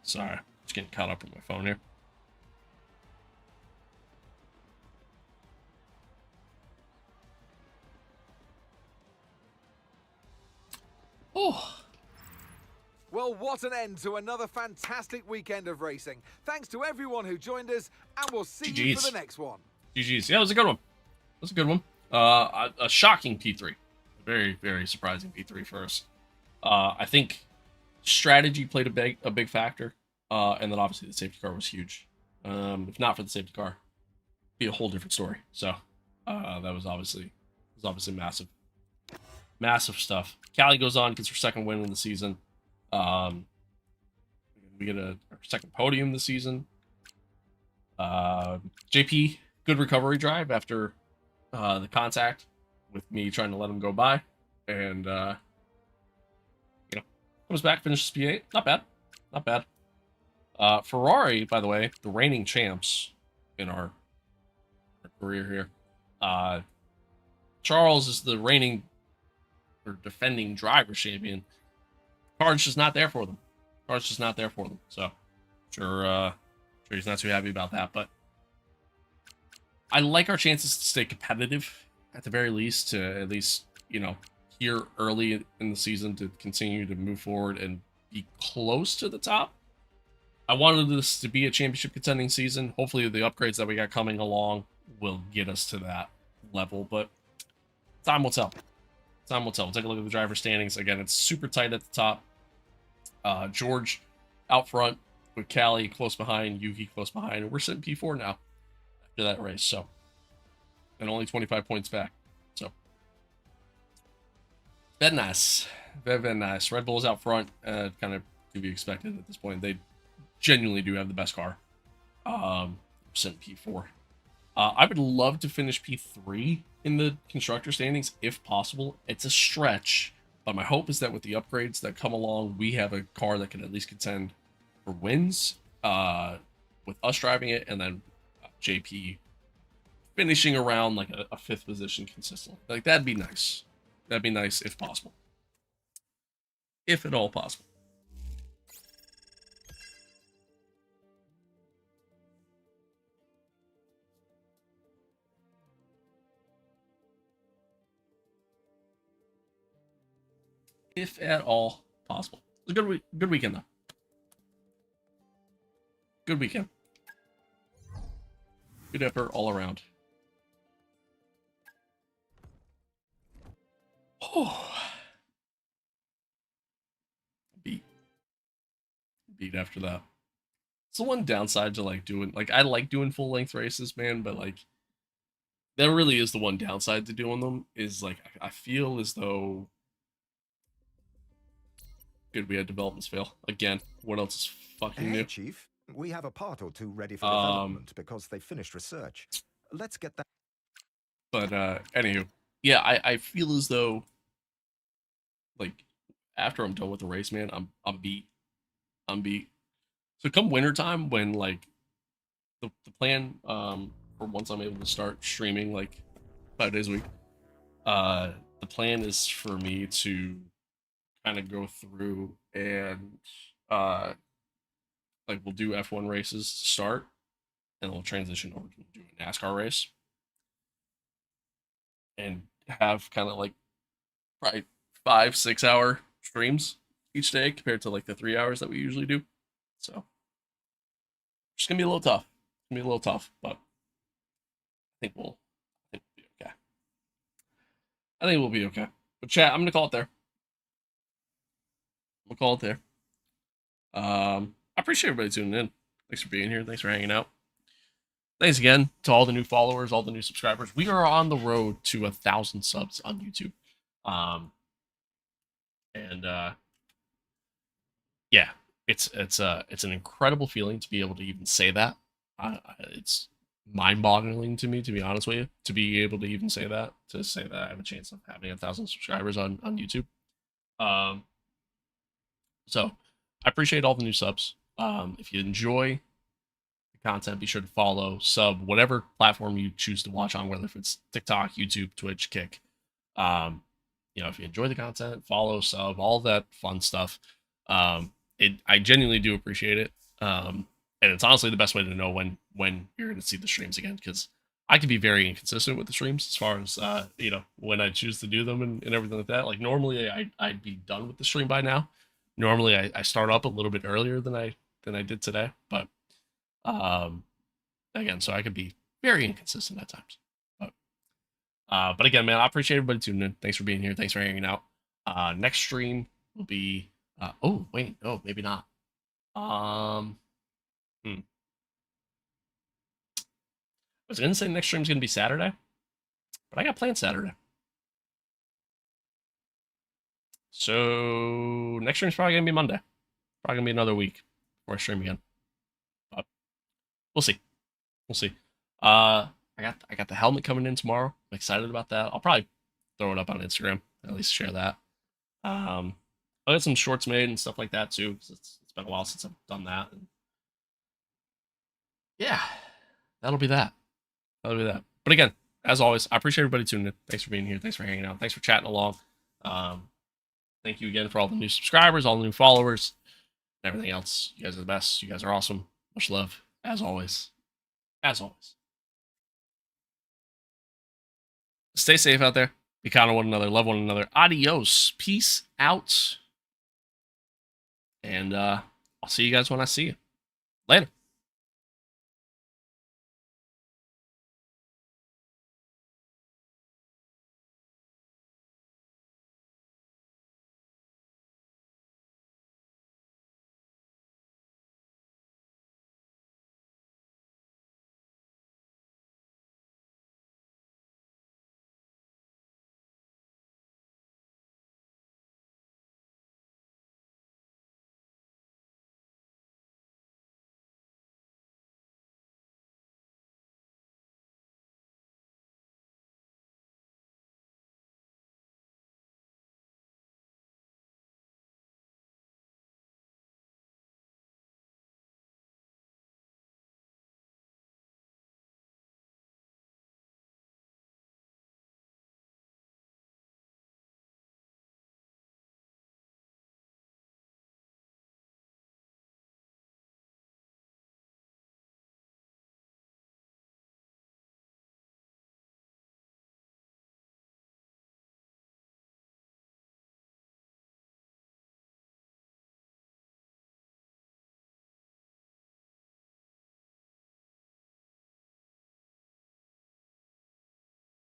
Sorry, just getting caught up with my phone here. Oh. Well, what an end to another fantastic weekend of racing. Thanks to everyone who joined us, and we'll see you for GGs. the next one. GG's. Yeah, it was a good one. It was a good one. A shocking P3. Very, very surprising P3 for us. I think strategy played a big factor. And then obviously the safety car was huge. If not for the safety car, it'd be a whole different story. So that was obviously massive. Massive stuff. Callie goes on, gets her second win in the season. We get our second podium this season. JP, good recovery drive after the contact with me trying to let him go by. And, comes back, finishes P8. Not bad. Not bad. Ferrari, by the way, the reigning champs in our career here. Charles is the reigning or defending driver champion. Car's just not there for them. Car's just not there for them. So, sure he's not too happy about that. But I like our chances to stay competitive at the very least. To at least, you know, here early in the season to continue to move forward and be close to the top. I wanted this to be a championship contending season. Hopefully the upgrades that we got coming along will get us to that level, but time will tell. Time will tell. We'll take a look at the driver standings. Again, it's super tight at the top. George out front with Callie close behind, Yuki close behind, and we're sitting P4 now after that race. So, and only 25 points back. So, very nice. Very, very nice. Red Bull's out front, kind of to be expected at this point. They genuinely do have the best car. Sitting P4. I would love to finish P3 in the constructor standings if possible. It's a stretch, but my hope is that with the upgrades that come along, we have a car that can at least contend for wins with us driving it, and then JP finishing around like a 5th position consistently. Like, that'd be nice. That'd be nice if possible. If at all possible. If at all possible. It was a good weekend, though. Good weekend. Good effort all around. Oh. Beat after that. It's the one downside to like doing, like, I like doing full length races, man, but like that really is the one downside to doing them, is like I feel as though good we had developments fail again. What else is fucking new? Chief, we have a part or two ready for development because they finished research. Let's get that. But anywho, yeah, I feel as though like after I'm done with the race, man, I'm beat. So come wintertime, when like the plan for once I'm able to start streaming like 5 days a week, the plan is for me to kind of go through and like we'll do F1 races to start, and we'll transition over to do a NASCAR race and have kind of like probably 5-6 hour streams each day compared to like the 3 hours that we usually do. So it's gonna be a little tough. It's gonna be a little tough, but I think we'll be okay. I think we'll be okay. But chat, I'm gonna call it there. We'll call it there. I appreciate everybody tuning in. Thanks for being here. Thanks for hanging out. Thanks again to all the new followers, all the new subscribers. We are on the road to 1,000 subs on YouTube. Yeah, it's an incredible feeling to be able to even say that. It's mind-boggling to me, to be honest with you, to be able to even say that, to say that I have a chance of having 1,000 subscribers on YouTube. So I appreciate all the new subs. If you enjoy the content, be sure to follow, sub, whatever platform you choose to watch on, whether if it's TikTok, YouTube, Twitch, Kick. You know, if you enjoy the content, follow, sub, all that fun stuff. I genuinely do appreciate it. And it's honestly the best way to know when you're going to see the streams again, because I can be very inconsistent with the streams as far as, you know, when I choose to do them and everything like that. Like normally I'd be done with the stream by now. Normally I start up a little bit earlier than I did today, but again, so I could be very inconsistent at times. But again, man, I appreciate everybody tuning in. Thanks for being here. Thanks for hanging out. Next stream will be oh wait, no, maybe not. I was gonna say next stream's gonna be Saturday, but I got planned Saturday. So next stream's probably gonna be Monday. Probably gonna be another week before I stream again. But we'll see. We'll see. I got the helmet coming in tomorrow. I'm excited about that. I'll probably throw it up on Instagram, at least share that. I got some shorts made and stuff like that too, because it's been a while since I've done that. And yeah, that'll be that. That'll be that. But again, as always, I appreciate everybody tuning in. Thanks for being here. Thanks for hanging out. Thanks for chatting along. Thank you again for all the new subscribers, all the new followers, and everything else. You guys are the best. You guys are awesome. Much love, as always. As always. Stay safe out there. Be kind to one another. Love one another. Adios. Peace out. And I'll see you guys when I see you. Later.